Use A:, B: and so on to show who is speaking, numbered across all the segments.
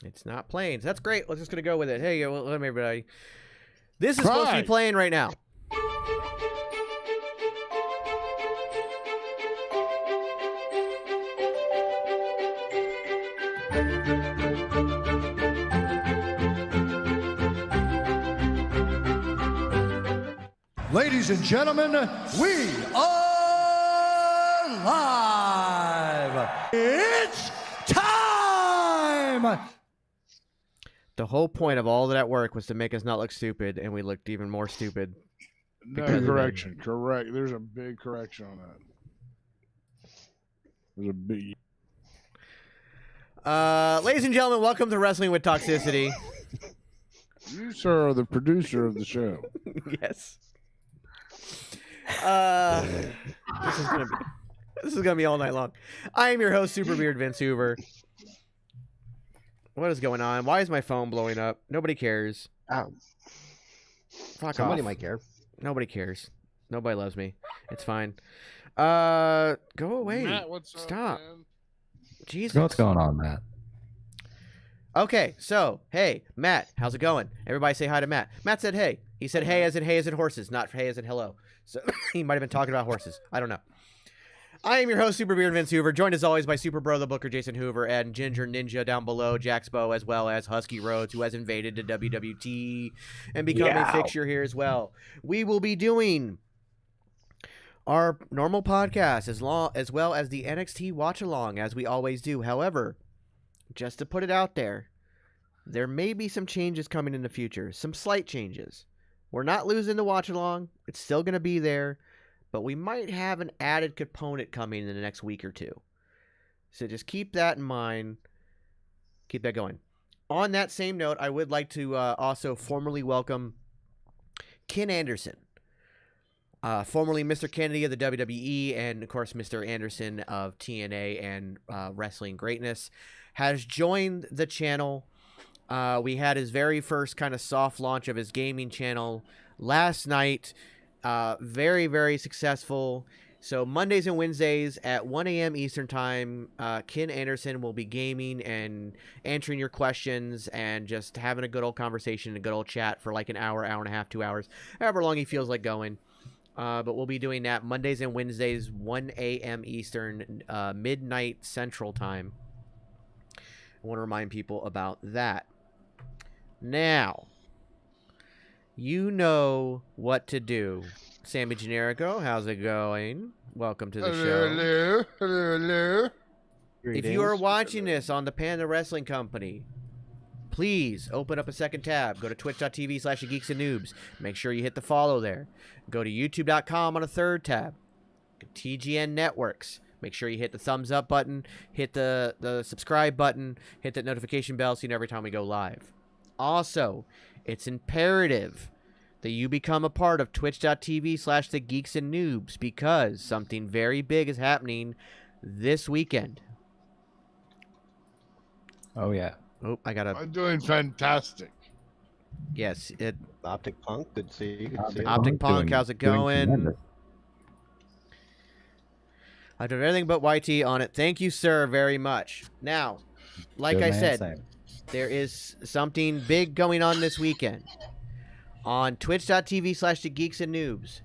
A: It's not playing. So that's great. We're just going to go with it. Hey, welcome everybody. This is supposed to be playing right now.
B: Ladies and gentlemen, we are live. It's time.
A: The whole point of all of that work was to make us not look stupid, and we looked even more stupid.
C: No, correction. Correct. There's a big correction on that. There's a big...
A: Ladies and gentlemen, welcome to Wrestling with Toxicity.
C: You, sir, are the producer of the show.
A: Yes. This is gonna be... This is gonna be all night long. I am your host, Super Beard Vince Hoover. What is going on? Why is my phone blowing up? Nobody cares.
D: Oh.
A: Fuck
D: Somebody
A: off.
D: might care.
A: Nobody cares. Nobody loves me. It's fine. Go away.
C: Matt, what's up,
A: Stop.
C: man?
A: Jesus.
E: What's going on, Matt?
A: Okay, so, hey, Matt, how's it going? Everybody say hi to Matt. Matt said hey. He said hey as in horses, not hey as in hello. So he might have been talking about horses. I don't know. I am your host, Super Beard Vince Hoover, joined as always by Super Bro, the Booker, Jason Hoover, and Ginger Ninja down below, Jaxbo, as well as Husky Rhodes, who has invaded the WWT and become a fixture here as well. We will be doing our normal podcast as well as the NXT watch along, as we always do. However, just to put it out there, there may be some changes coming in the future, some slight changes. We're not losing the watch along; it's still going to be there. But we might have an added component coming in the next week or two. So just keep that in mind. Keep that going. On that same note, I would like to also formally welcome Ken Anderson, formerly Mr. Kennedy of the WWE, and of course Mr. Anderson of TNA and Wrestling Greatness, has joined the channel. We had his very first kind of soft launch of his gaming channel last night. Very, very successful. So Mondays and Wednesdays at 1 a.m. Eastern Time, Ken Anderson will be gaming and answering your questions and just having a good old conversation, a good old chat for like an hour, hour and a half, 2 hours, however long he feels like going. But we'll be doing that Mondays and Wednesdays, 1 a.m. Eastern, midnight Central Time. I want to remind people about that. Now, you know what to do. Sammy Generico, how's it going? Welcome to the show.
C: Hello.
A: If you are watching this on the Panda Wrestling Company, please open up a second tab. Go to twitch.tv/geeks and noobs. Make sure you hit the follow there. Go to youtube.com on a third tab. TGN Networks. Make sure you hit the thumbs up button, hit the subscribe button, hit that notification bell so you know every time we go live. Also, it's imperative that you become a part of twitch.tv/thegeeksandnoobs because something very big is happening this weekend.
E: Oh, yeah.
A: Oh, I gotta...
C: I'm doing fantastic.
A: Yes,
D: Optic Punk, good to see you.
A: Optic Punk, how's it going? I've done everything but YT on it. Thank you, sir, very much. Now, like I said, there is something big going on this weekend. On twitch.tv/thegeeksandnoobs,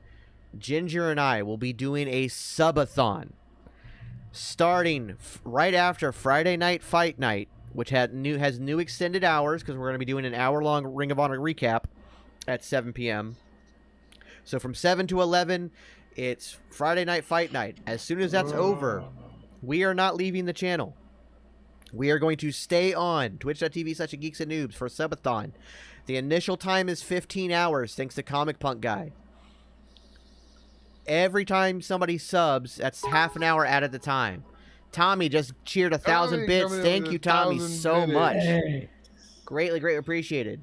A: Ginger and I will be doing a subathon starting right after Friday Night Fight Night, which has new extended hours because we're going to be doing an hour-long Ring of Honor recap at 7 p.m. So from 7 to 11, it's Friday Night Fight Night. As soon as that's over, we are not leaving the channel. We are going to stay on twitch.tv/geeksandnoobs for subathon. The initial time is 15 hours, thanks to Comic Punk Guy. Every time somebody subs, that's half an hour added the time. Tommy just cheered 1,000 bits. Thank you, Tommy, so much. Hey. Greatly appreciated.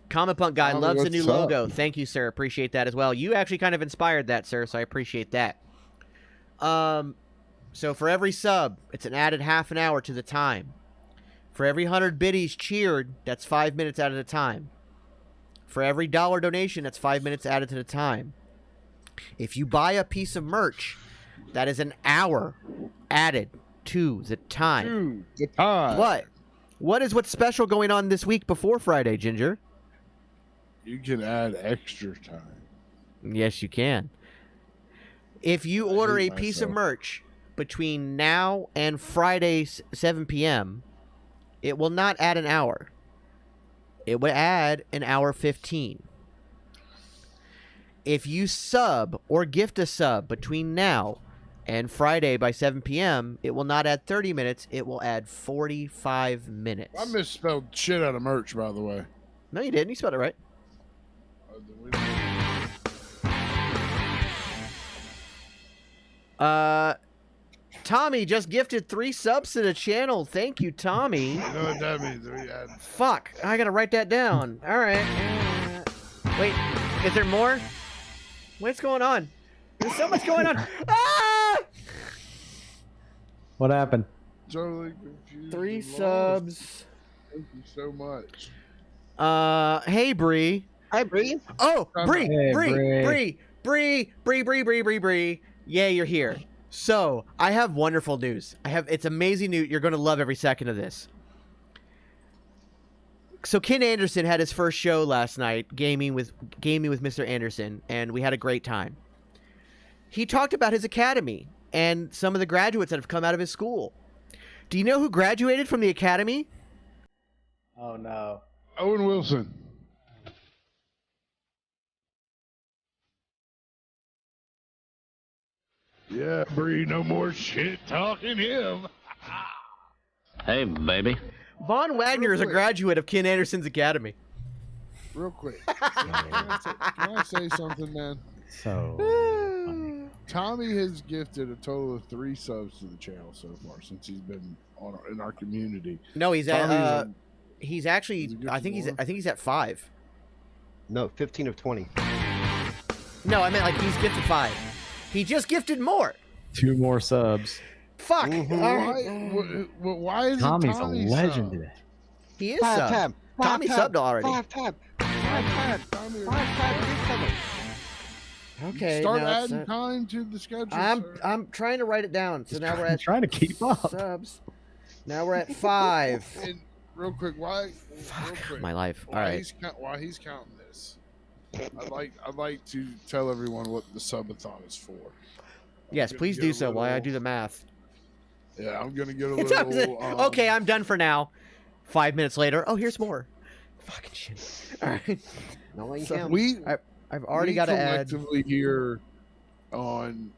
A: Comic Punk Guy loves the new logo. Thank you, sir. Appreciate that as well. You actually kind of inspired that, sir, so I appreciate that. So for every sub, it's an added half an hour to the time. For every 100 biddies cheered, that's 5 minutes added at a time. For every $1 donation, that's 5 minutes added to the time. If you buy a piece of merch, that is an hour added to the time. What's special going on this week before Friday, Ginger?
C: You can add extra time.
A: Yes, you can. If you order a piece of merch between now and Friday 7 p.m., it will not add an hour. It will add an hour 15. If you sub or gift a sub between now and Friday by 7 p.m., it will not add 30 minutes. It will add 45 minutes.
C: I misspelled shit out of merch, by the way.
A: No, you didn't. You spelled it right. Tommy just gifted 3 subs to the channel. Thank you, Tommy.
C: You know what that means?
A: Fuck. I gotta write that down. All right. Wait. Is there more? What's going on? There's so much going on. Ah!
E: What happened?
C: Totally confused.
A: 3
C: and lost.
A: subs.
C: Thank you so much.
A: Hey, Bree.
D: Hi, Bree.
A: Oh, Bree,
E: Hey,
A: Bree. Yeah, you're here. So, I have wonderful news. It's amazing news. You're going to love every second of this. So, Ken Anderson had his first show last night, gaming with Mr. Anderson, and we had a great time. He talked about his academy and some of the graduates that have come out of his school. Do you know who graduated from the academy?
E: Oh no.
C: Owen Wilson. Yeah, Bree, no more shit talking him.
F: Hey, baby.
A: Von Wagner is a graduate of Ken Anderson's academy.
C: Real quick. Can I say something, man?
E: So funny.
C: Tommy has gifted a total of 3 subs to the channel so far since he's been in our community.
A: No, he's
C: Tommy's
A: at.
C: a-
A: He's actually.
C: Is he good
A: I think
C: for
A: he's at 5.
D: No, 15 of 20.
A: No, I meant like he's gifted 5. He just gifted more.
E: 2 more subs.
A: Fuck.
D: Mhm.
A: All right.
C: Why is
E: Tommy's
C: it
E: a
C: Tommy's
E: legend
C: sub?
E: today.
A: He is subbed. Tommy subbed already.
C: Tommy,
A: Okay.
C: start
A: now it's,
C: adding time to the schedule. sir.
A: I'm trying to write it down. So now we're at
E: trying to keep up.
A: subs. Now we're at 5.
C: And real quick, real quick,
A: My life. All
C: while
A: right.
C: while he's counting this, I'd like to tell everyone what the subathon is for.
A: Yes,
C: gonna
A: please
C: get
A: do
C: a
A: so while I
C: little-
A: do the math.
C: Yeah, I'm gonna get a
A: It's
C: little.
A: okay, I'm done for now. 5 minutes later. Oh, here's more. Fucking shit. All right.
D: No one
A: So-
D: can.
A: I've already got to add.
C: collectively here on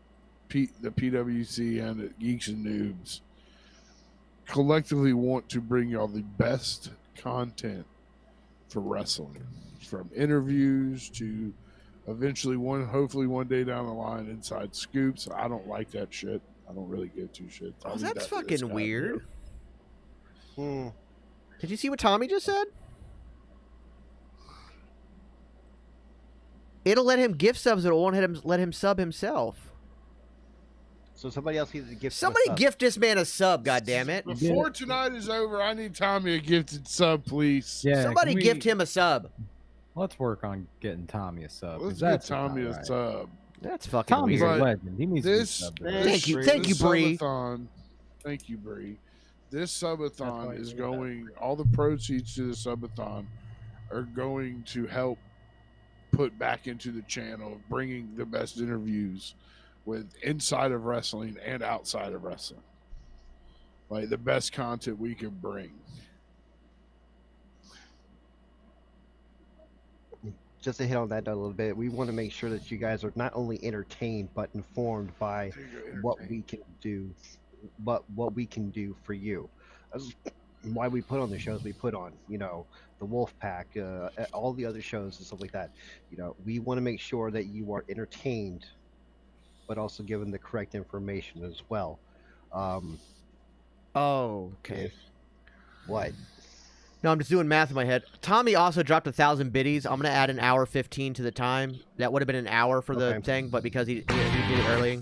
C: the PWC and at Geeks and Noobs collectively want to bring y'all the best content for wrestling, from interviews to eventually hopefully one day down the line, inside scoops. I don't like that shit. I don't really give 2 shits.
A: Oh,
C: I'll leave
A: that's
C: that to this
A: fucking
C: guy
A: weird.
C: here.
A: Did you see what Tommy just said? It'll let him gift subs, but it won't let him sub himself.
D: So somebody else needs to gift.
A: Somebody gift this man a sub, goddammit.
C: Before tonight is over, I need Tommy a gifted sub, please.
E: Yeah.
A: Somebody
E: can we-
A: gift him a sub.
E: Let's work on getting Tommy a sub. 'cause
C: Let's get
E: that's
C: Tommy
E: not
C: a
E: right.
C: sub.
A: That's fucking
E: Tommy's
A: weird.
E: a legend. He needs
C: This-
E: to be
D: Thank
E: subbed.
A: Thank you,
C: This
A: thank you, Bree.
C: subathon- Thank you, Bree. This
E: why
C: subathon
E: you
C: is
E: did that.
C: going. All the proceeds to the subathon are going to help put back into the channel, bringing the best interviews with inside of wrestling and outside of wrestling. Like the best content we can bring.
D: Just to hit on that a little bit, we want to make sure that you guys are not only entertained but informed by what we can do, what we can do for you. That's why we put on the shows we put on. You know, the Wolf Pack, all the other shows and stuff like that. You know, we want to make sure that you are entertained, but also given the correct information as well.
A: Oh, okay.
D: What?
A: No, I'm just doing math in my head. Tommy also dropped 1,000 biddies. I'm gonna add an hour 15 to the time. That would have been an hour for the
D: Okay.
A: thing, but because he did it early.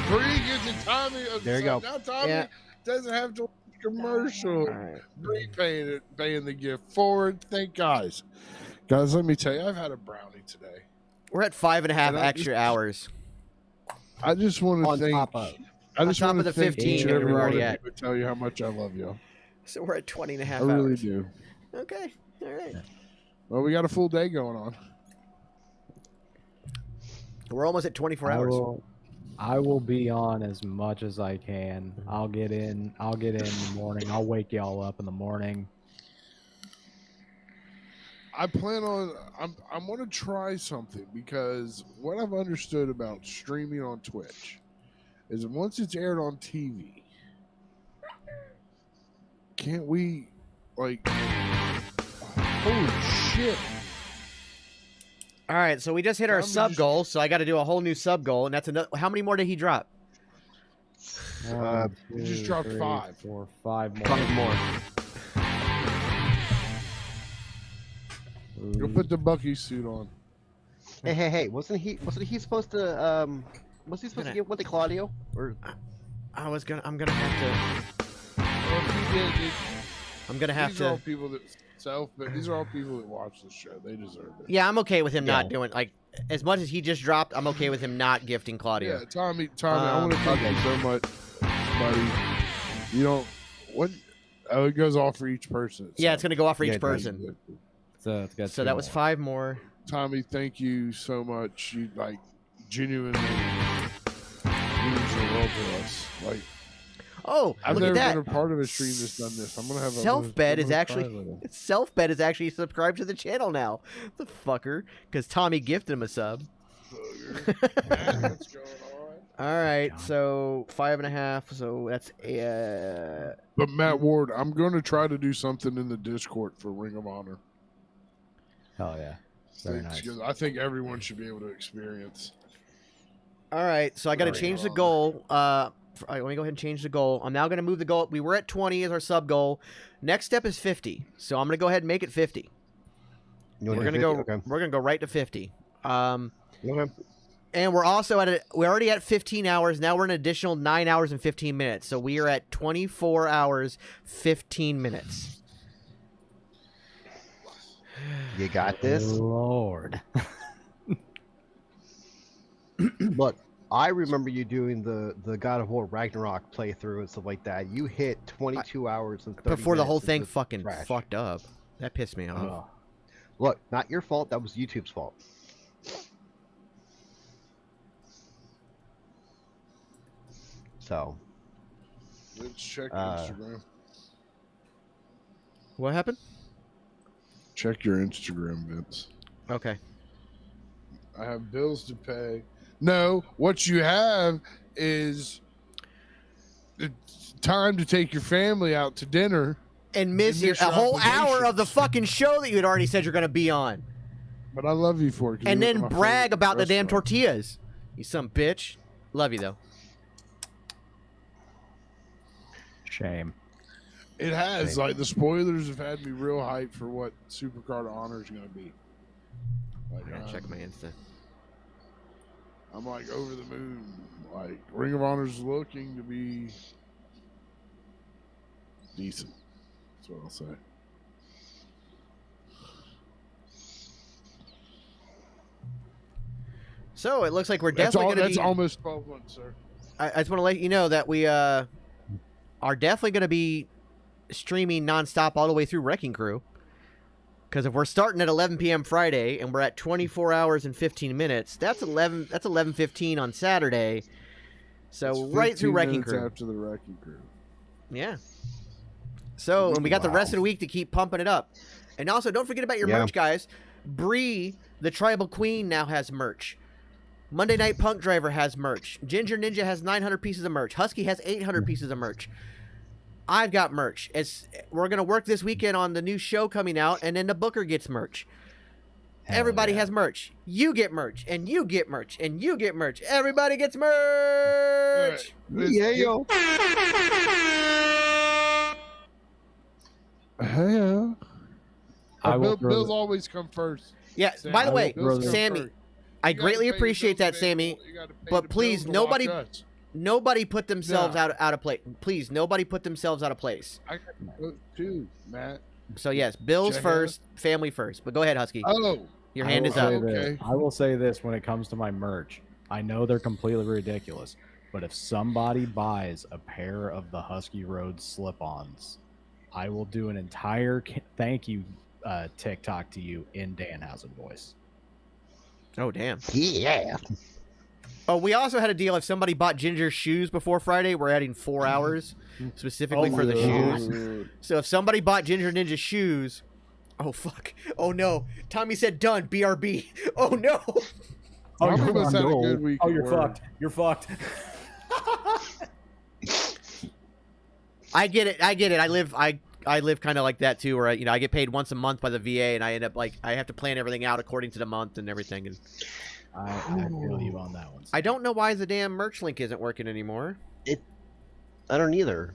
C: Bree gets a Tommy a
D: There you
C: sub.
D: go.
C: Now Tommy
A: Yeah.
C: doesn't have to watch a commercial.
A: All right.
C: Bree paying the gift forward. Thank guys. Guys, let me tell you, I've had a brownie today.
A: We're at 5.5
C: And I
A: extra
C: just-
A: hours.
C: I just want to
D: On
C: thank.
D: top of.
C: I just
A: top
C: want
A: of
C: to
A: the
C: thank
A: 15
C: each
A: that
C: and
A: we
C: every
A: were
C: one
A: already
C: of
A: at.
C: you and tell you how much I love you.
A: So we're at 20 and a half
C: I really
A: hours.
C: do.
A: Okay. All right.
C: Well, we got a full day going on.
A: We're almost at 24 hours.
E: I will be on as much as I can. I'll get in in the morning. I'll wake y'all up in the morning.
C: I plan on. I'm going to try something because what I've understood about streaming on Twitch is that once it's aired on TV, can't we like? Holy shit!
A: All right, so we just hit our
C: Tommy
A: sub
C: just-
A: goal, so I got to do a whole new sub goal, and that's another. How many more did he drop?
E: One,
C: you just
E: two,
C: dropped
E: three,
C: 5.
E: 4, 5 more.
A: 5 more.
C: Go put the Bucky suit on.
D: Hey! Wasn't he supposed to? Was he supposed to get with the Claudio? Or
A: I'm gonna have
C: Well, if you did,
A: to.
C: these are all people that but these are all people that watch the show. They deserve it.
A: Yeah, I'm okay with him not
E: Yeah.
A: doing like as much as he just dropped. I'm okay with him not gifting Claudio.
C: Yeah, Tommy, I want to thank you so much, buddy. You don't what? Oh, it goes off for each person.
A: Yeah, it's gonna go off for
D: Yeah,
A: each
D: it does.
A: person.
E: So it's got
A: So
E: two
A: that was
E: more.
A: 5 more.
C: Tommy, thank you so much. You like genuinely means the world to us. Like
A: Oh,
C: I've
A: look
C: never
A: at
C: been
A: that.
C: a part of a stream that's done this. I'm gonna have
A: Self-bed is
C: try
A: actually
C: later.
A: Self-bed is actually subscribed to the channel now. The fucker, because Tommy gifted him a sub.
C: What's going on?
A: All right, so 5.5. So that's
C: But Matt Ward, I'm going to try to do something in the Discord for Ring of Honor.
E: Oh yeah. Very nice.
C: Because I think everyone should be able to experience.
A: all right. So I got to
C: Very
A: change the
C: well.
A: goal. All right, let me go ahead and change the goal. I'm now going to move the goal. We were at 20 as our sub goal. Next step is 50. So I'm going to go ahead and make it 50.
D: You
A: We're
D: wanna
A: gonna
D: do
A: go.
D: 50? Okay.
A: We're gonna go right to 50.
D: Okay.
A: And we're also we're already at 15 hours. Now we're an additional 9 hours and 15 minutes. So we are at 24 hours, 15 minutes.
D: You got this.
E: Lord.
D: Look, I remember you doing the God of War Ragnarok playthrough and stuff like that. You hit 22 hours and 30
A: Before the whole
D: minutes
A: thing
D: into
A: fucking
D: trash.
A: fucked up. That pissed me off.
E: Oh.
D: Look, not your fault. That was YouTube's fault. So,
C: Let's check
D: Uh,
C: Instagram.
A: What happened?
C: Check your Instagram, Vince.
A: Okay.
C: I have bills to pay. No, what you have is it's time to take your family out to dinner.
A: And miss
C: You miss
A: a
C: your
A: whole hour of the
C: obligations.
A: fucking show that you had already said you're gonna be on,
C: But I love you for it. 'cause
A: and
C: you went
A: then
C: to my
A: brag
C: favorite
A: about the damn
C: restaurant.
A: tortillas. You some bitch. Love you though.
E: Shame.
C: It has. Like, the spoilers have had me real hyped for what Supercard of Honor is going to be. Like,
A: I gotta check my Insta.
C: I'm like over the moon. Like, Ring of Honor's looking to be decent. That's what I'll say.
A: So it looks like we're
C: That's,
A: definitely gonna
C: that's
A: be.
C: almost 12 months, sir.
A: I just want to let you know that we are definitely going to be streaming nonstop all the way through Wrecking Crew. Because if we're starting at 11 p.m. Friday and we're at 24 hours and 15 minutes, that's 11:15 on Saturday. So
C: It's
A: right through
C: 15
A: Wrecking
C: minutes
A: Crew.
C: after the Wrecking Crew.
A: Yeah. So and we got the rest
D: Wow.
A: of the week to keep pumping it up. And also, don't forget about your
D: Yeah.
A: merch, guys. Bree, the Tribal Queen, now has merch. Monday Night Punk Driver has merch. Ginger Ninja has 900 pieces of merch. Husky has 800 pieces of merch. I've got merch. We're gonna work this weekend on the new show coming out, and then the Booker gets merch.
E: Hell
A: Everybody
E: yeah.
A: has merch. You get merch, and you get merch, and you get merch. Everybody gets merch.
D: yeah, yo.
C: Yeah.
E: I will throw
C: Bills
E: the-
C: always come first.
A: Yeah.
C: Sam,
A: By the
C: I
A: way,
C: will throw the-
A: Sammy, I
C: You gotta
A: greatly
C: pay the
A: appreciate
C: bills
A: that,
C: to
A: Sammy.
C: pay- you gotta pay
A: but
C: the
A: please,
C: bills to watch
A: nobody-
C: us.
A: Nobody put themselves
C: No.
A: out of place. Please, nobody put themselves out of place.
C: I got to too, Matt.
A: So yes, bills
C: Check
A: first, family first. But go ahead, Husky.
C: Oh,
A: Your
E: I
A: hand
E: will
A: is up.
E: say
C: Okay.
E: this. I will say this when it comes to my merch. I know they're completely ridiculous, but if somebody buys a pair of the Husky Road slip-ons, I will do an entire thank you TikTok to you in Danhausen voice.
A: Oh damn.
D: Yeah.
A: Oh, we also had a deal. If somebody bought Ginger's shoes before Friday, we're adding 4 hours specifically for the shoes. So if somebody bought Ginger Ninja shoes, oh fuck, oh no, Tommy said done. BRB. Oh no.
C: Oh, you must have a good week.
E: Oh,
C: at
E: you're
C: work.
E: fucked. You're fucked.
A: I get it. I live kind of like that too, where I get paid once a month by the VA, and I end up I have to plan everything out according to the month and everything. And
E: I feel you on that one.
A: I don't know why the damn merch link isn't working anymore.
D: I don't either.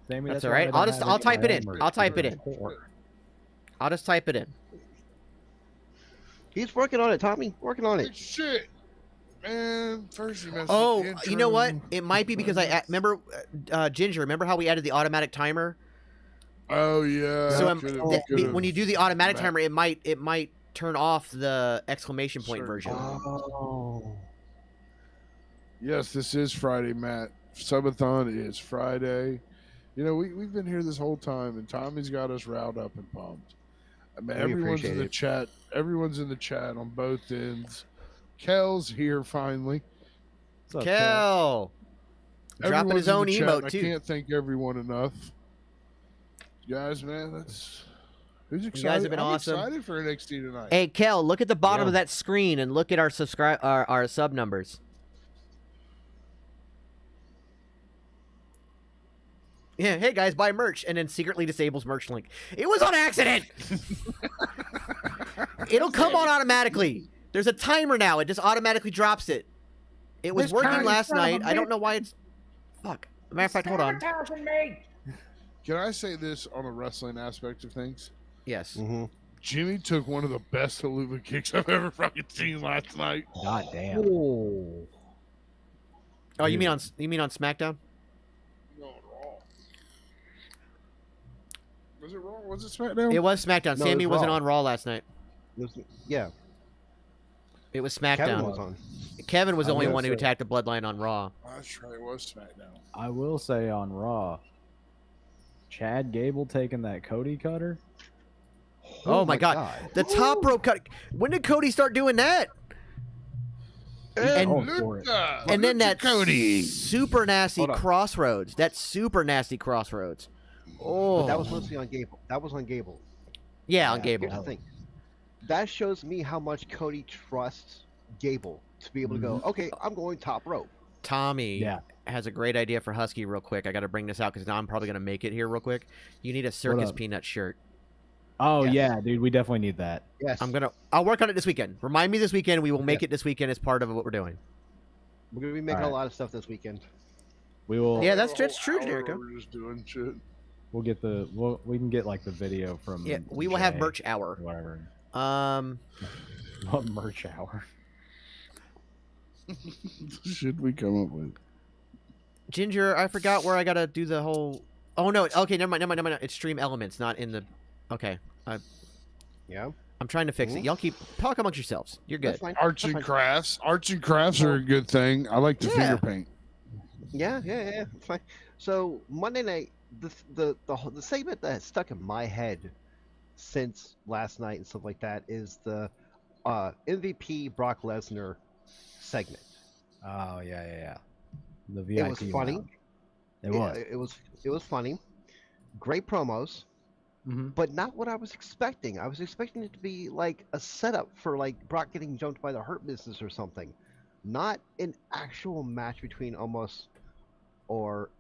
E: Sammy,
A: That's
E: why
A: all right.
E: I don't have
A: I'll
E: any
A: type
E: of
A: it
E: my
A: in.
E: own
A: I'll
E: merch.
A: type it in.
E: Poor.
A: I'll just type it in.
D: He's working on it, Tommy. Working on
C: Good
D: it.
C: shit. Man, first you messed
A: Oh,
C: with the intro.
A: you know what? It might be because remember Ginger. Remember how we added the automatic timer?
C: Oh yeah.
A: So when you do the automatic
C: Matt.
A: timer, it might turn off the exclamation point
C: Sure.
A: version.
D: Oh.
C: Yes, this is Friday, Matt. Subathon is Friday. You know, we've been here this whole time, and Tommy's got us riled up and pumped. I mean,
D: We
C: everyone's
D: appreciate
C: in the
D: it.
C: chat. Everyone's in the chat on both ends. Kel's here finally.
E: What's up,
A: Kel dropping his
C: Everyone's in
A: own
C: the chat,
A: emote
C: and I
A: too.
C: can't thank everyone enough. Guys, man, that's who's excited.
A: You guys have been
C: I'm
A: awesome.
C: excited for NXT tonight.
A: Hey Kel, look at the bottom
E: Yeah.
A: of that screen and look at our our sub numbers. Yeah, hey guys, buy merch, and then secretly disables merch link. It was on accident. It'll come on automatically. There's a timer now. It just automatically drops it. It was working last night. I don't know why it's. Fuck. Matter of fact, hold on.
C: Can I say this on a wrestling aspect of things?
A: Yes.
D: Mm-hmm.
C: Jimmy took one of the best haluva kicks I've ever fucking seen last night.
E: God damn.
D: Oh.
A: Oh, you mean on SmackDown?
C: No, Raw. Was it Raw? Was it SmackDown?
A: It was SmackDown.
D: No,
A: Sammy
D: it was
A: wasn't
D: Raw.
A: on Raw last night.
D: Yeah.
A: It was
D: Kevin
A: SmackDown.
D: was on.
A: Kevin was the
E: I
A: only
E: will
A: one who
E: say-
A: attacked the Bloodline on Raw.
C: That's right. It was SmackDown.
E: I will say on Raw, Chad Gable taking that Cody cutter.
A: Oh my God. The top rope cut. When did Cody start doing that? And-
E: Oh, for it.
A: And then that
C: Cody.
A: super nasty
D: Hold on.
A: crossroads. That super nasty crossroads. Oh,
D: But that was mostly on Gable. That was on Gable.
A: yeah, on
E: Yeah.
A: Gable.
D: Here's the thing. That shows me how much Cody trusts Gable to be able to go, okay, I'm going top rope.
A: Tommy
E: Yeah.
A: has a great idea for Husky real quick. I got to bring this out because now I'm probably going to make it here real quick. You need a circus
E: up?
A: peanut shirt.
E: Oh
D: Yes.
E: yeah, dude, we definitely need that.
D: Yes.
A: I'll work on it this weekend. Remind me this weekend. We will make it this weekend as part of what we're doing.
D: We're going to be making
E: Alright.
D: a lot of stuff this weekend.
E: We will.
A: Yeah, that's
C: A whole
A: true,
C: hour
A: Jericho.
C: We're just doing shit.
E: We'll get the. We can get like the video from.
A: Yeah, we will have
E: Jay
A: merch
E: or
A: hour.
E: Whatever. What merch hour?
C: Should we come up with?
A: Ginger, I forgot where I got to do the whole. Oh no. Okay, never mind. It's Stream Elements, not in the. Okay,
D: Yeah.
A: I'm trying to fix it. Y'all keep talk amongst yourselves. You're good.
D: That's fine.
C: Arts
D: That's
C: and
D: fine.
C: crafts. Arts and crafts are a good thing. I like to
A: Yeah.
C: finger paint.
D: Yeah. It's fine. So Monday night, the segment that has stuck in my head since last night and stuff like that is the MVP Brock Lesnar segment.
E: Oh yeah. The VIP.
D: It was funny.
E: lounge. It was.
D: It was funny. Great promos,
E: Mm-hmm.
D: but not what I was expecting. I was expecting it to be like a setup for like Brock getting jumped by the Hurt Business or something, not an actual match between Omos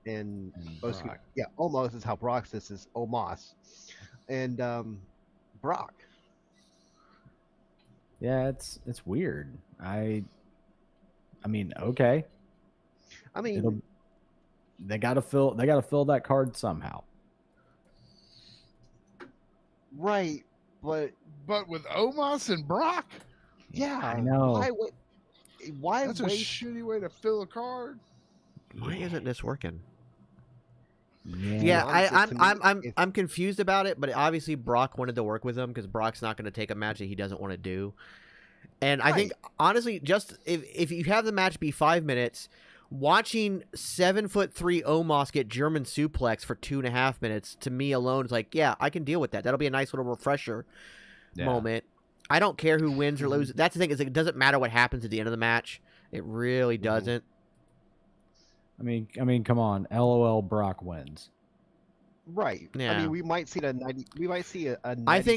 D: and
E: Brock.
D: yeah, Omos is how Brock says is Omos, and Brock.
E: Yeah, it's weird. I mean, okay.
D: I mean,
E: It'll. They gotta fill that card somehow.
D: right, but
C: But with Omos and Brock,
D: yeah,
E: I know.
D: Why
C: that's a
D: wait?
C: shitty way to fill a card.
A: Why isn't this working?
E: Yeah.
A: Yeah,
D: honestly, to me,
A: I'm confused about it, but obviously Brock wanted to work with him because Brock's not going to take a match that he doesn't want to do. And I think honestly, just if you have the match be 5 minutes, watching 7'3" Omos get German suplex for 2.5 minutes to me alone is like, yeah, I can deal with that. That'll be a nice little refresher moment. I don't care who wins or loses. That's the thing, is it doesn't matter what happens at the end of the match. It really doesn't.
E: I mean, come on. LOL, Brock wins.
D: Right. I
A: Yeah.
D: mean, we might see a 90
A: I think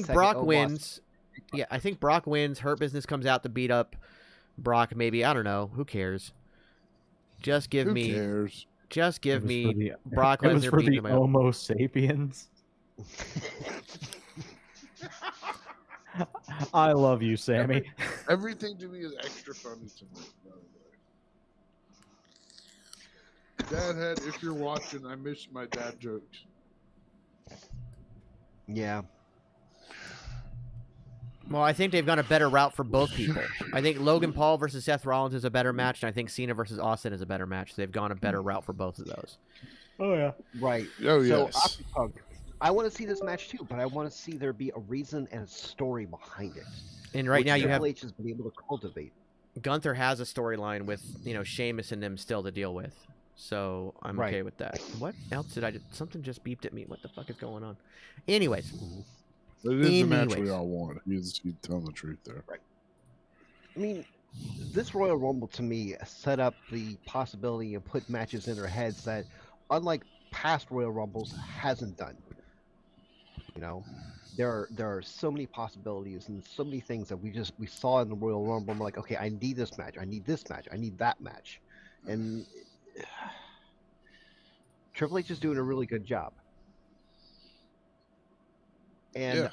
D: 90-second
A: Brock
D: Omos.
A: wins. Yeah, I think Brock wins. Hurt Business comes out to beat up Brock. Maybe, I don't know. Who cares? Just give
C: Who
A: me,
C: cares?
A: just give
E: It was
A: me
E: for the-
A: Brock
E: It was
A: Lesnar
E: for
A: beating
E: the
A: him up.
E: Homo sapiens. I love you, Sammy.
C: Everything to me is extra funny to me. By the way. Dadhead, if you're watching, I miss my dad jokes.
D: Yeah.
A: Well, I think they've gone a better route for both people. I think Logan Paul versus Seth Rollins is a better match, and I think Cena versus Austin is a better match. They've gone a better route for both of those.
E: Oh yeah.
D: Right.
C: Oh,
D: So
C: yes.
D: I want to see this match too, but I want to see there be a reason and a story behind it.
A: And right
D: which
A: now you have
D: Triple H has been able to cultivate.
A: Gunther has a storyline with Sheamus and them still to deal with, so I'm okay with that. What else did I do? Something just beeped at me. What the fuck is going on? Anyways.
C: It is the match we all want. He's telling the truth there.
D: Right. I mean, this Royal Rumble to me set up the possibility and put matches in their heads that, unlike past Royal Rumbles, hasn't done. You know, there are so many possibilities and so many things that we saw in the Royal Rumble. I'm like, okay, I need this match, I need this match, I need that match, and Triple H is doing a really good job. And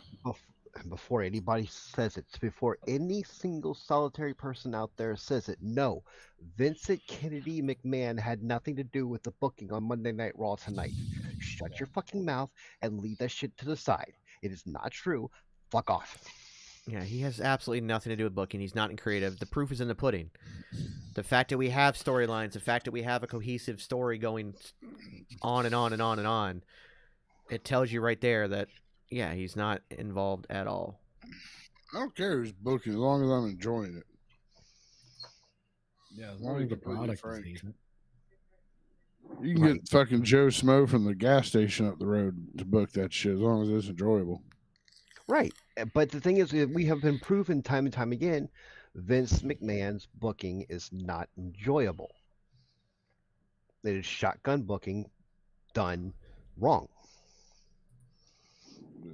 D: before anybody says it, before any single solitary person out there says it, no, Vincent Kennedy McMahon had nothing to do with the booking on Monday Night Raw tonight. Shut your fucking mouth and leave that shit to the side. It is not true. Fuck off.
A: Yeah, he has absolutely nothing to do with booking. He's not in creative. The proof is in the pudding. The fact that we have storylines, the fact that we have a cohesive story going on and on and on and on, it tells you right there that, yeah, he's not involved at all.
C: I don't care who's booking as long as I'm enjoying it.
E: Yeah, as long as the product is decent.
C: You can get fucking Joe Smo from the gas station up the road to book that shit as long as it's enjoyable.
D: Right. But the thing is, we have been proven time and time again, Vince McMahon's booking is not enjoyable. It is shotgun booking done wrong.
C: Yeah.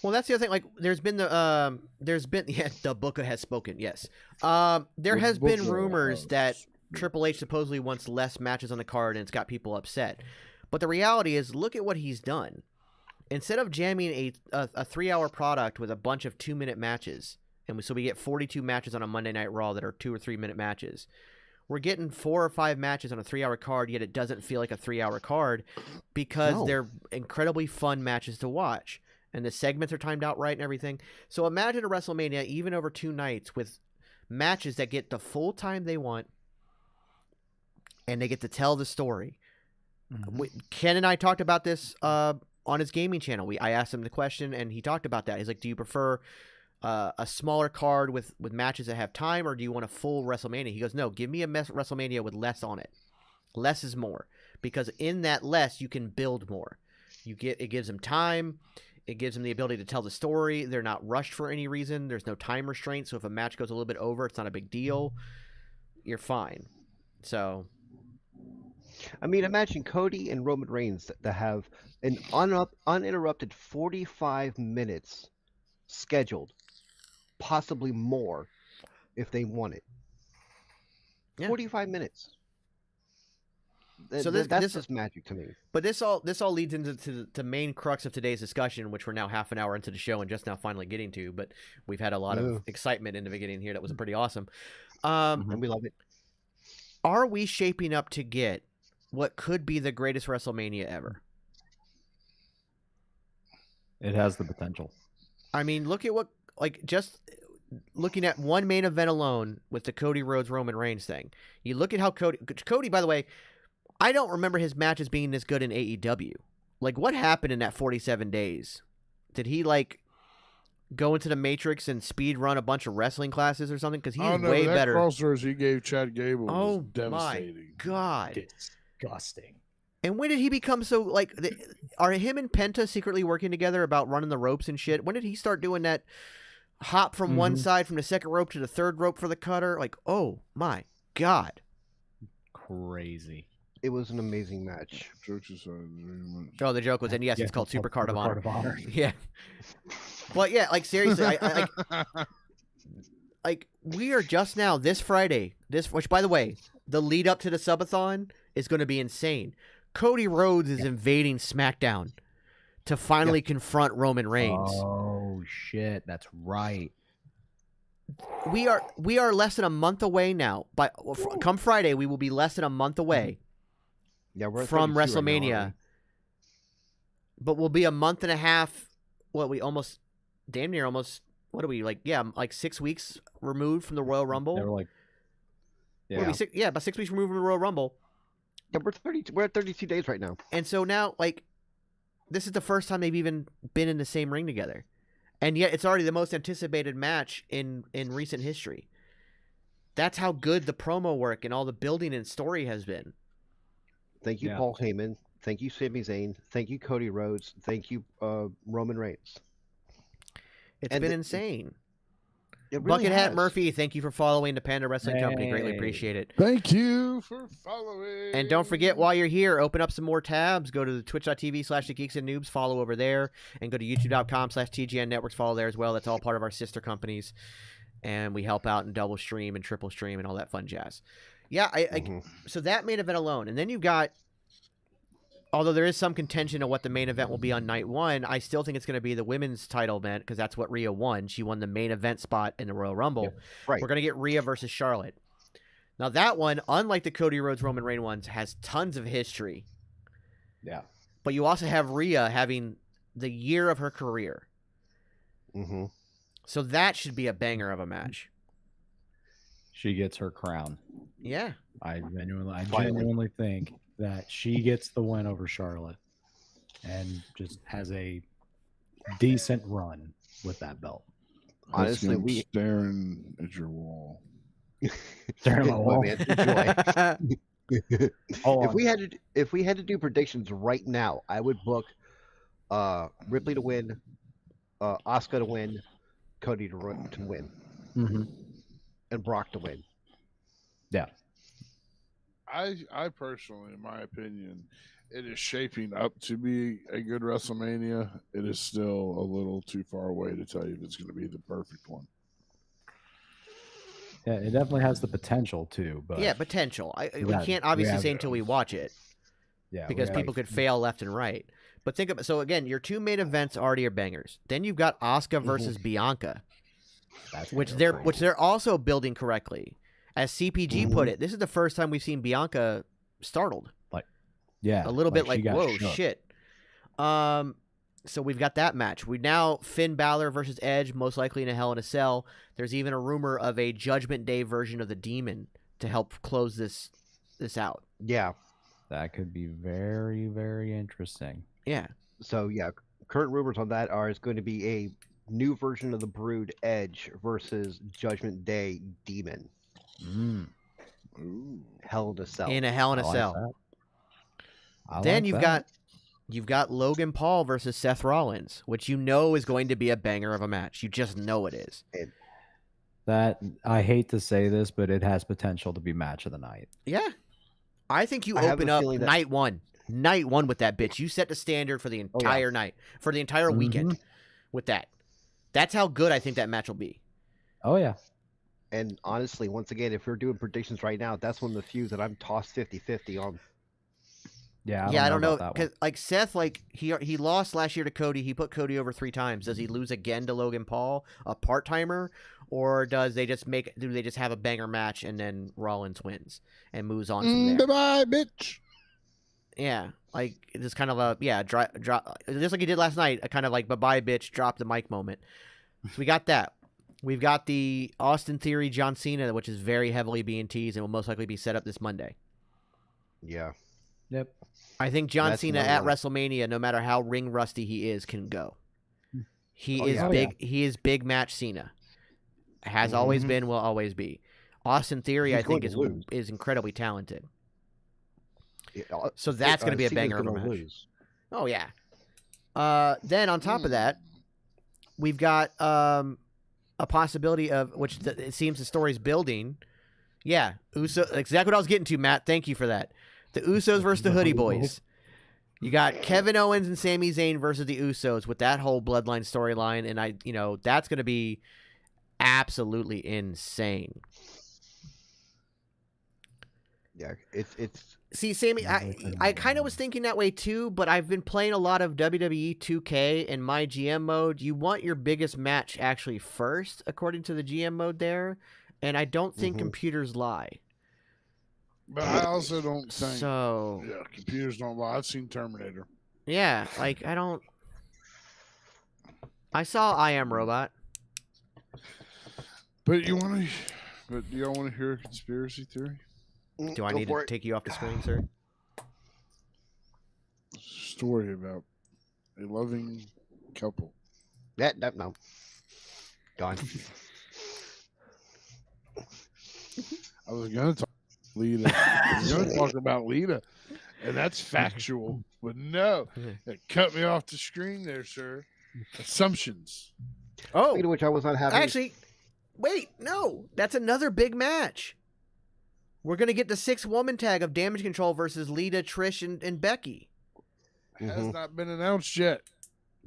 A: Well, that's the other thing. Like, the Booker has spoken. Yes, there has been rumors that Triple H supposedly wants less matches on the card, and it's got people upset. But the reality is, look at what he's done. Instead of jamming a 3-hour product with a bunch of 2-minute matches, and so we get 42 matches on a Monday Night Raw that are 2 or 3 minute matches. We're getting 4 or 5 matches on a 3-hour card, yet it doesn't feel like a 3-hour card because they're incredibly fun matches to watch. And the segments are timed out right and everything. So imagine a WrestleMania, even over 2 nights, with matches that get the full time they want, and they get to tell the story. Mm-hmm. Ken and I talked about this on his gaming channel. I asked him the question, and he talked about that. He's like, do you prefer a smaller card with matches that have time, or do you want a full WrestleMania? He goes, no, give me a WrestleMania with less on it. Less is more, because in that less you can build more. It gives them time. It gives them the ability to tell the story. They're not rushed for any reason. There's no time restraint. So if a match goes a little bit over, it's not a big deal. You're fine. So,
D: I mean, imagine Cody and Roman Reigns that have an uninterrupted 45 minutes scheduled, possibly more if they want it. Yeah. 45 minutes. So that's just magic to me.
A: But this all leads into the main crux of today's discussion, which we're now half an hour into the show and just now finally getting to. But we've had a lot of excitement in the beginning here. That was pretty awesome.
D: And we love it.
A: Are we shaping up to get what could be the greatest WrestleMania ever?
E: It has the potential.
A: I mean, look at just looking at one main event alone with the Cody Rhodes Roman Reigns thing. You look at how Cody, by the way, I don't remember his matches being this good in AEW. Like, what happened in that 47 days? Did he, go into the Matrix and speed run a bunch of wrestling classes or something? Because he's way better.
C: Crossroads he gave Chad Gable was devastating.
A: My God.
E: Disgusting.
A: And when did he become so, are him and Penta secretly working together about running the ropes and shit? When did he start doing that hop from one side, from the second rope to the third rope for the cutter? Like, oh, my God.
E: Crazy.
D: It was an amazing match.
A: Oh, the joke was, and yes, it's called Super Card of Honor. Yeah. But yeah, seriously, we are just now, this Friday, which, by the way, the lead up to the subathon is going to be insane. Cody Rhodes is invading SmackDown to finally confront Roman Reigns.
E: Oh shit, that's right.
A: We are less than a month away now. Come Friday, we will be less than a month away.
D: Yeah, we're
A: from WrestleMania.
D: right now,
A: but we'll be a month and a half. Well, we almost damn near almost, what are we, like, yeah, like 6 weeks removed from the Royal Rumble.
E: They were like,
A: What are we, about 6 weeks removed from the Royal Rumble.
D: Yeah, we're at 32 days right now.
A: And so now, like, this is the first time they've even been in the same ring together. And yet it's already the most anticipated match in recent history. That's how good the promo work and all the building and story has been.
D: Thank you, Paul Heyman. Thank you, Sami Zayn. Thank you, Cody Rhodes. Thank you, Roman Reigns.
A: It's been insane.
D: It really
A: Buckethead
D: has.
A: Murphy, thank you for following the Panda Wrestling Company. Greatly appreciate it.
C: Thank you for following.
A: And don't forget, while you're here, open up some more tabs. Go to the twitch.tv/thegeeksandnoobs, follow over there, and go to youtube.com/TGN Networks, follow there as well. That's all part of our sister companies. And we help out and double stream and triple stream and all that fun jazz. Yeah, so that main event alone. And then you've got, although there is some contention of what the main event will be on night one, I still think it's going to be the women's title event because that's what Rhea won. She won the main event spot in the Royal Rumble.
D: Yeah, right.
A: We're going to get Rhea versus Charlotte. Now that one, unlike the Cody Rhodes Roman Reigns ones, has tons of history.
E: Yeah.
A: But you also have Rhea having the year of her career.
D: Mm-hmm.
A: So that should be a banger of a match.
E: She gets her crown.
A: Yeah.
E: I genuinely think that she gets the win over Charlotte and just has a decent run with that belt.
D: Honestly,
C: I'm staring at your wall.
E: Staring at my wall.
D: If we had to do predictions right now, I would book Ripley to win, Asuka to win, Cody to win, and Brock to win.
E: Yeah.
C: I personally, in my opinion, it is shaping up to be a good WrestleMania. It is still a little too far away to tell you if it's going to be the perfect one.
E: Yeah, it definitely has the potential to, but
A: yeah, potential. We can't obviously say until we watch it.
E: Yeah,
A: because people could fail left and right. But think about, so again, your two main events already are bangers. Then you've got Asuka versus Bianca, which they're also building correctly. As CPG put it, this is the first time we've seen Bianca startled. A little bit like whoa, shit. So we've got that match. We now Finn Balor versus Edge, most likely in a Hell in a Cell. There's even a rumor of a Judgment Day version of the Demon to help close this out.
D: Yeah,
E: that could be very, very interesting.
A: Yeah.
D: So yeah, current rumors on that are it's going to be a new version of the Brood Edge versus Judgment Day Demon.
C: Ooh.
D: Hell in a Cell.
A: In a Hell in a Cell. Then you've got Logan Paul versus Seth Rollins, which you know is going to be a banger of a match. You just know it is.
E: That I hate to say this, but it has potential to be match of the night.
A: Yeah. I think you open up night one with that bitch. You set the standard for the entire night, for the entire weekend with that. That's how good I think that match will be.
E: Oh, yeah.
D: And honestly, once again, if we're doing predictions right now, that's one of the few that I'm tossed 50-50 on.
A: Yeah, I don't know because like Seth, like he lost last year to Cody. He put Cody over 3 times. Does he lose again to Logan Paul, a part timer, or do they just have a banger match and then Rollins wins and moves on from there?
C: Bye, bitch.
A: Yeah, like it's kind of a drop just like he did last night. A kind of like bye bitch, drop the mic moment. So we got that. We've got the Austin Theory John Cena, which is very heavily being teased and will most likely be set up this Monday.
D: Yeah.
E: Yep.
A: I think John Cena at WrestleMania, no matter how ring rusty he is, can go. He is big. Yeah. He is big match Cena. Has always been, will always be. Austin Theory, I think, is incredibly talented. So that's going to be a banger of a match. Oh yeah. Then on top of that, we've got a possibility of which it seems the story's building. Yeah, exactly what I was getting to, Matt. Thank you for that. The Usos versus the Hoodie Boys. You got Kevin Owens and Sami Zayn versus the Usos with that whole bloodline storyline, and that's going to be absolutely insane.
D: Yeah, it's.
A: See, Sammy, I kind of was thinking that way too, but I've been playing a lot of WWE 2K in my GM mode. You want your biggest match actually first, according to the GM mode there, and I don't think computers lie.
C: But I also don't think
A: so.
C: Yeah, computers don't lie. I've seen Terminator.
A: Yeah, like I don't. I saw I Am Robot.
C: But do y'all want to hear a conspiracy theory?
A: Do I
D: Go
A: need
D: for
A: to
D: it.
A: take you off the screen, sir?
C: Story about a loving couple.
D: No. Gone.
C: I was gonna talk Lita. I was gonna talk about Lita, and that's factual. But no, it cut me off the screen there, sir. Assumptions.
A: Oh,
D: Speaking of which, I was not having.
A: actually, wait, no, that's another big match. We're gonna get the 6-woman tag of Damage Control versus Lita, Trish, and Becky.
C: Has not been announced yet.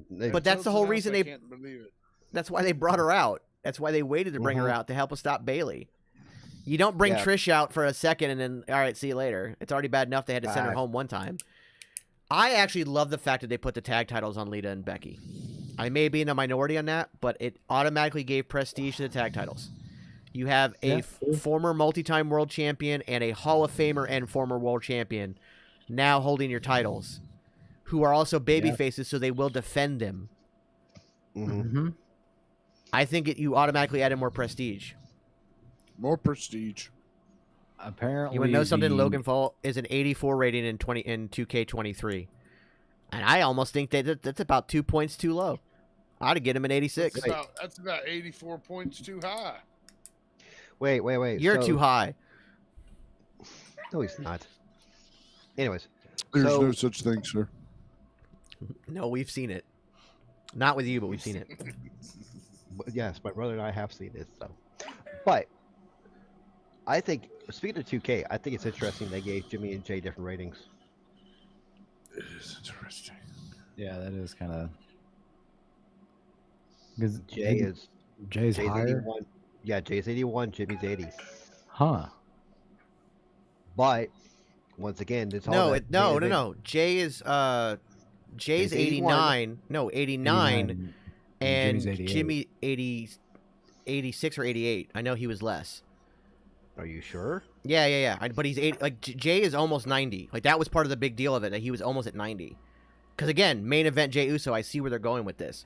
A: But that's the whole reason
C: I
A: they.
C: can't believe it.
A: That's why they brought her out. That's why they waited to bring her out to help us stop Bailey. You don't bring Trish out for a second and then, all right, see you later. It's already bad enough they had to send her home one time. I actually love the fact that they put the tag titles on Lita and Becky. I may be in a minority on that, but it automatically gave prestige to the tag titles. You have a former multi-time world champion and a Hall of Famer and former world champion now holding your titles, who are also baby faces, so they will defend them. I think you automatically added more prestige.
C: More prestige.
E: Apparently,
A: You want to know something? Logan Paul is an 84 rating in 2K23, and I almost think that's about 2 points too low. I'd get him an 86.
C: That's about 84 points too high.
D: Wait.
A: You're too high.
D: No, he's not. Anyways,
C: There's no such thing, sir.
A: No, we've seen it. Not with you, but we've seen it.
D: Yes, my brother and I have seen it. So, but I think, speaking of 2K, I think it's interesting they gave Jimmy and Jay different ratings.
C: It is interesting.
E: Yeah, that is kind of. Because
D: Jay's
E: higher.
D: 81. Yeah, Jay's 81, Jimmy's 80.
E: Huh.
D: But once again, it's all
A: no. Jay's 89. No, 89. And Jimmy 86 or 88. I know he was less.
D: Are you sure?
A: Yeah. But he's 80. Like Jay is almost 90. Like that was part of the big deal of it, that he was almost at 90. Because again, main event Jey Uso. I see where they're going with this.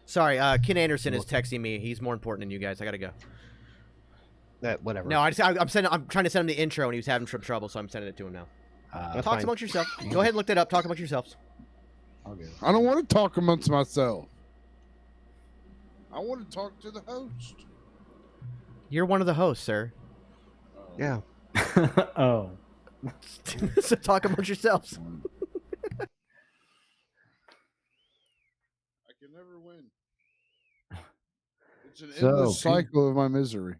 A: Sorry, Ken Anderson is texting me. He's more important than you guys. I gotta go.
D: Whatever.
A: No, I'm trying to send him the intro, and he was having some trouble, so I'm sending it to him now. Talk amongst yourselves. Go ahead and look that up. Talk amongst yourselves.
C: I don't want to talk amongst myself. I want to talk to the host.
A: You're one of the hosts, sir.
D: Yeah.
E: Oh.
A: So talk amongst yourselves.
C: I can never win. It's an endless cycle of my misery.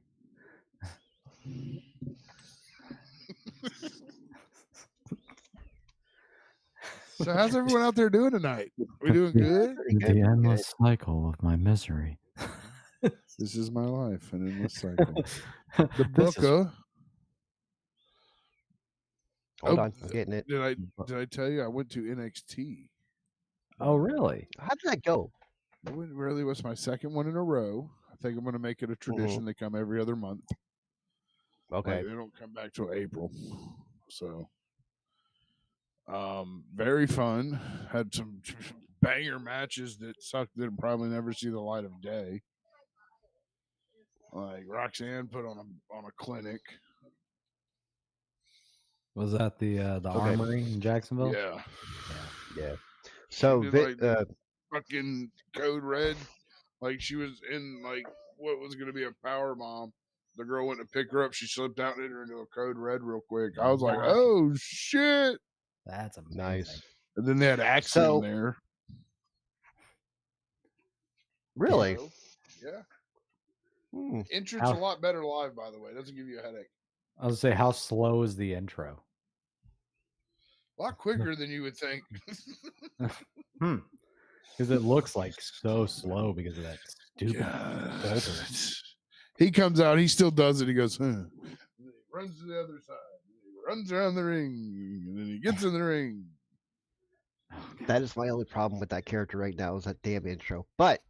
C: So how's everyone out there doing tonight? We doing good?
E: The endless cycle of my misery.
C: This is my life, an endless cycle. The Booker.
D: Hold on, I'm getting it.
C: Did I tell you I went to NXT?
E: Oh, really?
D: How did that go?
C: It really was my second one in a row. I think I'm going to make it a tradition. They come every other month.
D: Okay.
C: Like, they don't come back till April. So, very fun. Had some banger matches that sucked that probably never see the light of day. Like Roxanne put on a clinic.
E: Was that the Armory in Jacksonville?
C: Yeah.
D: So
C: fucking Code Red, like she was in like what was going to be a power bomb. The girl went to pick her up. She slipped out and hit her into a Code Red real quick. I was like, oh shit,
E: that's amazing.
D: Nice.
C: And then they had Axel in there.
D: Really?
C: So, yeah. Entrance a lot better live, by the way. It doesn't give you a headache.
E: I was gonna say, how slow is the intro?
C: A lot quicker than you would think.
E: Because it looks like so slow because of that stupid filter.
C: He comes out, he still does it. He goes, huh. He runs to the other side. He runs around the ring, and then he gets in the ring.
D: That is my only problem with that character right now, is that damn intro. But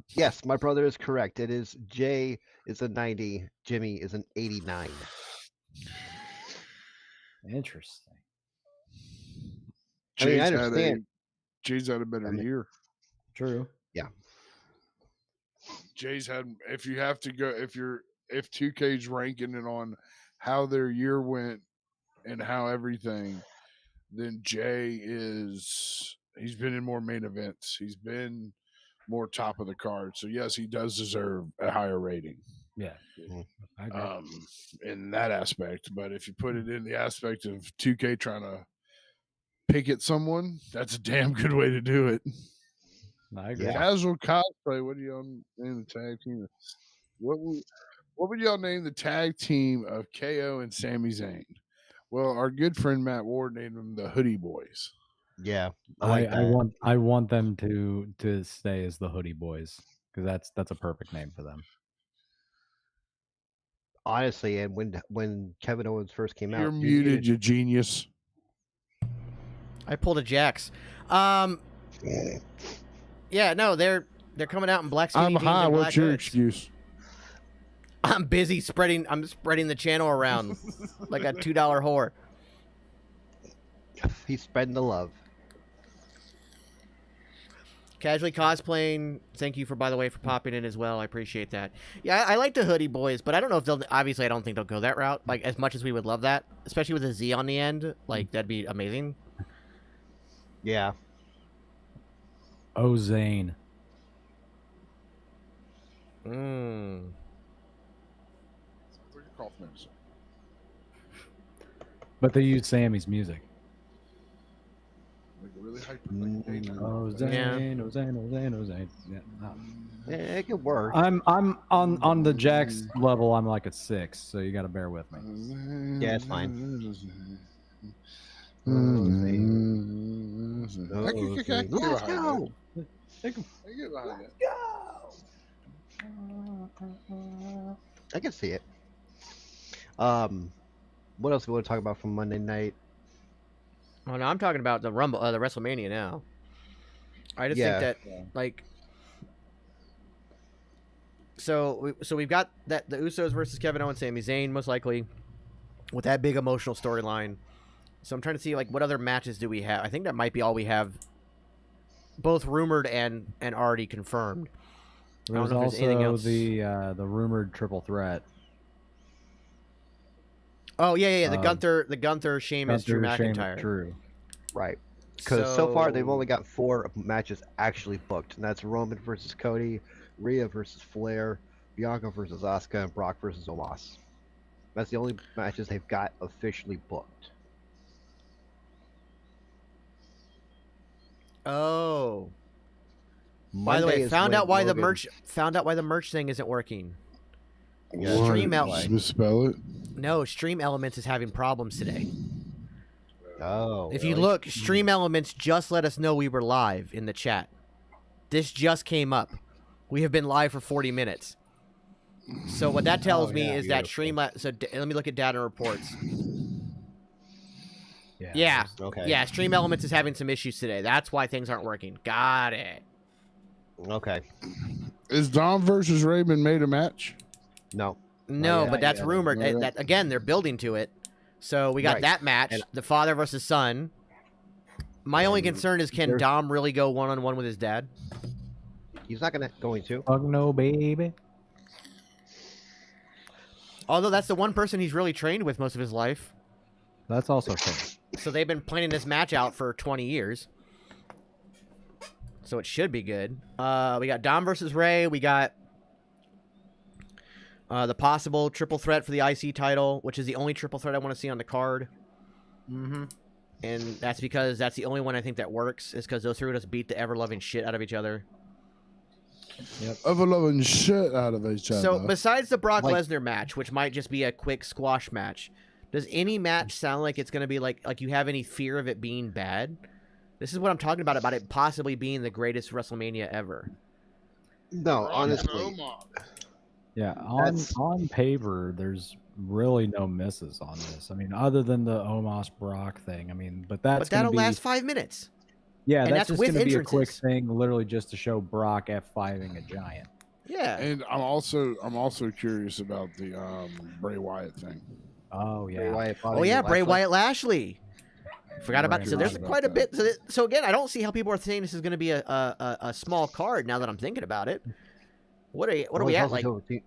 D: yes, my brother is correct. It is Jay is a 90, Jimmy is an 89.
E: Interesting.
D: I mean, I understand.
C: Jay's had a better year.
E: True.
C: Jay's had. If you have to go, if 2K's ranking it on how their year went and how everything, then Jay is. He's been in more main events. He's been more top of the card. So yes, he does deserve a higher rating.
E: Yeah. I agree.
C: In that aspect. But if you put it in the aspect of 2K trying to pick at someone, that's a damn good way to do it.
E: I agree.
C: Casual cosplay. What do y'all name the tag team? What would y'all name the tag team of KO and Sami Zayn? Well, our good friend Matt Ward named them the Hoodie Boys.
D: Yeah, I like
E: I
D: that.
E: want them to stay as the Hoodie Boys because that's a perfect name for them.
D: Honestly, and when Kevin Owens first came
C: You're
D: out,
C: muted, you genius.
A: I pulled a Jax. Yeah, no, they're coming out in black skinny
C: I'm
A: jeans
C: high.
A: and black
C: What's your
A: hoods.
C: excuse?
A: I'm busy spreading the channel around like a $2 whore.
D: he's spreading the love.
A: Casually cosplaying. Thank you by the way, for popping in as well. I appreciate that. Yeah, I like the Hoodie Boys, but I don't know if they'll. Obviously, I don't think they'll go that route. Like as much as we would love that, especially with a Z on the end. Like that'd be amazing.
D: Yeah,
E: Oh, Zane.
A: Mm.
E: But they use Sammy's music.
C: Like really hyper.
E: Oh, Zane, oh, Zane, oh, Zane, oh, Zane. Yeah, no.
D: it could work.
E: I'm on the Jax level. I'm like a 6, so you got to bear with me.
D: Yeah, it's fine. Let's go. I can see it. What else do we want to talk about from Monday night?
A: Oh no, I'm talking about the Rumble, the WrestleMania now. I just think that like. So we've got that the Usos versus Kevin Owens, Sami Zayn, most likely, with that big emotional storyline. So I'm trying to see like what other matches do we have. I think that might be all we have, both rumored and already confirmed. I don't
E: There's
A: know if there's anything
E: also
A: else.
E: the rumored triple threat.
A: Oh yeah. The Gunther, Sheamus, Drew McIntyre.
E: Drew.
D: Right. Because so far they've only got 4 matches actually booked, and that's Roman versus Cody, Rhea versus Flair, Bianca versus Asuka, and Brock versus Omos. That's the only matches they've got officially booked.
A: Oh. By the
D: Monday
A: way,
D: is
A: found
D: when
A: out why the
D: Logan-
A: merch thing isn't working.
D: Yeah,
A: Stream
C: What?
A: Elements.
C: Misspell it.
A: No, Stream Elements is having problems today.
D: Oh.
A: If you
D: really?
A: look, Stream Elements just let us know we were live in the chat. This just came up. We have been live for 40 minutes. So what that tells me is that Stream. So let me look at data reports. Yeah.
D: Okay.
A: Yeah. Stream Elements is having some issues today. That's why things aren't working. Got it.
D: Okay.
C: Is Dom versus Raven made a match?
D: No.
A: No,
D: yet.
A: but that's
D: Not yet.
A: rumored.
C: Not yet.
A: That again, they're building to it. So we got
D: Right.
A: that match,
D: And-
A: the father versus son. My only concern is, can
D: there's-
A: Dom really go one-on-one with his dad?
D: He's not going to.
E: Fuck no, baby.
A: Although that's the one person he's really trained with most of his life.
E: That's also fair.
A: So they've been planning this match out for 20 years. So it should be good. We got Dom versus Ray. We got the possible triple threat for the IC title, which is the only triple threat I want to see on the card.
E: Mm-hmm.
A: And that's because that's the only one I think that works, is because those three would just beat the ever-loving shit out of each other.
C: Ever loving shit out of each other.
A: So besides the Brock
D: Like-
A: Lesnar match, which might just be a quick squash match, does any match sound like it's going to be like you have any fear of it being bad? This is what I'm talking about it possibly being the greatest WrestleMania ever.
D: No, honestly.
E: Yeah,
D: That's-
E: on paper, there's really no misses on this. I mean, other than the Omos Brock thing. I mean, but that's
A: But that'll
E: gonna be,
A: last 5 minutes.
E: Yeah,
A: and
E: that's
A: that's
E: just
A: with
E: going to be a quick
A: entrances.
E: thing, literally just to show Brock F5ing a giant.
A: Yeah.
C: And I'm also curious about the Bray Wyatt thing.
E: Oh
D: Bray
E: yeah,
D: Wyatt
A: Oh yeah, Bray Wyatt Lashley Forgot about
E: Right.
A: so there's
C: Forgot
A: quite a
C: about
A: bit. So again, I don't see how people are saying this is going to be a small card. Now that I'm thinking about it, what are
D: Well,
A: we
D: it's
A: at
D: also
A: like
D: till the-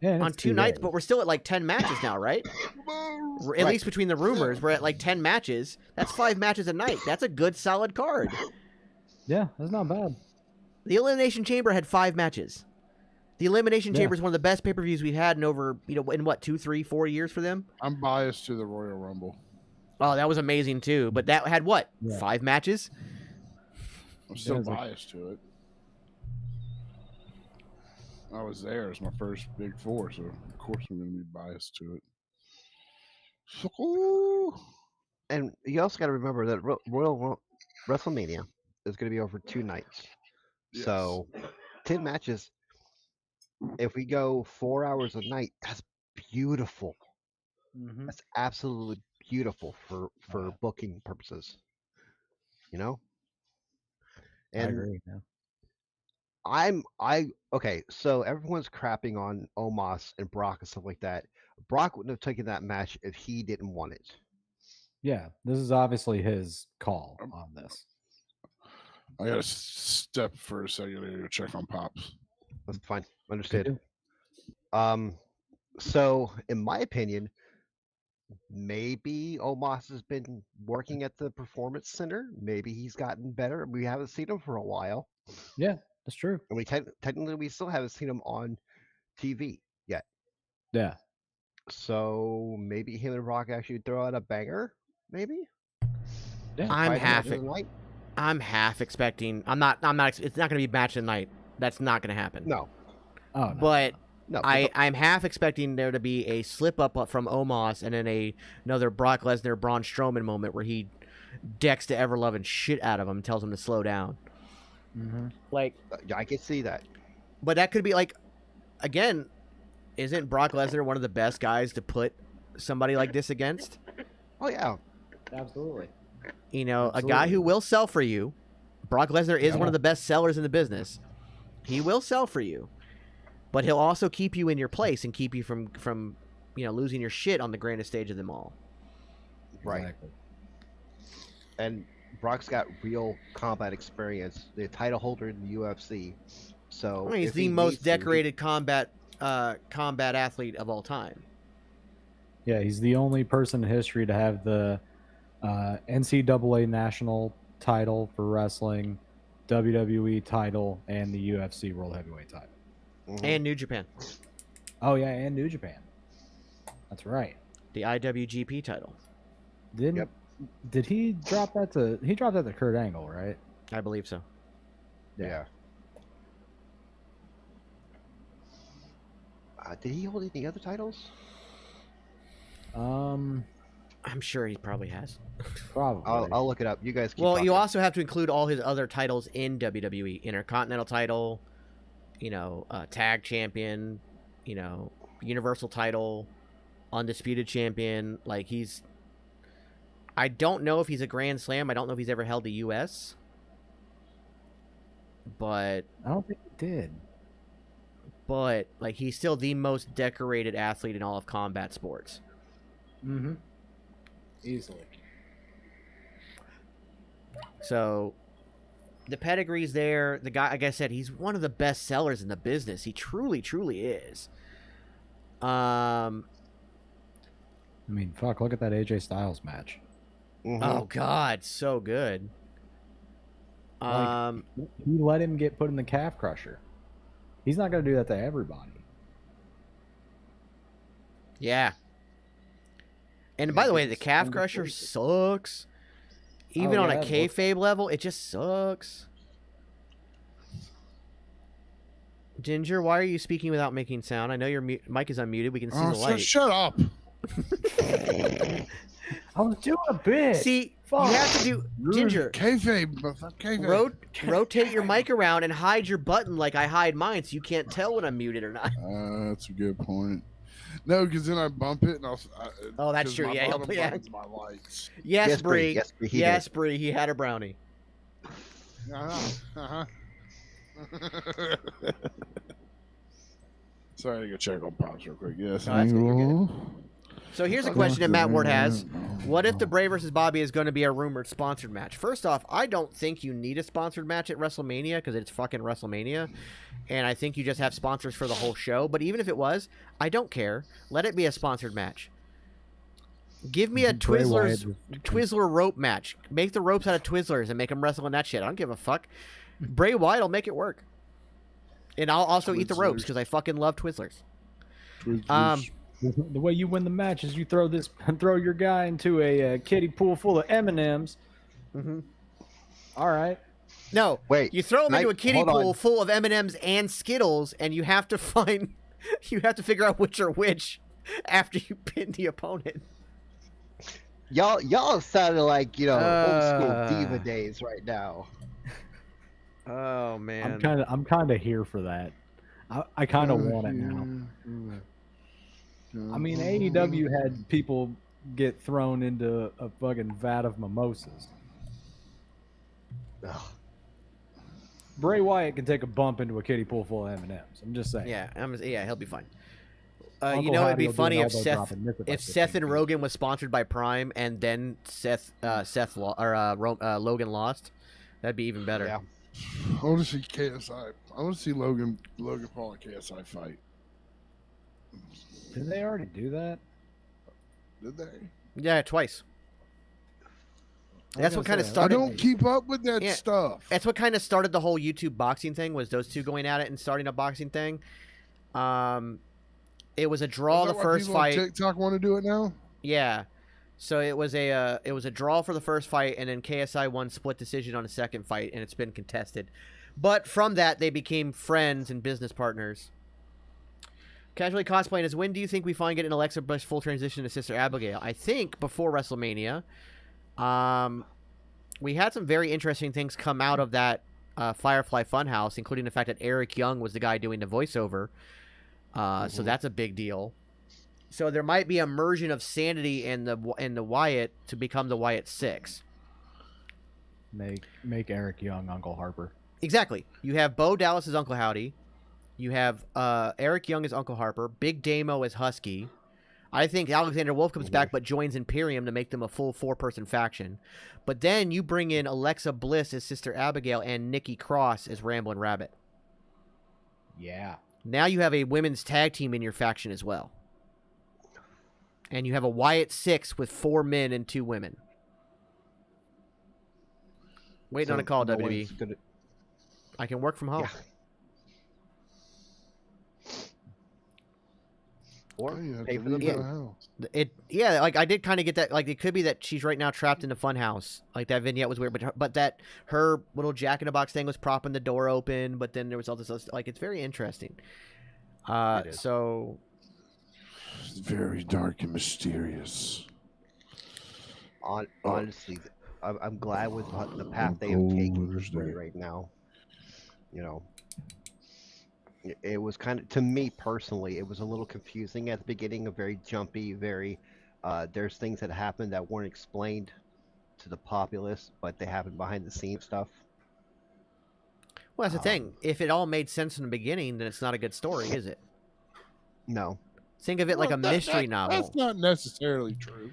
E: Yeah, and
A: on
E: it's
A: 2
E: 2
A: nights?
E: days.
A: But we're still at like 10 matches now, right? At
D: Right.
A: least between the rumors, we're at like 10 matches. That's 5 matches a night. That's a good solid card.
E: Yeah, that's not bad.
A: The Elimination Chamber had 5 matches. The Elimination
E: Yeah.
A: Chamber is one of the best pay-per-views we've had in over, in what, 2, 3, 4 years for them?
C: I'm biased to the Royal Rumble.
A: Oh, that was amazing too. But that had what?
E: Yeah.
A: 5 matches?
C: I'm still
E: it's like-
C: biased to it. I was there. It's my first Big Four, so of course I'm going to be biased to it.
D: And you also got to remember that WrestleMania is going to be over 2 nights.
C: Yes.
D: So 10 matches. If we go 4 hours a night, that's beautiful.
E: Mm-hmm.
D: That's absolutely beautiful for booking purposes. You know?
E: I
D: And
E: agree. Yeah.
D: okay, so everyone's crapping on Omos and Brock and stuff like that. Brock wouldn't have taken that match if he didn't want it.
E: Yeah, this is obviously his call on this.
C: I got to step for a second to check on Pops.
D: That's fine. Understood.
E: do.
D: So in my opinion, maybe Omos has been working at the performance center. Maybe he's gotten better. We haven't seen him for a while.
E: Yeah, that's true.
D: And we technically we still haven't seen him on TV yet.
E: Yeah.
D: So maybe him and Rock actually throw out a banger. Maybe.
E: Yeah.
A: I'm
D: 5
A: half
D: matches a night?
A: I'm half expecting. I'm not. It's not going to be match of the night. That's not going to happen.
D: No.
E: Oh, no.
A: But
D: No.
A: I'm half expecting there to be a slip up from Omos and then another Brock Lesnar Braun Strowman moment where he decks the ever loving shit out of him and tells him to slow down.
E: Mm-hmm.
A: Like,
D: I can see that.
A: but that could be like, again, isn't Brock Lesnar one of the best guys to put somebody like this against?
D: Oh yeah.
E: Absolutely.
A: A guy
E: Absolutely.
A: who will sell for you. Brock Lesnar is
E: Yeah.
A: one of the best sellers in the business. He will sell for you, but he'll also keep you in your place and keep you from losing your shit on the grandest stage of them all.
D: Right.
E: Exactly.
D: And Brock's got real combat experience. The title holder in the UFC. So
A: He's
D: if
A: the
D: he
A: most
D: needs to, he-
A: decorated combat athlete of all time.
E: Yeah, he's the only person in history to have the NCAA national title for wrestling, WWE title, and the UFC World Heavyweight title.
D: Mhm.
A: And New Japan,
E: Oh yeah, and New Japan. That's right.
A: the IWGP title,
E: Did he drop that to? He dropped that to Kurt Angle, right?
A: I believe so.
D: Yeah. Did he hold any other titles?
A: I'm sure he probably has.
E: Probably.
D: I'll look it up. You guys keep
A: Well, you
D: talking.
A: also have to include all his other titles in WWE: Intercontinental title, tag champion, Universal title, undisputed champion. Like I don't know if he's a Grand Slam. I don't know if he's ever held the US. But
E: I don't think he did.
A: like he's still the most decorated athlete in all of combat sports.
E: Mm-hmm. Easily.
A: So the pedigree's there. The guy, like I said, he's one of the best sellers in the business. He truly, truly is.
E: I mean, fuck, look at that AJ Styles match.
D: Mhm.
A: Oh God, so good.
E: Like- He let him get put in the calf crusher. He's not going to do that to everybody.
A: Yeah. And by the way, the
E: It's
A: calf crusher
E: undefeated.
A: sucks. Even
E: Oh,
A: on
E: yeah,
A: a
E: it looks-
A: kayfabe level, it just sucks. Ginger, why are you speaking without making sound? I know your mic is unmuted. We can see
C: Oh,
A: the light.
C: shut up.
E: I was doing a bit.
A: See,
E: Fuck.
A: you have to do Ginger.
C: Kayfabe. Kayfabe.
A: Rotate your mic around and hide your button like I hide mine, so you can't tell when I'm muted or not.
C: That's a good point. No, because then I bump it and
A: Oh, that's
C: 'cause
A: true.
C: my
A: Yeah,
C: bottom
A: yeah.
C: button's my lights.
A: Yes,
D: Yes, Bree.
A: Bree.
D: Yes, Bree, he
A: Yes, Bree. He had a brownie.
C: Uh-huh. Sorry, I gotta go check on Pops real quick. Yes.
A: Oh, that's good, you're good. So here's a question that Matt Ward has. What if the Bray versus Bobby is going to be a rumored sponsored match? First off, I don't think you need a sponsored match at WrestleMania because it's fucking WrestleMania. And I think you just have sponsors for the whole show. But even if it was, I don't care. Let it be a sponsored match. Give me a Twizzler rope match. Make the ropes out of Twizzlers and make them wrestle in that shit. I don't give a fuck. Bray Wyatt will make it work. And I'll also eat the ropes because I fucking love Twizzlers.
E: The way you win the match is you throw your guy into a kiddie pool full of M&Ms.
A: Mm-hmm.
E: All right.
A: No,
D: wait.
A: You throw him into a kiddie pool full of M&Ms and Skittles, and you have to figure out which are which after you pin the opponent.
D: Y'all sounded like old school diva days right now.
A: Oh man,
E: I'm kind of here for that. I kind of want it now. I mean, AEW had people get thrown into a fucking vat of mimosas.
D: Ugh.
E: Bray Wyatt can take a bump into a kiddie pool full of M&Ms. I'm just saying.
A: Yeah, he'll be fine.
E: Uncle
A: it'd be
E: Howdy
A: funny
E: will
A: if
E: do an elbow drop and miss it by
A: Seth
E: 15
A: and Rogan was sponsored by Prime, and then Logan lost. That'd be even better.
D: Yeah.
C: I want to see KSI. I want to see Logan Paul and KSI fight.
E: Did they already do that?
C: Did they?
A: Yeah, twice. That's what kind of
C: I
A: started.
C: don't keep up with that stuff.
A: That's what kind of started the whole YouTube boxing thing. Was those two going at it and starting a boxing thing? It was a draw the first fight.
C: On TikTok want to do it now?
A: Yeah. So it was a draw for the first fight, and then KSI won split decision on the second fight, and it's been contested. But from that, they became friends and business partners. Casually cosplaying is, when do you think we finally get an Alexa Bliss full transition to Sister Abigail? I think before WrestleMania. We had some very interesting things come out of that Firefly Funhouse, including the fact that Eric Young was the guy doing the voiceover. So that's a big deal. So there might be a merging of Sanity and the Wyatt to become the Wyatt Six.
E: Make Eric Young Uncle Harper.
A: Exactly. You have Bo Dallas as Uncle Howdy. You have Eric Young as Uncle Harper. Big Damo as Husky. I think Alexander Wolf comes back but joins Imperium to make them a full 4-person faction. But then you bring in Alexa Bliss as Sister Abigail and Nikki Cross as Ramblin' Rabbit.
E: Yeah.
A: Now you have a women's tag team in your faction as well. And you have a Wyatt Six with 4 men and 2 women. Waiting on a call, WWE. I can work from home.
D: Yeah. Or pay for the house.
A: Like I did kind of get that. Like it could be that she's right now trapped in the funhouse. Like that vignette was weird, but that her little Jack in the Box thing was propping the door open. But then there was all this other, like it's very interesting. So
C: it's very dark and mysterious.
D: Honestly, I'm glad with the path they have taken right now. It was kind of, to me personally, it was a little confusing at the beginning, very jumpy, there's things that happened that weren't explained to the populace, but they happened behind the scenes stuff.
A: Well, that's the thing. If it all made sense in the beginning, then it's not a good story, is it?
D: No.
A: Think of it like a mystery novel.
C: That's not necessarily true.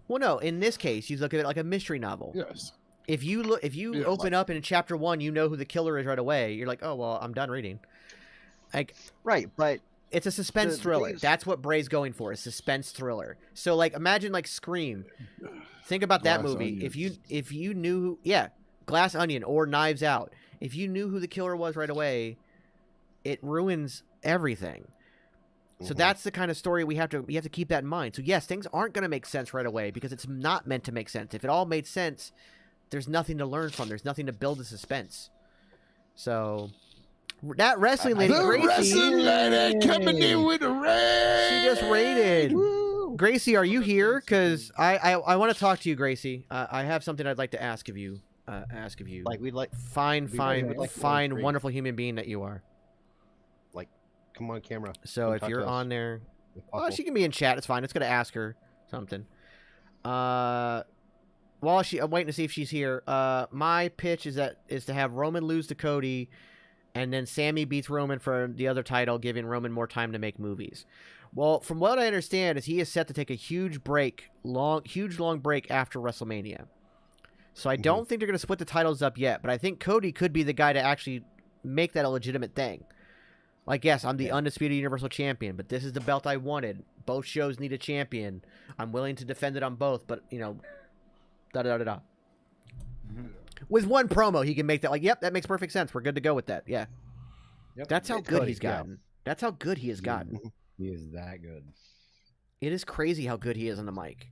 A: Well, no. In this case, you look at it like a mystery novel.
C: Yes.
A: If you open up in chapter 1, you know who the killer is right away. You're like, oh well, I'm done reading. Like,
D: right, but
A: it's a suspense thriller. That's what Bray's going for, a suspense thriller. So, like, imagine like Scream. Think about that movie. Onions. If you knew, Glass Onion or Knives Out. If you knew who the killer was right away, it ruins everything. So that's the kind of story we have to keep that in mind. So yes, things aren't going to make sense right away because it's not meant to make sense. If it all made sense, there's nothing to learn from. There's nothing to build the suspense. So that wrestling lady, Gracie,
C: wrestling lady coming in with a raid.
A: She just raided.
C: Woo.
A: Gracie, are you here? Because I want to talk to you, Gracie. I have something I'd like to ask of you. Fine, wonderful human being that you are.
D: Come on camera.
A: So if you're on there, she can be in chat. It's fine. It's gonna ask her something. While I'm waiting to see if she's here. My pitch is to have Roman lose to Cody, and then Sammy beats Roman for the other title, giving Roman more time to make movies. Well, from what I understand, is he is set to take a huge break, long break after WrestleMania. So I don't think they're going to split the titles up yet, but I think Cody could be the guy to actually make that a legitimate thing. Like, yes, I'm the undisputed Universal Champion, but this is the belt I wanted. Both shows need a champion. I'm willing to defend it on both, but, you know, da-da-da-da-da. With one promo, he can make that, like, yep, that makes perfect sense. We're good to go with that. Yeah.
E: Yep.
A: That's how good
D: Cody,
A: he's gotten. That's how good he has gotten.
E: He is that good.
A: It is crazy how good he is on the mic.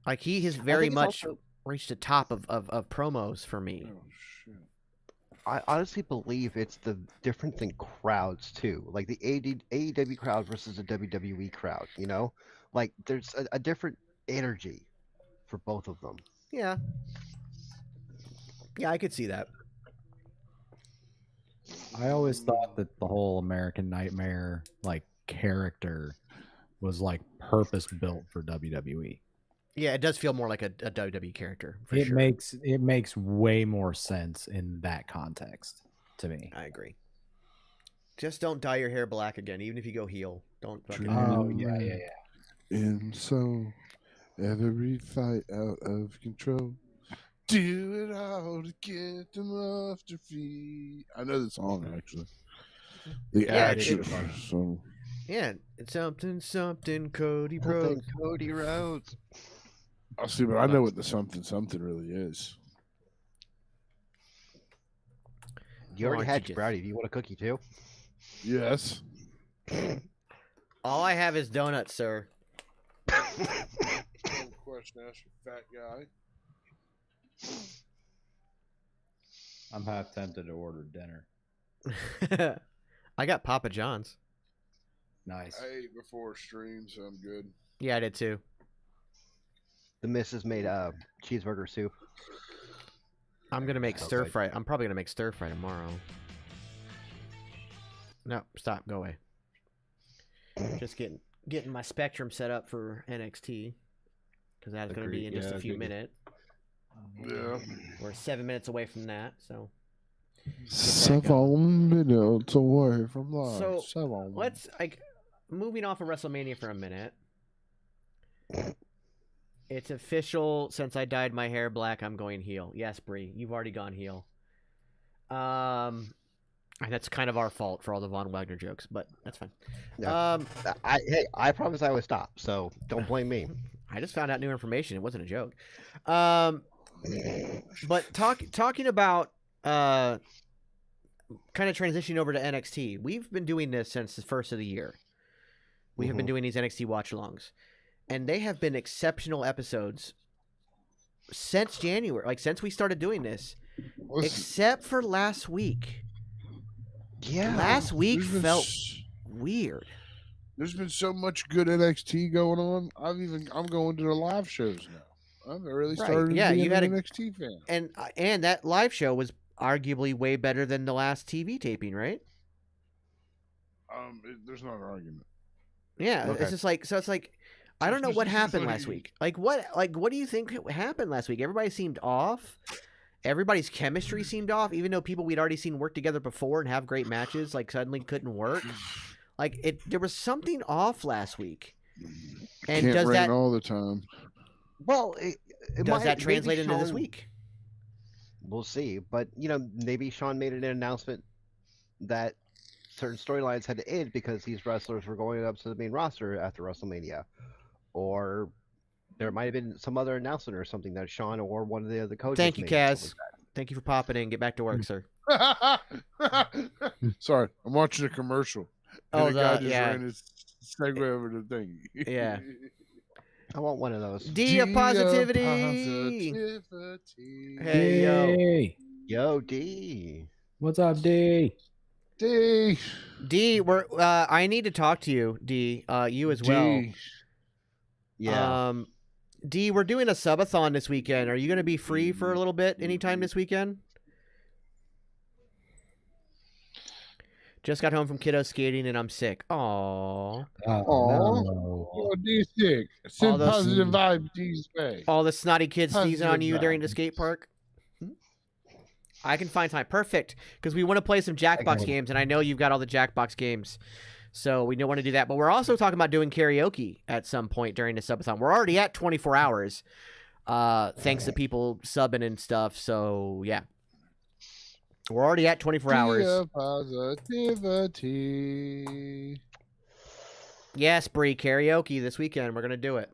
A: Like, he has very
D: it's
A: much
D: also-
A: reached the top of promos for me.
C: Oh shit!
D: I honestly believe it's the difference in crowds too, like the AEW crowd versus the WWE crowd. You know, like there's a different energy for both of them.
A: Yeah. Yeah, I could see that.
E: I always thought that the whole American Nightmare like character was like purpose built for WWE.
A: Yeah, it does feel more like a WWE character, for
E: It
A: sure.
E: makes way more sense in that context to me.
A: I agree. Just don't dye your hair black again, even if you go heel. Don't fucking.
E: Oh yeah.
C: And so, every fight out of control. Do it all to get them off their feet. I know the song actually. The
A: Yeah,
C: action.
A: it's-
C: So
A: Yeah, it's something, Cody
D: Something
A: Rhodes.
D: Cody Rhodes.
C: I'll see, but I know what the something really is.
D: You already
A: Aren't you
D: had
A: just-
D: your brownie. Do you want a cookie too?
C: Yes.
A: All I have is donuts, sir.
C: No question, ask your fat guy.
E: I'm half tempted to order dinner.
A: I got Papa John's.
E: Nice.
C: I ate before stream, so I'm good.
A: Yeah, I did too.
D: The missus made cheeseburger soup.
A: I'm gonna make
D: Sounds
A: stir
D: like-
A: fry. I'm probably gonna make stir fry tomorrow. No, stop. Go away. Just getting my Spectrum set up for NXT because that's gonna be in just a few minutes.
C: Yeah.
A: We're 7 minutes away from that, so
C: 7 minutes away from live.
A: So,
C: 7.
A: let's moving off of WrestleMania for a minute. It's official. Since I dyed my hair black, I'm going heel. Yes, Bree, you've already gone heel. And that's kind of our fault for all the Von Wagner jokes, but that's fine.
D: Yeah. I promise I would stop, so don't blame me.
A: I just found out new information. It wasn't a joke. But talking about kind of transitioning over to NXT, we've been doing this since the first of the year. We have been doing these NXT watch-alongs, and they have been exceptional episodes since January, like since we started doing this, except for last week.
D: Yeah.
A: Last week
C: There's been
A: felt weird.
C: There's been so much good NXT going on. I'm going to the live shows now. I've really
A: Right,
C: started
A: yeah,
C: being
A: you had
C: an
A: a-
C: NXT fan.
A: And that live show was arguably way better than the last TV taping, right?
C: There's not an argument.
A: Yeah,
D: Okay.
A: it's just like so. It's like I don't know what happened last week. Like what do you think happened last week? Everybody seemed off. Everybody's chemistry seemed off, even though people we'd already seen work together before and have great matches, like suddenly couldn't work. Like there was something off last week. And
C: Can't
A: does
C: rain
A: that
C: all the time.
D: Well,
A: does that translate into this week?
D: We'll see, but maybe Sean made an announcement that certain storylines had to end because these wrestlers were going up to the main roster after WrestleMania, or there might have been some other announcement or something that Sean or one of the other coaches.
A: Thank you,
D: made or
A: Kaz.
D: something like
A: Thank you for popping in. Get back to work, sir.
C: Sorry, I'm watching a commercial.
A: Oh,
C: And the guy
A: the-
C: just
A: yeah.
C: ran his segue over the thing.
A: Yeah.
D: that. I want one of those.
A: D positivity. Hey yo,
E: Hey,
D: Yo, D.
E: what's up, D?
C: D.
A: D. We're I need to talk to you, D. You as well.
C: D.
D: Yeah.
A: D, we're doing a subathon this weekend. Are you going to be free for a little bit anytime this weekend? Just got home from kiddo skating and I'm sick. Aww.
E: Oh,
C: Aw. Oh, D sick. Send
A: those-
C: positive vibes D's way.
A: All the snotty kids sneezing on you
C: Positive
A: during the skate park. I can find time. Perfect. Because we want to play some Jackbox games, and I know you've got all the Jackbox games. So we don't want to do that. But we're also talking about doing karaoke at some point during the subathon. We're already at 24 hours, thanks to people subbing and stuff. So yeah, we're already at 24 hours.
C: Positivity.
A: Yes, Bree, karaoke this weekend. We're gonna do it.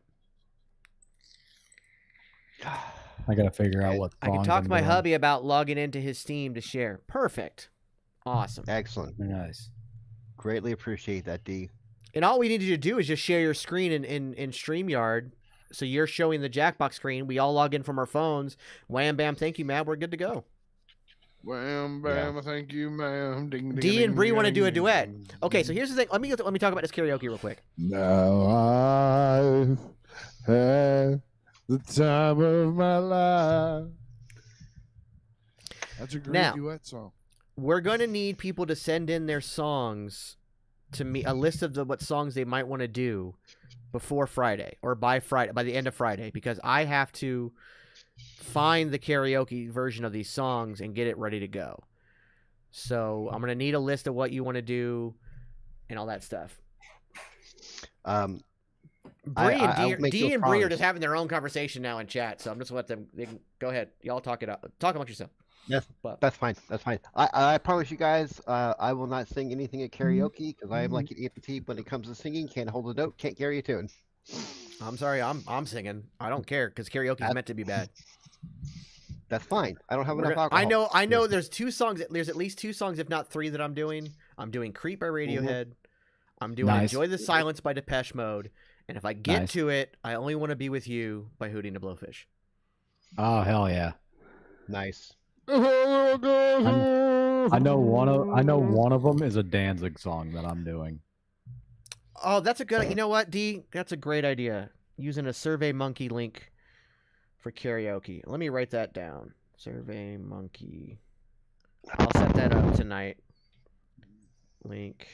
E: I gotta figure out what
A: I can
E: songs
A: talk
E: I'm
A: to my
E: doing.
A: hubby about logging into his Steam to share. Perfect. Awesome.
D: Excellent.
E: Nice.
D: Greatly appreciate that, D.
A: And all we need you to do is just share your screen in StreamYard. So you're showing the Jackbox screen. We all log in from our phones. Wham, bam, thank you, Matt. We're good to go.
C: Wham, bam, thank you, ma'am. Ding, ding,
A: D and
C: ding,
A: Bree want to
C: ding,
A: do a
C: ding,
A: duet.
C: ding.
A: Okay, so here's the thing. Let me talk about this karaoke real quick.
C: Now I've had the time of my life. That's a great
A: Now,
C: duet song.
A: We're going to need people to send in their songs to me, a list of what songs they might want to do before Friday or by the end of Friday, because I have to find the karaoke version of these songs and get it ready to go. So I'm going to need a list of what you want to do and all that stuff. Bree and D and Bree are just having their own conversation now in chat, so I'm just let them. They can go ahead. Y'all talk it out. Talk amongst yourself.
D: Yes, that's fine. That's fine. I promise you guys, I will not sing anything at karaoke because I am like an EMT when it comes to singing. Can't hold a note. Can't carry a tune.
A: I'm sorry. I'm singing. I don't care because karaoke is meant to be bad.
D: That's fine. I don't have enough alcohol.
A: I know. There's 2 songs. There's at least 2 songs, if not 3, that I'm doing. I'm doing "Creep" by Radiohead. I'm doing "Enjoy the Silence" by Depeche Mode. And if I get to it, "I Only Want to Be With You" by Hootie and the Blowfish.
E: Oh hell yeah!
D: Nice.
E: I know one of them is a Danzig song that I'm doing.
A: Oh, that's a good. You know what, D? That's a great idea. Using a SurveyMonkey link for karaoke. Let me write that down. SurveyMonkey. I'll set that up tonight. Link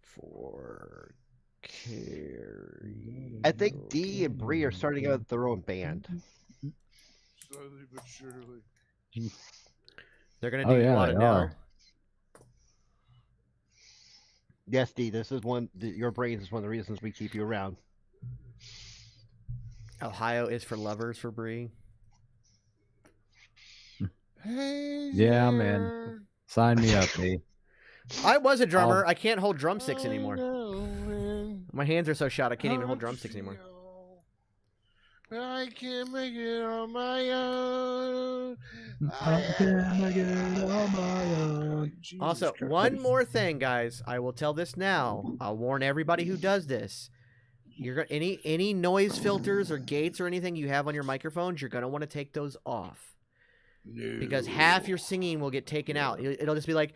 A: for karaoke.
D: I think D and Bree are starting out their own band.
C: Slowly but surely.
A: They're gonna do a lot of Never.
D: Yes, D. This is your brains is one of the reasons we keep you around.
A: Ohio is for lovers for Bree.
C: Hey,
E: yeah, man. Sign me up, D.
A: I was a drummer. I can't hold drumsticks anymore. My hands are so shot I can't even hold drumsticks anymore.
C: I can't make it on my own.
E: I can't make it on my own.
A: Also, one more thing, guys. I will tell this now. I'll warn everybody who does this. You're any noise filters or gates or anything you have on your microphones, you're gonna want to take those off.
C: No.
A: Because half your singing will get taken out. It'll just be like.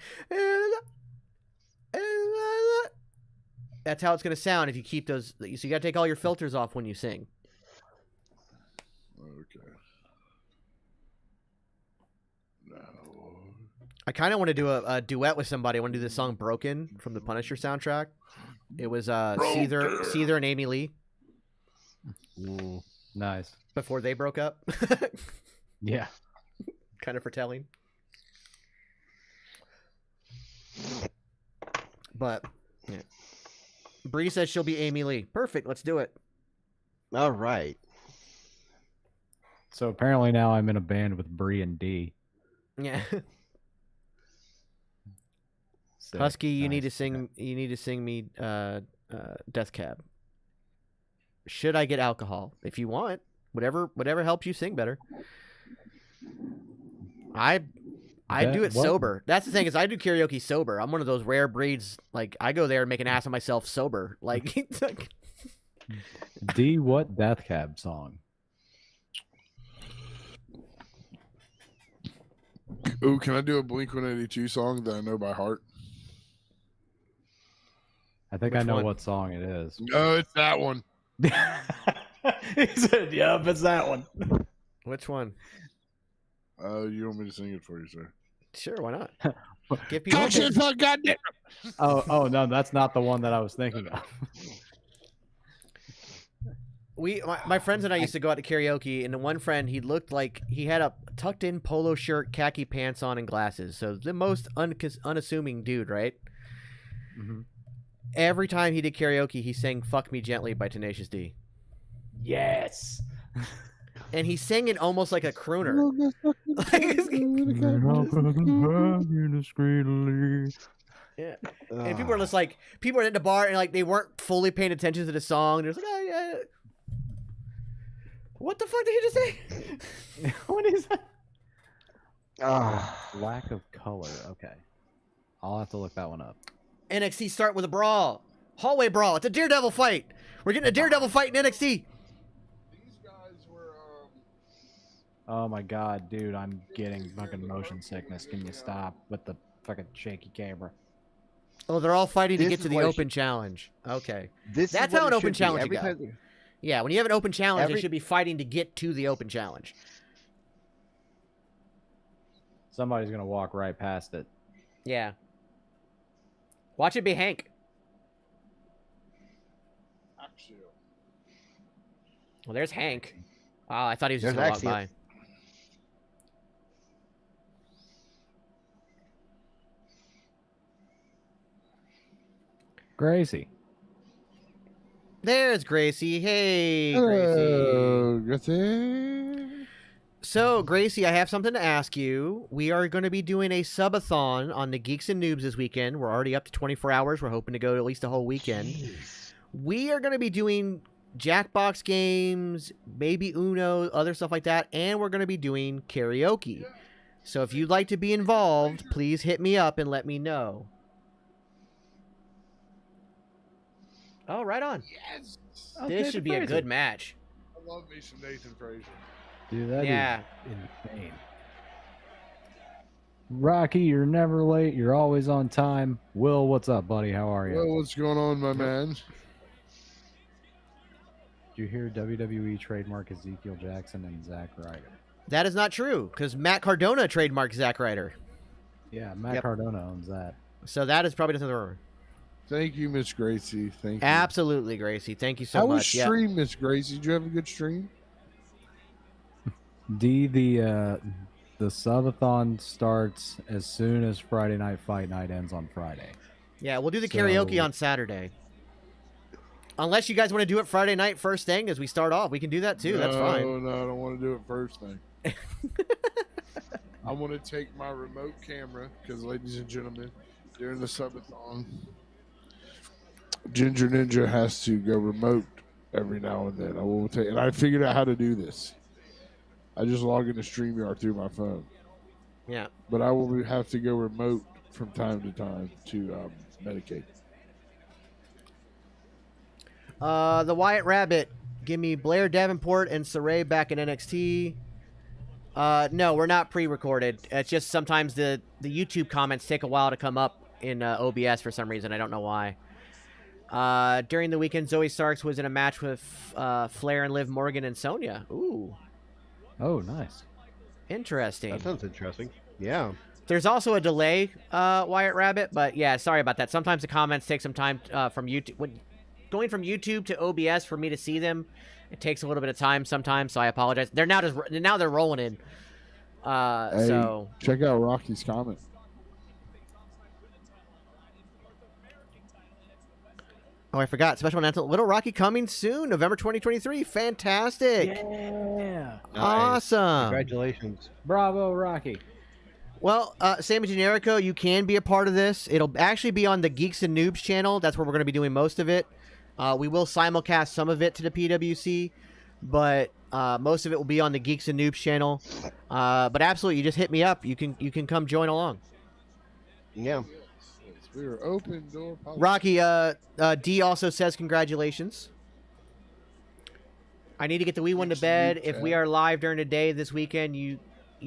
A: That's how it's gonna sound if you keep those. So you gotta take all your filters off when you sing.
C: Okay. No.
A: I kind of want to do a duet with somebody. I want to do the song "Broken" from the Punisher soundtrack. It was Seether and Amy Lee.
E: Ooh, nice.
A: Before they broke up.
E: Yeah.
A: Kind of foretelling. But yeah. Bree says she'll be Amy Lee. Perfect. Let's do it.
D: All right.
E: So apparently now I'm in a band with Bree and D.
A: Yeah.
E: Sick.
A: Husky, you
E: Nice.
A: need to sing. You need to sing me Death Cab. Should I get alcohol? If you want, whatever helps you sing better. I do it sober. That's the thing is I do karaoke sober. I'm one of those rare breeds. Like I go there and make an ass of myself sober. Like
E: D, what Death Cab song?
C: Ooh, can I do a Blink-182 song that I know by heart?
E: I think
A: Which
E: I know
A: one?
E: what song it is.
C: No, it's that one.
E: He said, "Yep, it's that one."
A: which one?
C: You want me to sing it for you, sir?
A: Sure, why not? Give people.
C: Talk shit, fuck, goddamn.
E: Oh no, that's not the one that I was thinking of.
A: My friends and I used to go out to karaoke, and the one friend, he looked like he had a tucked-in polo shirt, khaki pants on, and glasses. So the most unassuming dude, right?
E: Mm-hmm.
A: every time he did karaoke, he sang "Fuck Me Gently" by Tenacious D,
E: Yes.
A: and he sang it almost like a crooner. Yeah. And people are just like, people are in the bar and like they weren't fully paying attention to the song. They're just like, oh yeah. What the fuck did he just say?
E: What is that?
D: Ah.
E: Lack of color. Okay. I'll have to look that one up.
A: NXT start with a brawl. Hallway brawl. It's a Daredevil fight. We're getting a Daredevil fight in NXT.
C: These guys were.
E: Oh my god, dude, I'm getting fucking motion sickness. Can you stop with the fucking shaky camera?
A: Oh, they're all fighting to
D: This
A: get to
D: is
A: the
D: what it
A: open challenge. Okay.
D: This
A: That's
D: is what
A: how an
D: it
A: open
D: should be.
A: challenge
D: Every
A: go.
D: time-
A: Yeah, when you have an open challenge, they
D: Every-
A: should be fighting to get to the open challenge.
E: Somebody's gonna walk right past it.
A: Yeah. Watch it be Hank.
C: Axiom.
A: Well, there's Hank. Oh, I thought he was just
D: There's
A: going to walk by.
D: Axiom.
E: Gracie.
A: There's Gracie. Hey, Gracie.
C: Hello, Gracie.
A: So, Gracie, I have something to ask you. We are going to be doing a subathon on the Geeks and Noobs this weekend. We're already up to 24 hours. We're hoping to go at least a whole weekend.
D: Jeez.
A: We are going to be doing Jackbox games, maybe Uno, other stuff like that, and we're going to be doing karaoke. So if you'd like to be involved, please hit me up and let me know. Oh, right on.
C: Yes.
A: This should be a good match.
C: I love me some Nathan Frazier.
E: Dude, that
A: Yeah.
E: is insane. Rocky, you're never late. You're always on time. Will, what's up, buddy? How are you?
C: Well, what's going on, my man?
E: Did you hear WWE trademark Ezekiel Jackson and Zack Ryder?
A: That is not true, because Matt Cardona trademarked Zack Ryder.
E: Yeah, Matt
D: Yep.
E: Cardona owns that.
A: So that is probably nothing wrong.
C: Thank you, Miss Gracie. Thank you.
A: Absolutely, Gracie. Thank you so
C: How was
A: much. Yeah.
C: stream, Miss Gracie? Did you have a good stream?
E: The subathon starts as soon as Friday Night Fight Night ends on Friday.
A: Yeah, we'll do the karaoke
E: So-
A: on Saturday. Unless you guys want to do it Friday night first thing as we start off. We can do that too. That's fine.
C: No, I don't want to do it first thing. I want to take my remote camera because, ladies and gentlemen, during the subathon, Ginger Ninja has to go remote every now and then. I will take, and I figured out how to do this. I just log into StreamYard through my phone,
A: Yeah.
C: but I will have to go remote from time to time to medicate.
A: The Wyatt Rabbit. Give me Blair Davenport and Saray back in NXT. No, we're not pre-recorded. It's just sometimes the YouTube comments take a while to come up in OBS for some reason. I don't know why. During the weekend, Zoe Starks was in a match with Flair and Liv Morgan and Sonya. Ooh,
E: Oh, nice.
A: interesting.
D: That sounds interesting. Yeah.
A: There's also a delay, Wyatt Rabbit, but yeah, sorry about that. Sometimes the comments take some time from YouTube. When going from YouTube to OBS for me to see them, it takes a little bit of time sometimes, so I apologize. They're now they're rolling in.
C: Hey,
A: So
C: check out Rocky's comment.
A: oh, I forgot. Special announcement: Little Rocky coming soon, November 2023. Fantastic!
E: Yeah.
A: Awesome.
D: Congratulations.
E: Bravo, Rocky.
A: Well, Sammy Generico, you can be a part of this. It'll actually be on the Geeks and Noobs channel. That's where we're going to be doing most of it. We will simulcast some of it to the PWC, but most of it will be on the Geeks and Noobs channel. But absolutely, you just hit me up. You can come join along.
D: Yeah.
C: Yes, we are open door policy.
A: Rocky, D also says congratulations. I need to get the wee one to bed. If we are live during the day this weekend, you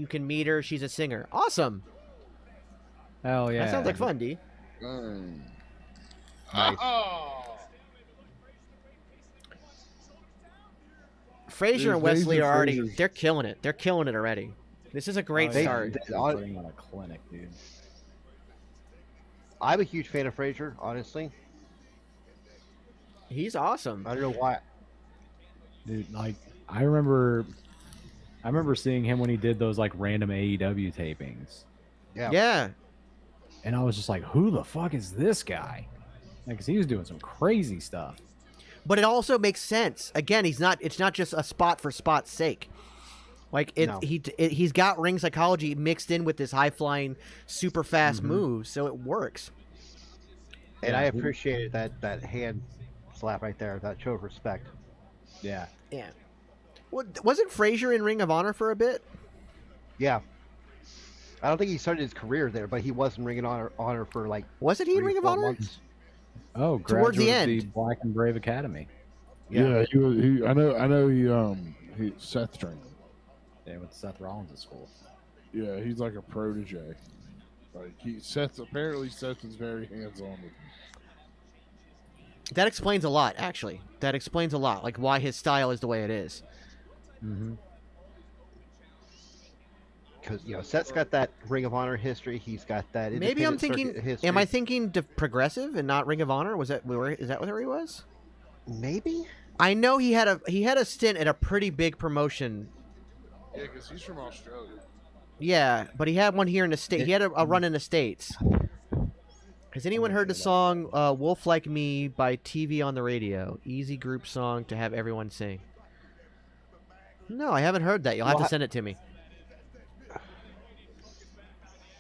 A: can meet her. She's a singer. Awesome.
E: Hell yeah.
A: That sounds like fun, D.
D: Nice.
A: Frazier and
C: There's
A: Wesley
C: Fraser
A: are already,
C: Frazier's-
A: they're killing it. They're killing it already. This is a great
E: Oh, yeah.
A: start.
D: They-
E: Putting on a clinic, dude.
D: I'm a huge fan of Frazier, honestly.
A: He's awesome.
D: I don't know why.
E: Dude, like I remember seeing him when he did those like random AEW tapings,
D: Yeah.
A: Yeah.
E: and I was just like, "Who the fuck is this guy?" Because he was doing some crazy stuff.
A: But it also makes sense. Again, it's not just a spot for spot's sake. Like he's got ring psychology mixed in with this high flying, super fast moves, so it works.
D: And I appreciated that hand slap right there. That showed respect.
E: Yeah.
A: Yeah. Wasn't Frazier in Ring of Honor for a bit?
D: Yeah. I don't think he started his career there, but he was in Ring of Honor for like.
A: Wasn't he in Ring of Honor?
D: Months.
E: Oh,
A: Towards the
E: graduate of
A: end.
E: the Black and Brave Academy.
C: Yeah, he was. I know. He Seth trained him.
E: They went to Seth Rollins at school.
C: Yeah, he's like a protege. Like Seth is very hands on with him.
A: That explains a lot, actually. That explains a lot, like why his style is the way it is.
E: Mm-hmm.
D: Because Seth's got that Ring of Honor history. He's got that.
A: Maybe I'm
D: independent
A: thinking.
D: circuit history.
A: Am I thinking Progressive and not Ring of Honor? Is that where he was?
D: Maybe.
A: I know he had a stint at a pretty big promotion.
C: Yeah, because he's from Australia.
A: Yeah, but he had one here in the state. He had a run in the States. Has anyone heard the song "Wolf Like Me" by TV on the Radio? Easy group song to have everyone sing. No, I haven't heard that. You'll have to send it to me.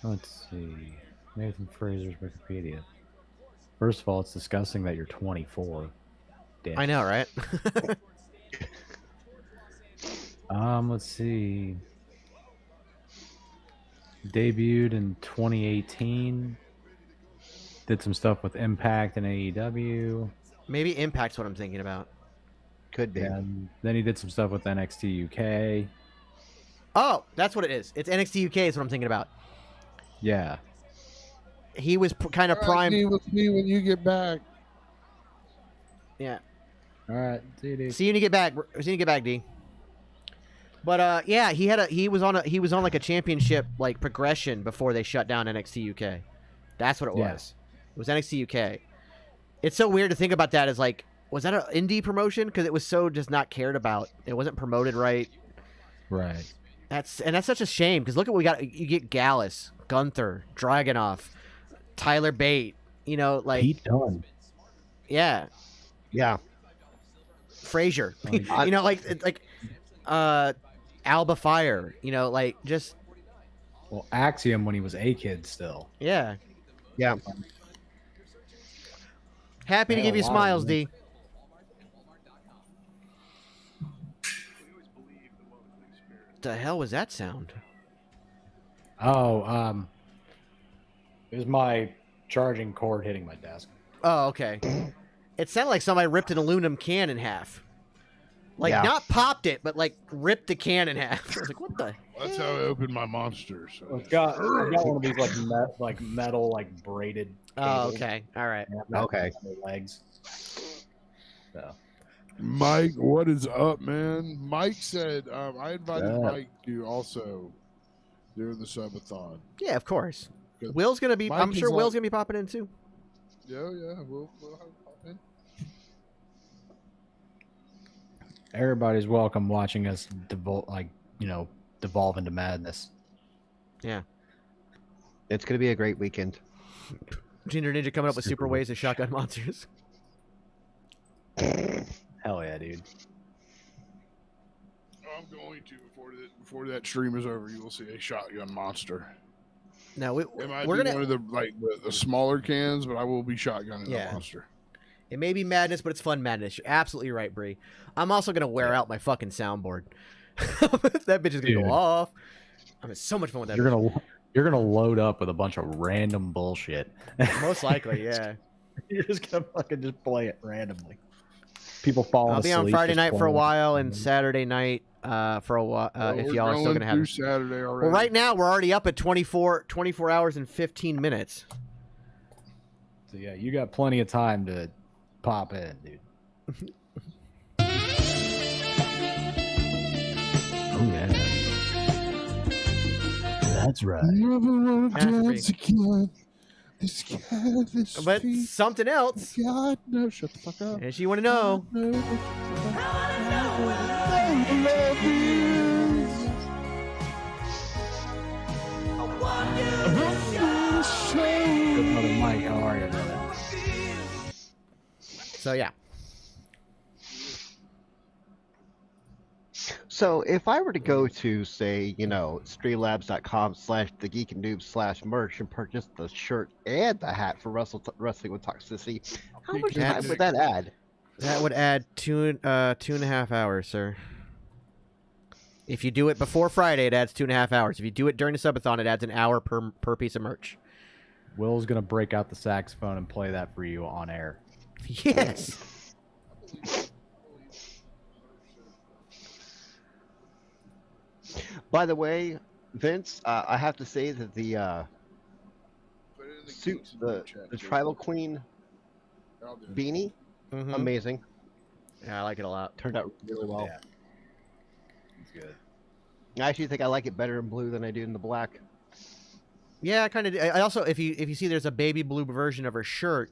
E: Let's see. Nathan Fraser's Wikipedia. First of all, it's disgusting that you're 24. Damn.
A: I know, right?
E: Let's see. Debuted in 2018. Did some stuff with Impact and AEW.
A: Maybe Impact's what I'm thinking about.
D: Could be.
E: And then he did some stuff with NXT UK.
A: Oh, that's what it is. It's NXT UK is what I'm thinking about.
E: Yeah.
A: He was kind of prime.
C: Be with me when you get back.
A: Yeah.
E: All right. See you, dude.
A: See you when you get back. See you when you get back, D. But yeah, he was on like a championship like progression before they shut down NXT UK. That's what it was. It was NXT UK. It's so weird to think about that as like, was that an indie promotion? Because it was so just not cared about. It wasn't promoted right.
E: Right.
A: That's such a shame because look at what we got. You get Gallus, Gunther, Dragunov, Tyler Bate. Like
E: Pete Dunne.
A: Yeah.
D: Yeah.
A: Frazier. Alba Fire. Just.
E: Well, Axiom when he was a kid still.
A: Yeah.
D: Yeah.
A: Happy to give you smiles, D. The hell was that sound?
E: Oh, it was my charging cord hitting my desk.
A: Oh, okay. It sounded like somebody ripped an aluminum can in half. Like, not popped it, but, like, ripped the can in half. I was like, what the
C: That's how I opened my monster. So.
E: I've got one of these, like, metal, like, braided
A: Oh,
E: cables.
A: okay. All right.
D: Okay.
E: Legs. So.
C: Mike, what is up, man? Mike said I invited Mike to also do the subathon.
A: Yeah, of course. Will's going to be, I'm sure Will's going to be popping in, too.
C: Yeah, we'll have him pop in.
E: Everybody's welcome watching us devolve into madness.
A: Yeah.
D: It's going to be a great weekend.
A: Ginger Ninja coming up with super ways of shotgun monsters.
E: Hell yeah, dude.
C: I'm going to before that stream is over. You will see a shotgun monster.
A: No,
C: it might be one of the smaller cans, but I will be shotgunning the monster.
A: It may be madness, but it's fun madness. You're absolutely right, Bree. I'm also gonna wear out my fucking soundboard. That bitch is gonna go off. I'm having so much fun with that.
E: You're gonna load up with a bunch of random bullshit.
A: Most likely, yeah.
E: You're just gonna fucking just play it randomly. People falling asleep.
A: I'll be on Friday night for a while and Saturday night for a while. If y'all are still gonna have
C: Saturday already.
A: Well, right now we're already up at 24 hours and 15 minutes.
E: So yeah, you got plenty of time to pop in, dude. Oh yeah. That's right.
A: But something else.
C: God, no, shut the fuck up.
A: And you want to know.
E: Good brother Mike, how are you, brother?
A: So yeah.
D: So if I were to go to, say, streamlabs.com/thegeekandnoob/merch and purchase the shirt and the hat for Wrestling with Toxicity, how much time would that add?
A: That would add 2.5 hours, sir. If you do it before Friday, it adds 2.5 hours. If you do it during the subathon, it adds an hour per piece of merch.
E: Will's gonna break out the saxophone and play that for you on air.
A: Yes.
D: By the way, Vince, I have to say that the suit, the Tribal Queen beanie,
A: Mhm.
D: amazing.
A: Yeah, I like it a lot.
D: Turned out really well.
E: Yeah. It's good.
D: I actually think I like it better in blue than I do in the black.
A: Yeah, I kind of. I also, if you see, there's a baby blue version of her shirt.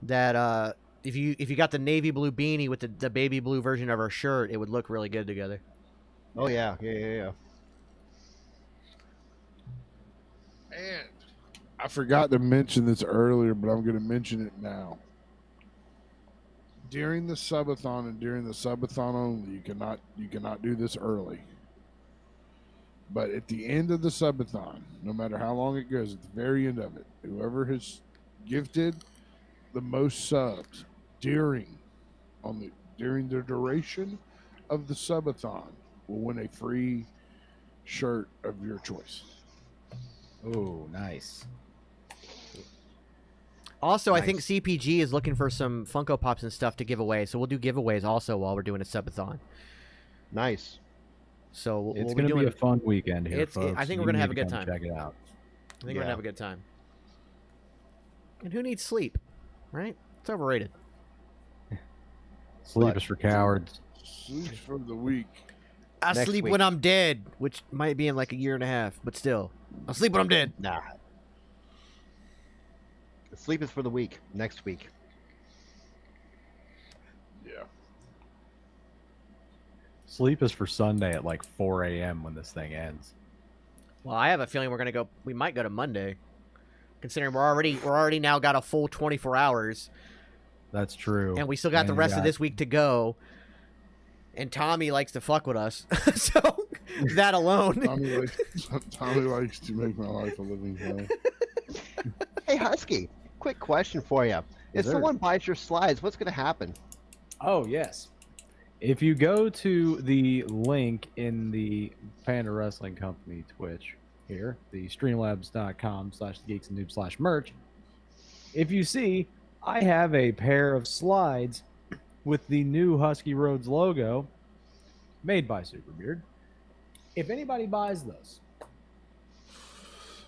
A: That if you got the navy blue beanie with the baby blue version of her shirt, it would look really good together.
D: Oh yeah.
C: And I forgot to mention this earlier, but I'm going to mention it now. During the subathon and during the subathon only, you cannot do this early. But at the end of the subathon, no matter how long it goes, at the very end of it, whoever has gifted the most subs during the duration of the subathon will win a free shirt of your choice.
E: Oh, nice.
A: Also,
D: Nice.
A: I think CPG is looking for some Funko Pops and stuff to give away, so we'll do giveaways also while we're doing a subathon.
D: Nice.
A: So
E: It's
A: we'll
E: going
A: be
E: to
A: doing.
E: be a fun weekend here,
A: It's-
E: folks.
A: I think we're
E: You
A: gonna have
E: need
A: a
E: to
A: good
E: come
A: time.
E: Check it out.
A: I think we're gonna
D: Yeah.
A: have a good time. And who needs sleep, right? It's overrated.
E: Sleep
D: But-
E: is for cowards.
C: Sleeps for the week.
A: I
D: Next
A: sleep
D: week.
A: when I'm dead, which might be in like a year and a half, but still, I'll sleep when I'm dead.
D: Nah. Sleep is for the week. Next week.
C: Yeah.
E: Sleep is for Sunday at like 4 a.m. when this thing ends.
A: Well, I have a feeling we might go to Monday, considering we're already now got a full 24 hours,
E: That's true.
A: and we still got the
E: you
A: rest of this week to go. And Tommy likes to fuck with us, so that alone.
C: Tommy likes to make my life a living hell.
D: Hey Husky, quick question for you. If
E: sir.
D: someone buys your slides, what's going to happen?
E: Oh, yes. If you go to the link in the Panda Wrestling Company Twitch here, the streamlabs.com/geeksandnoobs/merch, if you see, I have a pair of slides with the new Husky Roads logo made by Superbeard. If anybody buys those,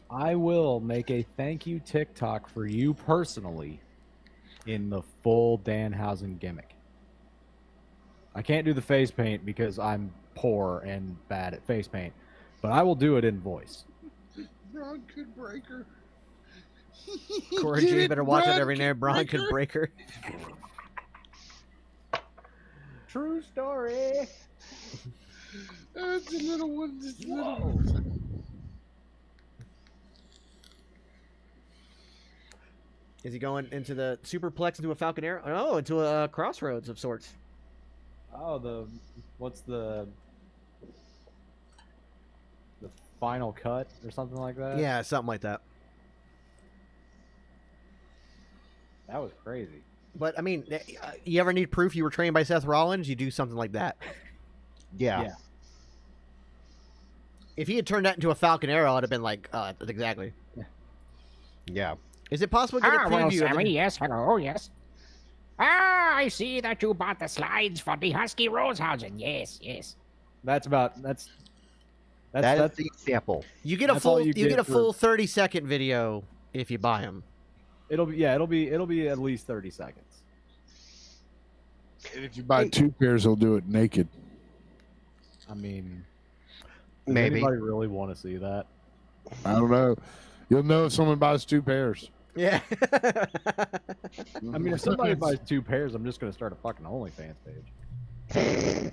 E: I will make a thank you TikTok for you personally in the full Danhausen gimmick. I can't do the face paint because I'm poor and bad at face paint, but I will do it in voice.
C: Braun could break her.
A: Corey G better watch it every now. Braun could break her.
E: True story.
C: It's a little one. Just a little one.
A: Is he going into the superplex into a Falcon Arrow? Oh, into a crossroads of sorts.
E: Oh, what's the final cut or something like that?
A: Yeah, something like that.
E: That was crazy.
A: But I mean, you ever need proof you were trained by Seth Rollins? You do something like that.
D: Yeah.
E: Yeah.
A: If he had turned that into a Falcon Arrow, I'd have been like, exactly.
D: Yeah.
A: Is it possible to get a preview?
G: Well,
A: of the-
G: Sammy, yes, hello, yes. I see that you bought the slides for the Husky Rosenhausen. Yes, yes.
E: That's
D: That's the example.
A: You get a
E: That's all
A: full.
E: you
A: You
E: get
A: get a
E: for-
A: full 30-second video if you buy them.
E: it'll be at least 30 seconds.
C: And if you buy two pairs, he'll do it naked.
E: I mean, does
D: Maybe.
E: anybody really want to see that?
C: I don't know. You'll know if someone buys two pairs.
A: Yeah.
E: I mean, if somebody buys two pairs, I'm just going to start a fucking OnlyFans page.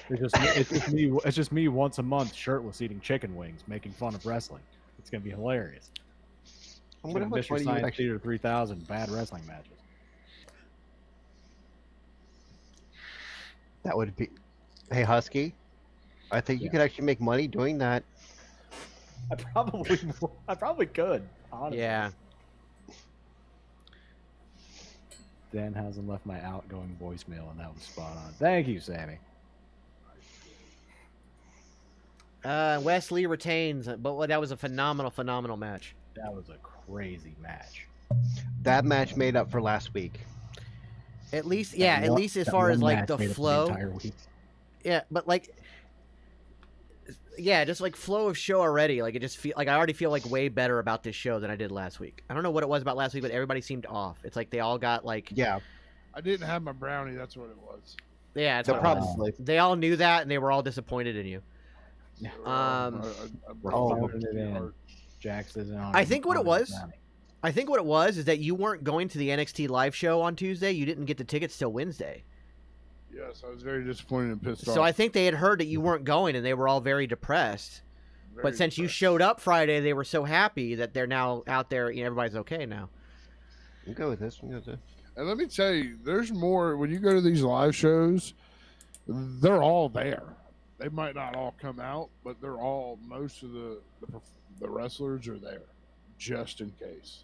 E: It's just me once a month shirtless eating chicken wings, making fun of wrestling. It's going to be hilarious.
D: I wonder how much
E: Mr.
D: money you would
E: Science
D: actually.
E: Theater 3000 bad wrestling matches.
D: That would be. Hey, Husky. I think you
E: Yeah.
D: could actually make money doing that.
E: I probably could. Honestly.
A: Yeah.
E: Dan hasn't left my outgoing voicemail, and that was spot on. Thank you, Sammy.
A: Wesley retains, but that was a phenomenal match.
E: That was a crazy match.
D: That match made up for last week.
A: At least, yeah, at least as
E: That
A: far as
E: one
A: like
E: match
A: the
E: made up for
A: flow.
E: entire week.
A: Yeah, but like, yeah, just like flow of show already. Like it just feel like I already feel like way better about this show than I did last week. I don't know what it was about last week, but everybody seemed off. It's like they all got like,
D: Yeah,
C: I didn't have my brownie. That's what it was.
A: yeah, it's
D: they're
A: what it was.
D: probably.
A: They all knew that, and they were all disappointed in you.
E: We're
D: Oh.
E: phoning it in. Jax isn't on.
A: I think what it
E: on
A: was-
E: his brownie.
A: I think what it was is that you weren't going to the NXT live show on Tuesday. You didn't get the tickets till Wednesday.
C: Yes, I was very disappointed and pissed
A: So
C: off.
A: I think they had heard that you weren't going, and they were all very depressed.
C: Very
A: But since you
C: depressed.
A: showed up Friday, they were so happy that they're now out there. You know, everybody's okay now.
D: I'm good with this. I'm good with this.
C: And let me tell you, there's more when you go to these live shows. They're all there. They might not all come out, but they're all. Most of the wrestlers are there, just in case.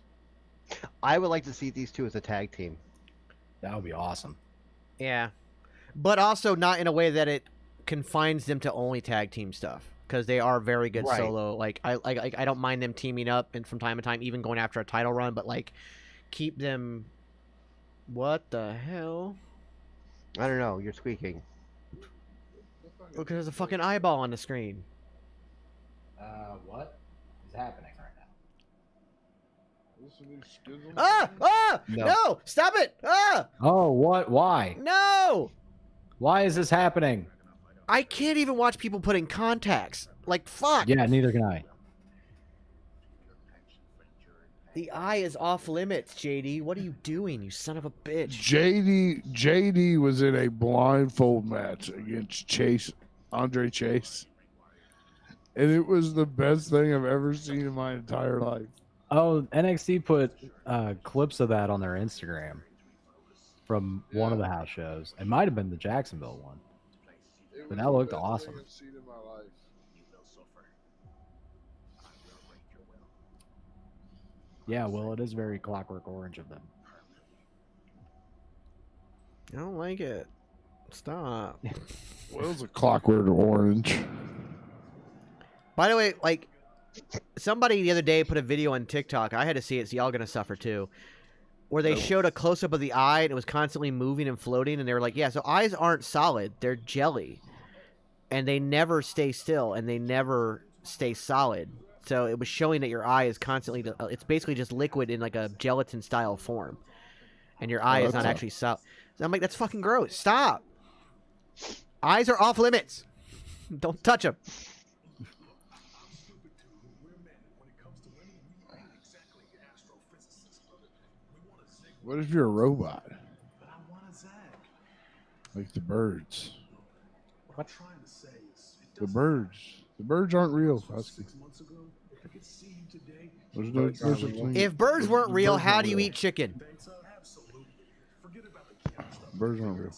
D: I would like to see these two as a tag team.
E: That would be awesome.
A: Yeah, but also not in a way that it confines them to only tag team stuff, because they are very good
D: Right.
A: solo. Like I don't mind them teaming up and from time to time even going after a title run, but like keep them. What the hell?
D: I don't know. You're squeaking.
A: Look, there's a fucking eyeball on the screen.
E: What is happening right now?
C: Is this a new schism?
A: Ah!
D: No.
A: No! Stop it! Ah!
E: Oh, what? Why?
A: No!
E: Why is this happening?
A: I can't even watch people putting contacts. Like, fuck!
E: Yeah, neither can I.
A: The eye is off limits, JD. What are you doing, you son of a bitch?
C: JD was in a blindfold match against Andre Chase, and it was the best thing I've ever seen in my entire life.
E: Oh, NXT put clips of that on their Instagram from one of the house shows. It might have been the Jacksonville one.
C: It
E: But
C: was
E: that
C: the
E: looked
C: best
E: awesome.
C: thing I've seen in my life.
E: Yeah, well, it is very Clockwork Orange of them.
A: I don't like it. Stop.
C: Well, it was a Clockwork Orange.
A: By the way, like, somebody the other day put a video on TikTok. I had to see it, so y'all gonna suffer too. Where they showed a close up of the eye and it was constantly moving and floating, and they were like, yeah, so eyes aren't solid, they're jelly. And they never stay still and they never stay solid. So it was showing that your eye is constantly, it's basically just liquid in like a gelatin style form. And your eye is not actually solid. So I'm like, that's fucking gross. Stop. Eyes are off limits. Don't touch them.
C: What if you're a robot? Like the birds.
E: What?
C: The birds. The birds aren't real, Husky. There's no such thing.
A: If birds weren't
C: The
A: real,
C: birds
A: how
C: aren't
A: do you
C: real.
A: eat chicken?
C: Birds aren't real.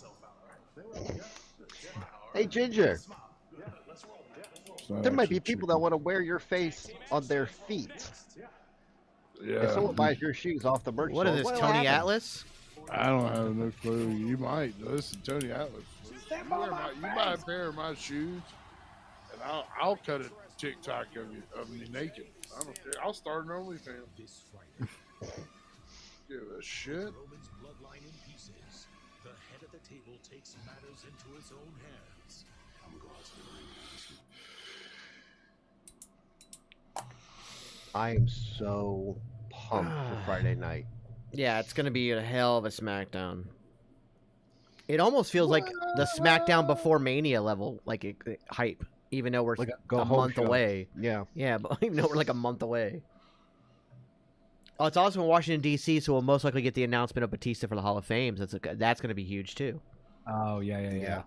D: Hey, Ginger.
C: It's not
D: There might
C: actually
D: be people that
C: chicken.
D: want to wear your face on their feet.
C: Yeah.
D: If someone buys your shoes off the merch
A: What is
D: store,
A: this,
D: what'll
A: Tony
D: happen?
A: Atlas?
C: I don't have no clue. You might listen, Tony Atlas. You buy a pair of my shoes, and I'll cut a TikTok of me naked. I don't care. I'll start an OnlyFans. Give a shit.
D: I am so pumped for Friday night.
A: Yeah, it's gonna be a hell of a SmackDown. It almost feels like the SmackDown before Mania level, like hype, even though we're
D: Like
A: a
D: the whole
A: month
D: show.
A: away.
D: Yeah.
A: Yeah, but even though we're like a month away. Oh, it's also in Washington D.C., so we'll most likely get the announcement of Batista for the Hall of Fame. So that's gonna be huge too.
E: Oh, yeah.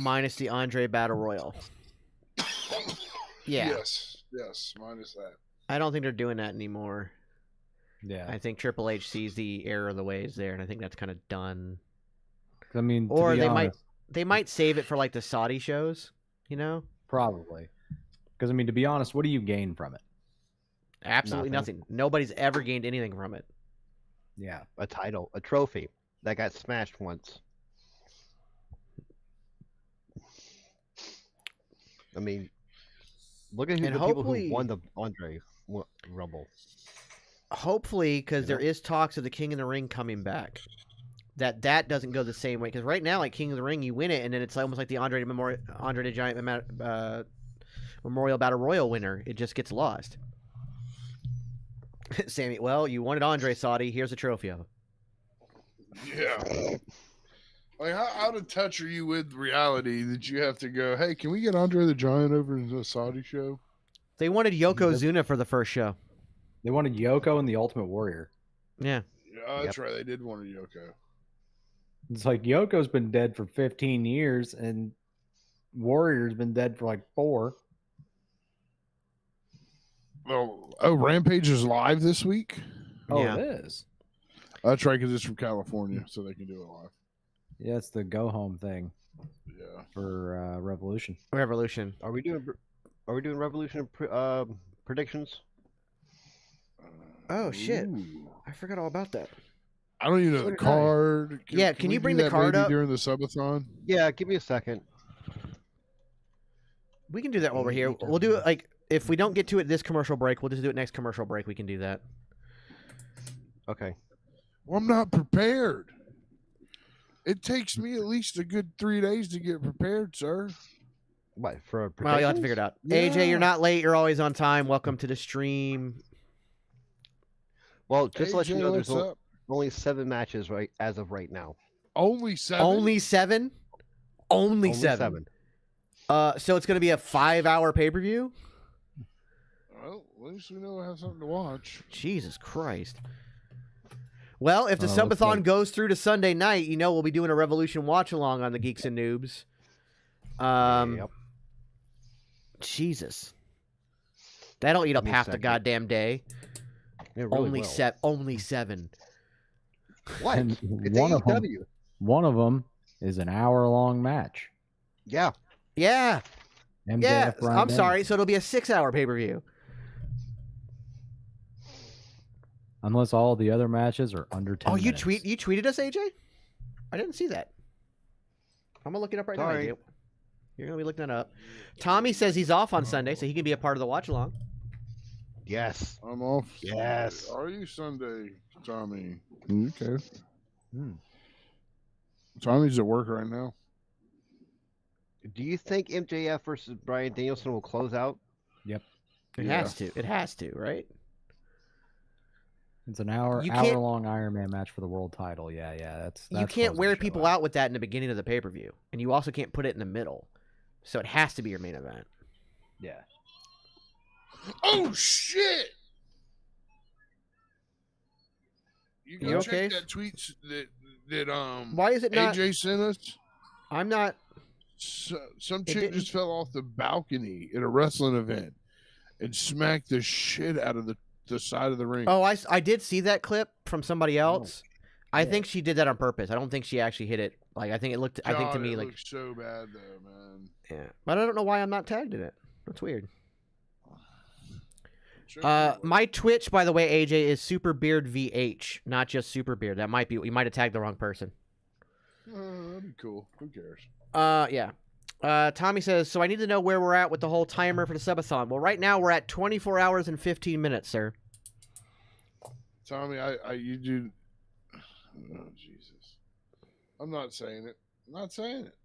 A: Minus the Andre Battle Royal. Yeah.
C: Yes, minus that.
A: I don't think they're doing that anymore.
E: Yeah.
A: I think Triple H sees the error of the ways there, and I think that's kind of done.
E: I mean,
A: Or
E: to be
A: they
E: honest,
A: might save it for like the Saudi shows, you know?
E: probably. Because I mean, to be honest, what do you gain from it?
A: Absolutely nothing. Nobody's ever gained anything from it.
E: Yeah.
D: A title, a trophy that got smashed once. I mean, look at the people who won the Andre Rumble.
A: Hopefully, because there is talks of the King of the Ring coming back, that doesn't go the same way. Because right now, like King of the Ring, you win it, and then it's almost like the Andre the Giant Memorial Battle Royal winner. It just gets lost. Sammy, well, you wanted Andre Saudi. Here's a trophy of him.
C: Yeah. Like, how out of touch are you with reality that you have to go, hey, can we get Andre the Giant over in the Saudi show?
A: They wanted Yokozuna for the first show.
E: They wanted Yoko and the Ultimate Warrior.
A: Yeah.
C: Yeah, that's right. They did want a Yoko.
E: It's like Yoko's been dead for 15 years and Warrior's been dead for like 4.
C: Oh, Rampage is live this week?
E: Oh,
A: Yeah.
E: it is.
C: That's right, because it's from California, so they can do it live.
E: Yeah, it's the go home thing
C: Yeah.
E: for Revolution.
A: Revolution.
D: Are we doing Revolution predictions?
A: Oh, shit.
C: Ooh.
A: I forgot all about that.
C: I don't even know the card.
A: Yeah, can you
C: we
A: bring
C: do
A: the
C: that
A: card
C: maybe
A: up?
C: during the subathon?
D: Yeah, give me a second.
A: We can do that while we're here. We'll do it like if we don't get to it this commercial break, we'll just do it next commercial break. We can do that.
D: Okay.
C: Well, I'm not prepared. It takes me at least a good 3 days to get prepared, sir.
D: What for?
A: Well, you'll have to figure it out.
C: Yeah.
A: AJ, you're not late. You're always on time. Welcome to the stream.
D: Well, just to let you
C: AJ,
D: know, there's
C: what's up?
D: only 7 matches right as of right now.
C: Only 7?
A: Only 7? Only 7. So it's going to be a 5-hour pay-per-view?
C: Well, at least we know we have something to watch.
A: Jesus Christ. Well, if the
E: looks
A: subathon
E: like-
A: goes through to Sunday night, you know we'll be doing a Revolution watch-along on the Geeks and Noobs.
D: Yep.
A: Jesus. That'll eat up
D: Give me a
A: half the
D: second.
A: goddamn day.
D: It really
A: Only
D: will.
A: only 7.
D: What?
E: And
D: It's
E: one of them,
D: AEW.
E: one of them is an hour-long match.
D: Yeah.
A: Yeah.
E: MJF,
A: Yeah.
E: Bryan
A: I'm sorry.
E: Danielson.
A: So it'll be a 6-hour pay-per-view.
E: Unless all the other matches are under 10
A: Oh, you
E: minutes.
A: tweeted us, AJ? I didn't see that. I'm gonna look it up right
D: Sorry.
A: now, AJ. You're gonna be looking that up. Tommy says he's off on Sunday, so he can be a part of the watch along.
D: Yes.
C: I'm off.
D: Yes.
C: Sunday. Are you Sunday, Tommy? Okay. Tommy's at work right now.
D: Do you think MJF versus Bryan Danielson will close out?
A: It
C: Yeah.
A: has to. It has to, right?
E: It's an
A: You can't-
E: hour-long Iron Man match for the world title. Yeah, that's
A: You can't
E: closing
A: wear
E: the show
A: people out with that in the beginning of the pay-per-view, and you also can't put it in the middle. So it has to be your main event.
E: Yeah.
C: Oh shit! You go
A: You
C: check
A: okay?
C: that tweet that
A: Why is it not?
C: AJ sent us.
A: I'm not.
C: Some
A: It
C: chick
A: didn't-
C: just fell off the balcony at a wrestling event and smacked the shit out of the side of the ring.
A: Oh, I did see that clip from somebody else. I think she did that on purpose. I don't think she actually hit it. Like I think it looked. I think to
C: God,
A: me
C: it
A: like.
C: looks so bad though, man.
A: Yeah, but I don't know why I'm not tagged in it. That's weird.
C: Sure.
A: My Twitch, by the way, AJ, is Superbeard VH, not just Superbeard. That might be. We might have tagged the wrong person.
C: That'd be cool. Who cares?
A: Yeah. Tommy says, so I need to know where we're at with the whole timer for the subathon. Well, right now we're at 24 hours and 15 minutes, sir.
C: Tommy, you do. Oh Jesus! I'm not saying it. I'm not saying it.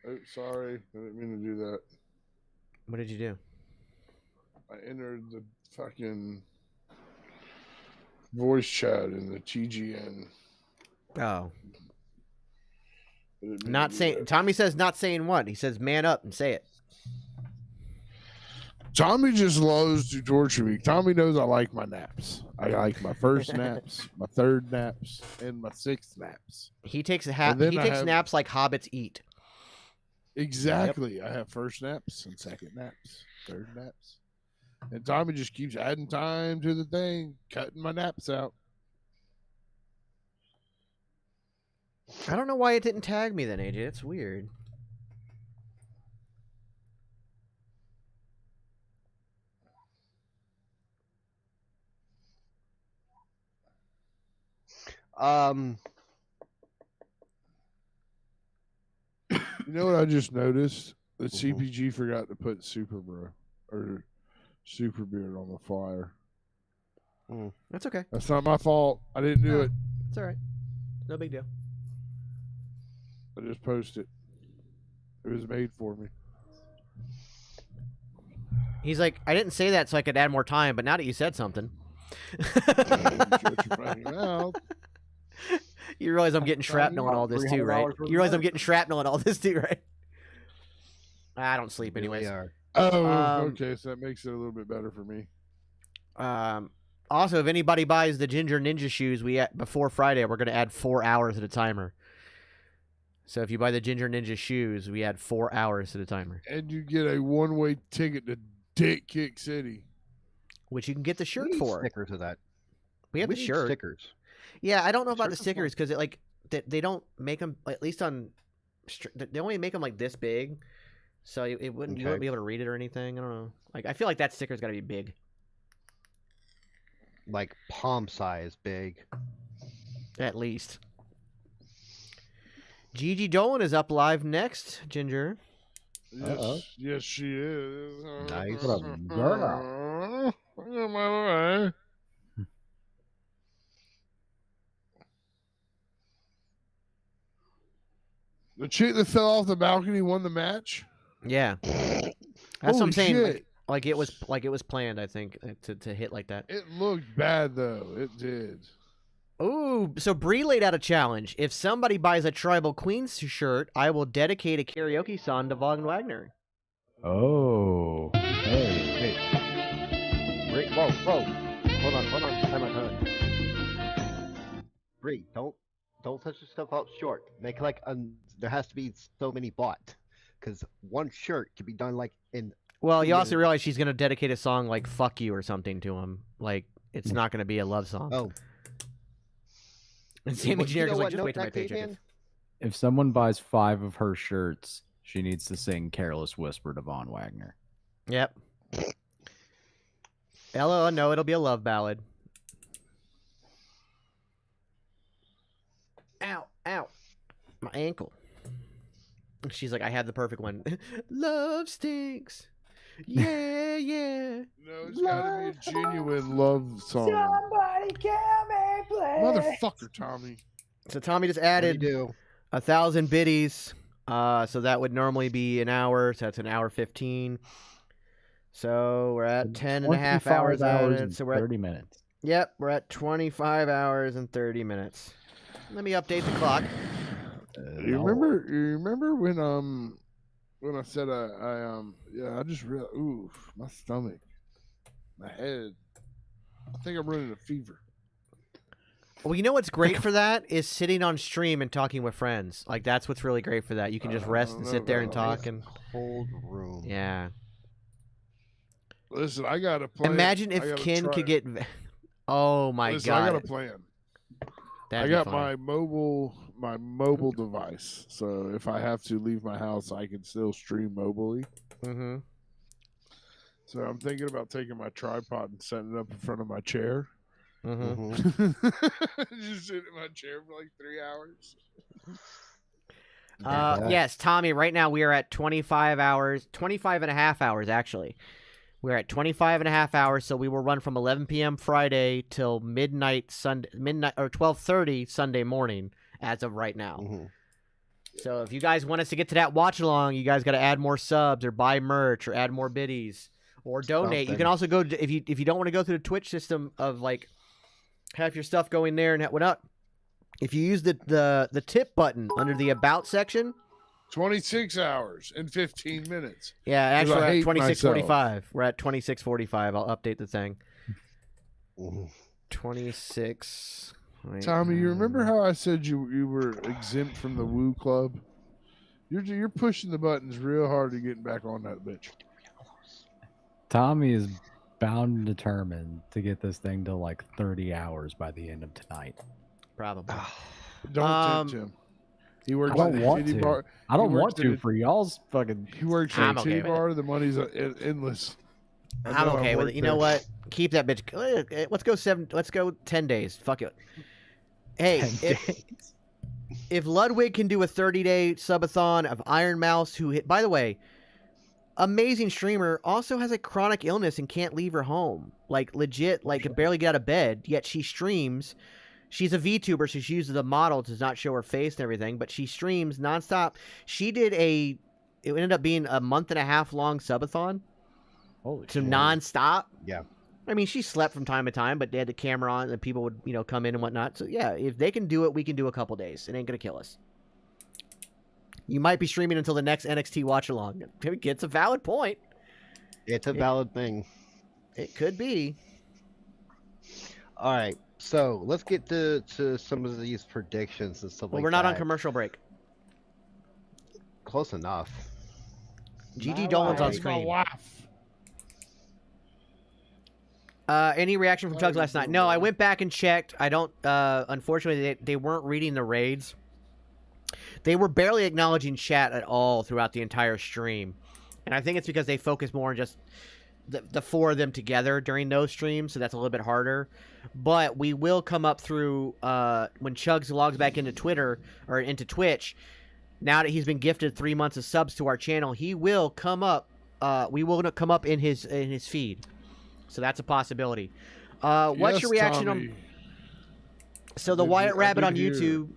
C: Oh, sorry, I didn't mean to do that.
A: What did you do?
C: I entered the fucking voice chat in the TGN.
A: Oh.
C: I didn't mean
A: Not
C: to do
A: saying.
C: that.
A: Tommy says not saying what. He says man up and say it.
C: Tommy just loves to torture me. Tommy knows I like my naps. I like my first naps, my third naps, and my sixth naps.
A: He takes
C: And then I have-
A: naps like hobbits eat.
C: Exactly. I have first naps and second naps, third naps. And Tommy just keeps adding time to the thing, cutting my naps out.
A: I don't know why it didn't tag me then, AJ. It's weird.
C: You know what I just noticed? That
D: Mhm.
C: CPG forgot to put Super Bro or Super Beard on the flyer.
A: That's okay.
C: That's not my fault. I didn't do it.
A: It's all right. No big deal.
C: I just posted it. It was made for me.
A: He's like, I didn't say that so I could add more time, but now that you said something.
C: Shut your fucking mouth.
A: You realize I'm getting shrapnel and all this too, right? You realize I'm getting shrapnel and all this too, right? I don't sleep
D: Really
A: anyways.
D: are.
C: Oh,
A: Um,
C: okay. So that makes it a little bit better for me.
A: Also, if anybody buys the Ginger Ninja shoes, before Friday, we're going to add 4 hours to the timer. So if you buy the Ginger Ninja shoes, we add 4 hours to the timer,
C: And you get a one-way ticket to Dick Kick City.
A: which you can get the shirt
D: We need
A: for.
D: stickers of that.
A: We have
D: We
A: the
D: need
A: shirt.
D: stickers.
A: Yeah, I don't know about the
D: Shirts are
A: stickers because they don't make them, at least on, they only make them like this big, so you wouldn't
D: Okay.
A: be able to read it or anything. I don't know. Like I feel like that sticker's got to be big.
D: Like palm size big.
A: At least. Gigi Dolan is up live next, Ginger.
E: Uh-oh.
C: Yes, she is.
D: Nice.
E: What up, girl?
C: The chick that fell off the balcony won the match.
A: Yeah. That's what I'm
C: Holy
A: saying.
C: shit.
A: Like it was planned, I think, to hit like that.
C: It looked bad though. It did.
A: Ooh, so Bree laid out a challenge. If somebody buys a Tribal Queens shirt, I will dedicate a karaoke song to Von Wagner.
E: Oh. Hey.
D: Hey. Bree, whoa. Hold on. Time out. Bree, don't touch your stuff out short. Make like there has to be so many bought, because one shirt can be done like in.
A: Well, you also
D: Yeah.
A: realize she's gonna dedicate a song like "Fuck You" or something to him. Like it's not gonna be a love song.
D: Oh.
A: And Sammy
D: Well, you
A: Generic
D: know
A: is like,
D: what
A: just
D: note
A: wait till my
D: that came
A: paycheck.
D: in?
E: If someone buys 5 of her shirts, she needs to sing "Careless Whisper" to Von Wagner.
A: Yep. Ella, no, it'll be a love ballad. Ow, my ankle. She's like, I have the perfect one. Love stinks. Yeah.
C: No, it's gotta be a genuine love song.
H: Somebody kill me, please.
C: Motherfucker, Tommy.
A: So Tommy just
D: What do you
A: added
D: do?
A: 1,000 biddies. So that would normally be an hour. So that's an hour 15. So we're at 10 and a half
E: 25
A: hours
E: hours
A: added.
E: and
A: So we're at,
E: 30 minutes.
A: yep, we're at 25 hours and 30 minutes. Let me update the clock.
C: You remember when I said I just realized, ooh, my stomach, my head. I think I'm running a fever.
A: Well, you know what's great for that is sitting on stream and talking with friends. Like that's what's really great for that. You can just rest and sit there and talk and
D: Cold room.
A: yeah.
C: Listen, I got a plan.
A: Imagine
C: I
A: if
C: gotta
A: Ken
C: try
A: could
C: it.
A: get. Oh my
C: Listen, I
A: god!
C: got a plan.
A: That'd
C: I
A: be
C: got
A: fun.
C: my mobile device, so if I have to leave my house, I can still stream mobily.
A: Mm-hmm.
C: So I'm thinking about taking my tripod and setting it up in front of my chair.
A: Mm-hmm.
C: Just sit in my chair for like 3 hours.
A: Yes, Tommy. Right now we are at 25 hours, 25 and a half hours actually. We're at 25 and a half hours, so we will run from 11 p.m. Friday till midnight or 12:30 Sunday morning as of right now.
D: Mhm.
A: So if you guys want us to get to that watch along, you guys got to add more subs or buy merch or add more biddies or donate. You can
D: Something.
A: also go if you don't want to go through the Twitch system of like have your stuff going there and what up. If you use the tip button under the about section,
C: 26 hours and 15 minutes.
A: Yeah, actually,
C: I
A: we're at
C: hate
A: 26:45. We're at 26:45. I'll update the thing.
D: Mhm.
A: 26. Wait,
C: Tommy, you remember how I said you were exempt from the Woo Club? You're pushing the buttons real hard to getting back on that bitch.
E: Tommy is bound and determined to get this thing to like 30 hours by the end of tonight.
A: probably.
C: Don't tempt him. He works
E: I don't
C: at a
E: want
C: titty
E: to.
C: bar.
E: I don't
C: He
E: want
C: works
E: to
C: at
E: for y'all's fucking.
C: He works
A: I'm
C: at a
A: okay
C: titty
A: with it.
C: bar. The money's endless. I
A: I'm
C: know, I
A: okay with
C: worked
A: it. You know
C: there.
A: what? Keep that bitch. Let's go 7. Let's go 10 days. Fuck it. Hey,
E: 10
A: if Ludwig can do a 30-day subathon of Iron Mouse, who hit, by the way, amazing streamer, also has a chronic illness and can't leave her home. Like legit, like can barely get out of bed. Yet she streams. She's a VTuber, so she uses a model to not show her face and everything, but she streams nonstop. She did it ended up being a 1.5 month long subathon
E: Holy
A: to
E: shit.
A: nonstop.
D: Yeah.
A: I mean, she slept from time to time, but they had the camera on and people would, come in and whatnot. So yeah, if they can do it, we can do a couple days. It ain't gonna kill us. You might be streaming until the next NXT watch along. It's a valid point.
D: It's a valid thing.
A: It could be.
D: All right, so let's get to some of these predictions and stuff
A: Well,
D: like that.
A: we're not on commercial break.
D: Close enough.
A: GG Dolan's on
C: That's my
A: screen.
C: wife.
A: Any reaction from Chugs last night? No, I went back and checked. I don't. Unfortunately, they weren't reading the raids. They were barely acknowledging chat at all throughout the entire stream, and I think it's because they focus more on just the four of them together during those streams, so that's a little bit harder. But we will come up through when Chugs logs back into Twitter or into Twitch. Now that he's been gifted 3 months of subs to our channel, he will come up. We will come up in his feed. So that's a possibility. What's
C: Yes,
A: your reaction
C: Tommy.
A: on? So the
C: did
A: Wyatt
C: hear- I
A: Rabbit
C: did
A: on
C: hear.
A: YouTube,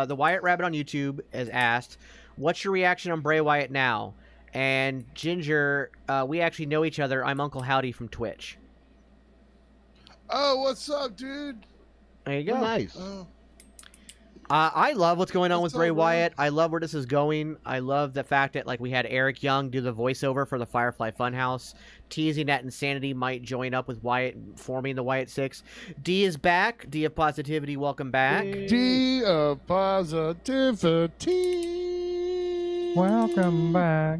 A: the Wyatt Rabbit on YouTube has asked, "What's your reaction on Bray Wyatt now?" And Ginger, we actually know each other. I'm Uncle Howdy from Twitch.
C: Oh, what's up, dude?
A: There you
D: Oh,
A: go.
D: nice.
C: Oh,
A: I love what's going on
C: What's
A: with Bray
C: up, bro?
A: Wyatt. I love where this is going. I love the fact that we had Eric Young do the voiceover for the Firefly Funhouse, teasing that Insanity might join up with Wyatt, forming the Wyatt Six. D is back. D of Positivity, welcome back.
C: D of positivity.
E: Welcome back.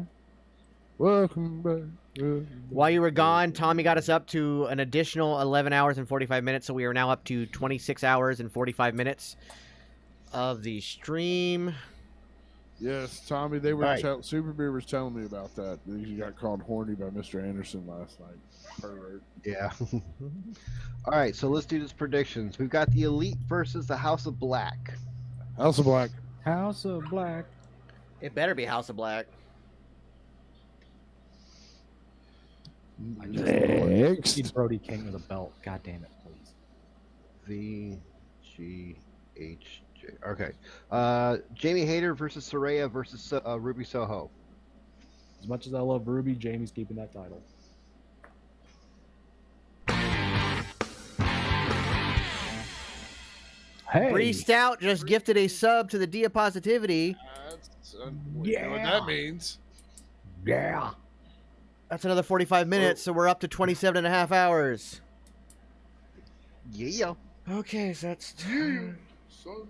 C: Welcome back.
A: While you were gone, Tommy got us up to an additional 11 hours and 45 minutes, so we are now up to 26 hours and 45 minutes of the stream.
C: Yes, Tommy. They were
D: Right.
C: Super Beer was telling me about that. He got called horny by Mr. Anderson last night. Pervert.
D: Yeah. All right, so let's do these predictions. We've got the Elite versus the House of Black.
C: House of Black.
E: House of Black.
A: It better be House of Black.
C: Next.
E: Need Brody King with a belt. God damn it, please.
D: VGHJ. Okay. Jamie Hayter versus Saraya versus Ruby Soho.
E: As much as I love Ruby, Jamie's keeping that title. Hey,
A: Bree Stout just gifted a sub to the D of Positivity.
C: That's, you know what that means.
E: yeah.
A: That's another 45 minutes, so we're up to 27 and a half hours.
D: Yeah.
A: Okay, so that's...
C: You, son.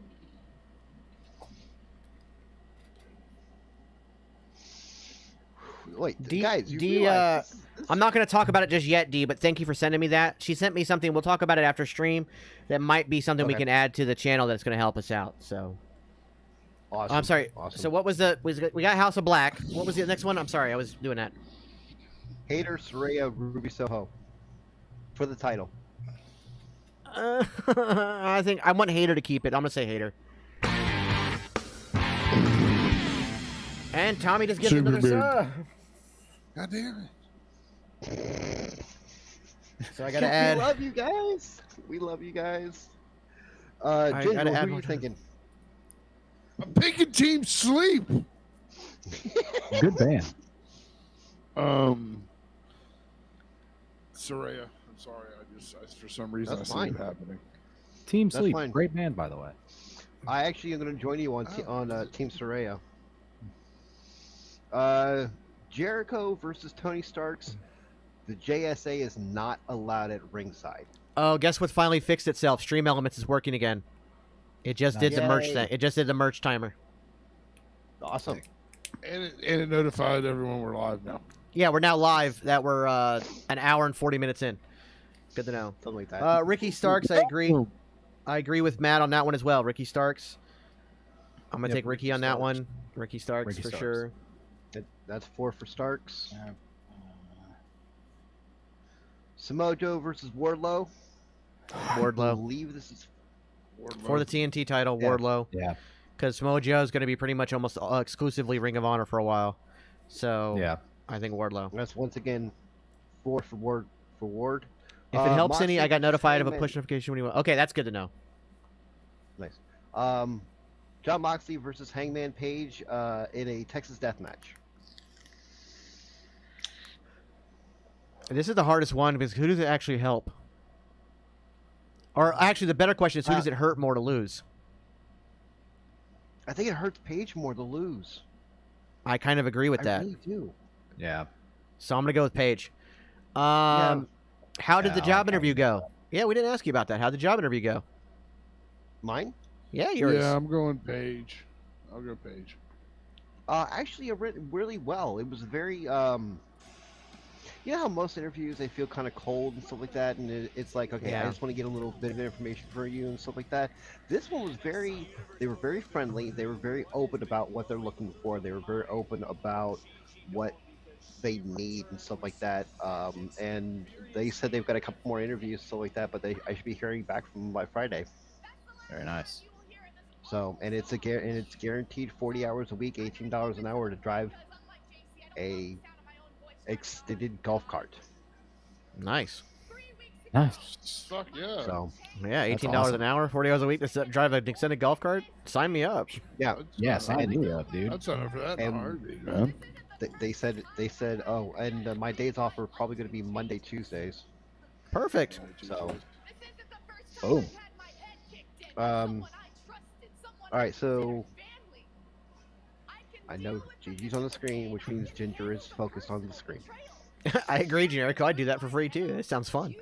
D: Wait,
A: D-
D: guys, you
A: D,
D: realize this-
A: I'm not going to talk about it just yet, D, but thank you for sending me that. She sent me something. We'll talk about it after stream. That might be something we
D: Okay.
A: can add to the channel that's going to help us out. So,
D: Awesome.
A: I'm sorry.
D: Awesome.
A: So what was we got House of Black. What was the next one? I'm sorry. I was doing that.
D: Hayter, Saraya, Ruby Soho for the title.
A: I think I want Hater to keep it. I'm going to say Hater. And Tommy just gives
C: Super
A: another
C: Beard.
A: sub.
C: God damn it.
A: So I got to
D: We
A: add...
D: love you guys. We love you guys.
A: I
D: Ginger,
A: gotta
D: who
A: add
D: are
A: more
D: you
A: time.
D: thinking?
C: I'm picking Team Sleep.
E: Good band.
C: Soraya. I'm sorry. For some reason,
D: That's
C: I
D: fine.
C: see it happening.
E: Team
D: That's
E: Sleep.
D: fine.
E: Great band, by the way.
D: I actually am going to join you on Team Saraya. Jericho versus Tony Starks. The JSA is not allowed at ringside.
A: Oh, guess what finally fixed itself? Stream Elements is working again. It just did the merch
D: Yay.
A: thing. It just did the merch timer.
D: Awesome.
C: And it notified everyone we're live now.
A: Yeah, we're now live. That we're an hour and 40 minutes in. Good to know.
D: Something like that.
A: Ricky Starks, I agree. I agree with Matt on that one as well. Ricky Starks. I'm gonna take Ricky on that one. Ricky Starks
E: Ricky
A: for
E: Starks.
A: sure.
D: That's 4 for Starks. Samoa Joe versus Wardlow. I
A: Wardlow
D: believe this is
A: for the TNT title.
D: Yeah.
A: Wardlow.
E: Yeah.
A: Because Samoa Joe is going to be pretty much almost exclusively Ring of Honor for a while. So
E: Yeah.
A: I think Wardlow.
D: That's once again 4 for Ward.
A: If it helps any, I got
D: Moxley
A: notified of a
D: versus
A: push notification when he went. Okay, that's good to know.
D: Nice. John Moxley versus Hangman Page in a Texas death match.
A: This is the hardest one because who does it actually help? Or actually, the better question is who does it hurt more to lose?
D: I think it hurts Page more to lose.
A: I kind of agree with
D: I
A: that.
D: really do.
E: Yeah.
A: So I'm going to go with Paige. How did the
E: Yeah,
A: job
E: okay.
A: interview go? Yeah, we didn't ask you about that. How'd the job interview go?
D: Mine?
A: Yeah, yours.
C: Yeah, I'm going Page. I'll go Page.
D: Actually, it went really well. It was very, you know how most interviews they feel kind of cold and stuff like that, and it's like, okay,
A: Yeah.
D: I just want to get a little bit of information for you and stuff like that. This one was they were very friendly. They were very open about what they're looking for. They were very open about what they need and stuff like that. And they said they've got a couple more interviews, stuff like that, but I should be hearing back from them by Friday.
E: Very nice.
D: So, and it's guaranteed 40 hours a week, $18 an hour to drive a extended golf cart.
A: Nice.
E: Nice.
C: Fuck yeah.
D: So,
A: Yeah, $18
E: awesome.
A: an hour, 40 hours a week to drive an extended golf cart? Sign me up.
D: yeah,
E: Yeah, sign me up, dude.
C: I'd sign up for that in a
D: And-
C: heartbeat, man.
D: they said, oh, and my days off are probably going to be Monday, Tuesdays.
A: Perfect.
D: So,
E: Boom.
D: all right, so I know Gigi's on the screen, which means Ginger is focused on the screen.
A: I agree, Jericho. I'd do that for free, too. It sounds fun.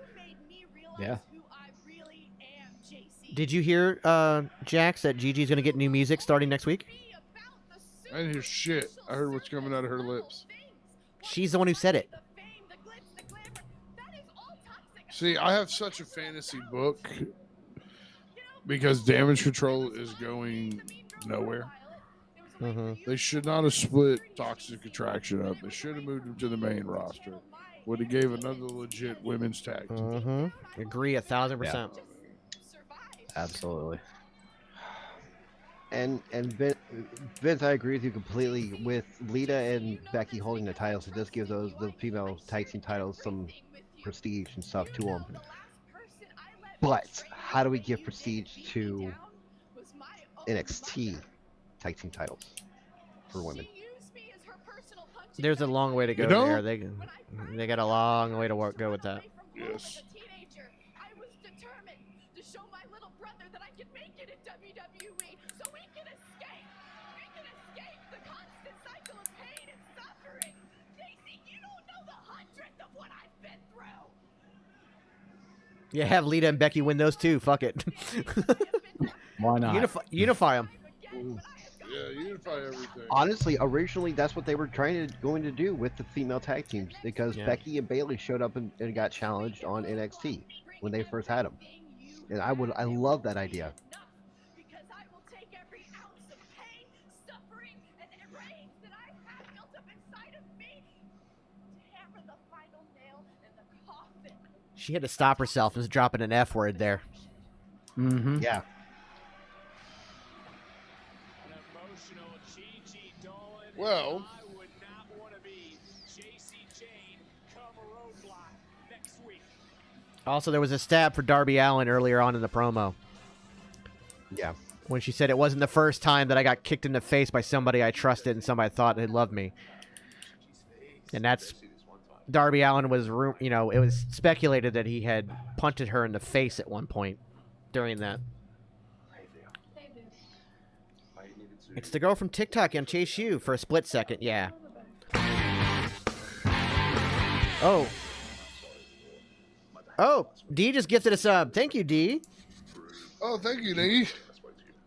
E: Yeah.
A: Did you hear, Jax, that Gigi's going to get new music starting next week?
C: I didn't hear shit. I heard what's coming out of her lips.
A: She's the one who said it.
C: See, I have such a fantasy book because Damage Control is going nowhere.
A: Mm-hmm.
C: They should not have split Toxic Attraction up. They should have moved them to the main roster. Would have gave another legit women's tag team.
A: Mm-hmm. Agree 1,000%.
E: Absolutely.
D: And Vince, I agree with you completely. With Lita and Becky holding the titles, it does give the female tag team titles some prestige and stuff to them. But how do we give prestige to NXT tag team titles for women?
A: There's a long way to go
C: You know?
A: there. They got a long way to go with that.
C: Yes.
A: Yeah, have Lita and Becky win those too. Fuck it.
E: Why not?
A: Unify them.
C: Yeah, unify everything.
D: Honestly, originally that's what they were going to do with the female tag teams, because
A: Yeah.
D: Becky and Bayley showed up and got challenged on NXT when they first had them, and I love that idea.
A: She had to stop herself and was dropping an F word there.
E: Mm-hmm.
D: Yeah.
C: Well,
A: Also, there was a stab for Darby Allin earlier on in the promo
D: Yeah.
A: when she said it wasn't the first time that I got kicked in the face by somebody I trusted and somebody thought they loved me. And that's Darby Allin was, it was speculated that he had punted her in the face at one point during that. It's the girl from TikTok on Chase U for a split second. Yeah. Oh. Oh, D just gifted a sub. Thank you, D.
C: Oh, thank you, D.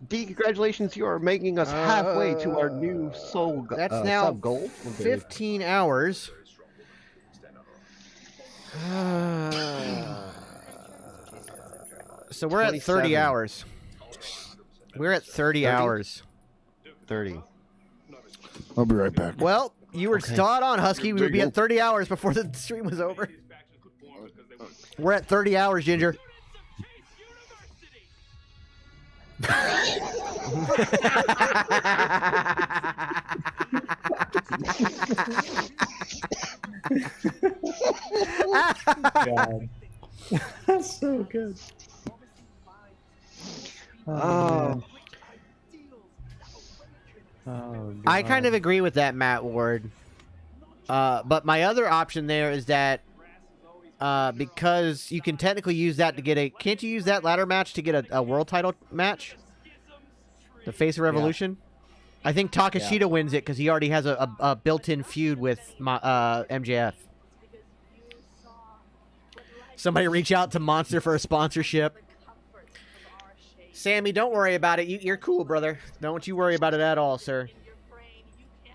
D: D, congratulations! You are making us halfway to our new
A: That's now
D: sub goal.
A: 15 hours. So we're at 30
D: 27.
A: hours. We're at 30 hours.
D: 30.
C: I'll be right back.
A: Well, you were spot on, Husky. We would be
C: There you
A: at 30 hours before the stream was over. We're at 30 hours, Ginger.
E: God. That's so good.
D: Oh,
A: I kind of agree with that, Matt Ward. But my other option there is that because you can technically use that to get a... Can't you use that ladder match to get a world title match? The Face of Revolution? I think Takashita wins it because he already has a built-in feud with MJF. Somebody reach out to Monster for a sponsorship. Sammy, don't worry about it. You're cool, brother. Don't you worry about it at all, sir.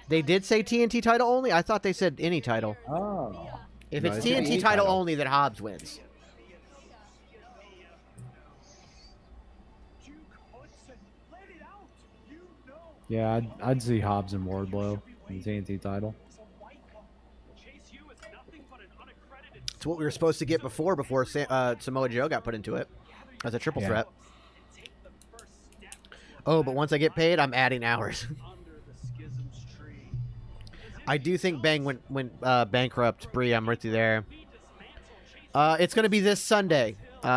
A: They did say TNT title only? I thought they said any title.
E: Oh.
A: If
D: No,
A: it's
D: they said
A: TNT
D: any
A: title
D: title.
A: only, then Hobbs wins.
E: Yeah, I'd see Hobbs and Wardlow in the TNT title.
A: It's what we were supposed to get before Samoa Joe got put into it as a triple threat. Oh, but once I get paid, I'm adding hours. I do think Bang went bankrupt. Bree, I'm with you there. It's going to be this Sunday. The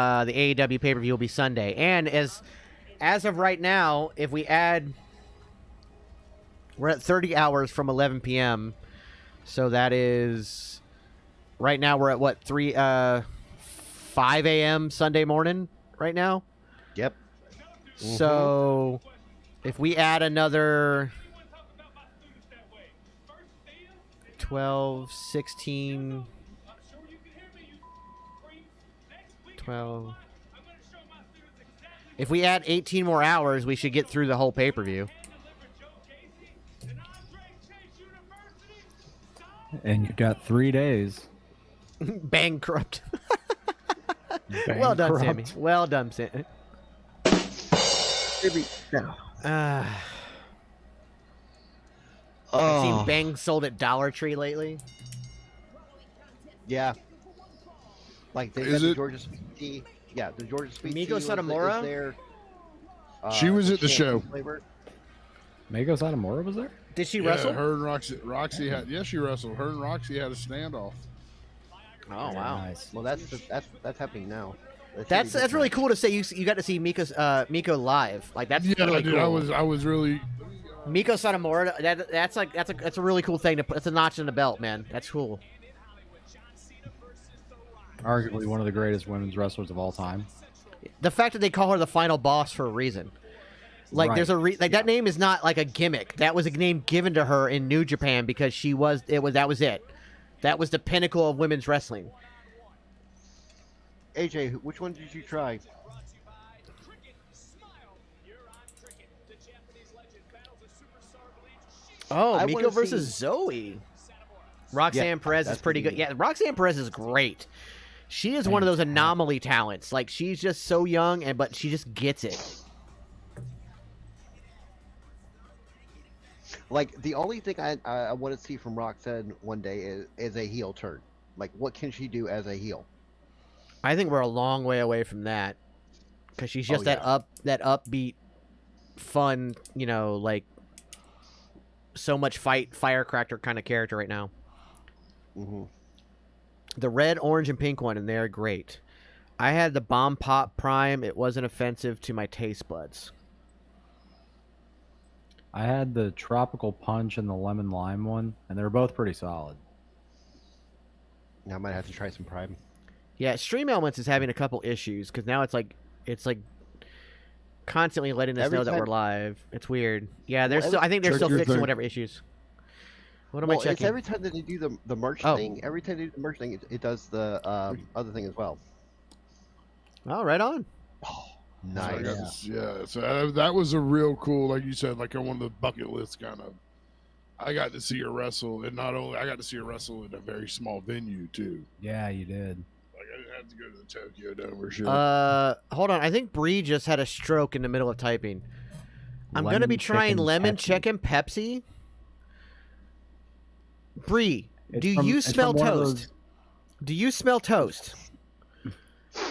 A: AEW pay-per-view will be Sunday. And as of right now, if we add... We're at 30 hours from 11 p.m. So that is... Right now we're at what? 5 a.m. Sunday morning right now?
D: yep.
A: So if we add another 12, 16, 12. If we add 18 more hours, we should get through the whole pay-per-view.
E: And you got 3 days.
A: Bankrupt. Well done, Sammy. Well done, Sammy. I've seen Bang sold at Dollar Tree lately.
D: Yeah. Like they got
C: Is
D: the
C: it-
D: Georgia Sweet Tea. Yeah, the Georgia Sweet
A: Miko
D: Tea was
A: Satomura?
D: there.
C: She was at the show.
D: Flavor.
E: Meiko Satomura was there?
A: Did she
C: Yeah,
A: wrestle?
C: her and Roxy had. Yes, she wrestled. Her and Roxy had a standoff.
A: Oh wow,
E: Nice.
D: Well, that's happening now.
A: that's really cool to say. You got to see Miko live. Like that's
C: Yeah,
A: really
C: dude,
A: cool.
C: I was really.
A: Miko Satomura. That's a really cool thing to put. It's a notch in the belt, man. That's cool.
E: Arguably one of the greatest women's wrestlers of all time.
A: The fact that they call her the final boss for a reason. Like
E: Right.
A: there's that name is not like a gimmick. That was a name given to her in New Japan because that was it. That was the pinnacle of women's wrestling.
D: AJ, which one did you try?
A: Oh,
D: I
A: Miko
D: wanna
A: versus
D: see-
A: Zoe. Roxanne Perez is
D: that's
A: pretty good.
D: pretty
A: Yeah, Roxanne Perez is great. She is one of those anomaly talents. Like she's just so young, but she just gets it.
D: Like the only thing I want to see from Roxanne one day is a heel turn. Like what can she do as a heel?
A: I think we're a long way away from that because she's just that upbeat, fun, like so much firecracker kind of character right now.
D: Mm-hmm.
A: The red, orange, and pink one, and they're great. I had the Bomb Pop Prime. It wasn't offensive to my taste buds.
E: I had the Tropical Punch and the Lemon Lime one, and they were both pretty solid.
D: Now I might have to try some Prime.
A: Yeah, Stream Elements is having a couple issues because now it's like constantly letting us
D: Every
A: know that
D: time-
A: we're live. It's weird. Yeah, they're
D: Well,
A: still. I think they're still
C: Check your
A: fixing
C: thing.
A: whatever issues. What am I
D: Well, it's
A: checking?
D: every time that they do the merch
A: Oh.
D: thing. Every time they do the merch thing, it does the other thing as well.
A: Oh, right on.
C: So I
D: Nice.
C: got this, yeah. So that was a real cool, like you said, like on one of the bucket list kind of. I got to see her wrestle, and not only I got to see her wrestle in a very small venue too.
E: Yeah, you did.
C: Like I didn't have to go to the Tokyo Dome or shit.
A: Hold on. I think Bree just had a stroke in the middle of typing. I'm gonna
E: Lemon
A: be trying
E: chicken
A: lemon
E: Pepsi.
A: chicken Pepsi. Bree,
E: It's
A: do
E: from-
A: you
E: it's from
A: smell
E: one of
A: toast?
E: those-
A: Do you smell toast?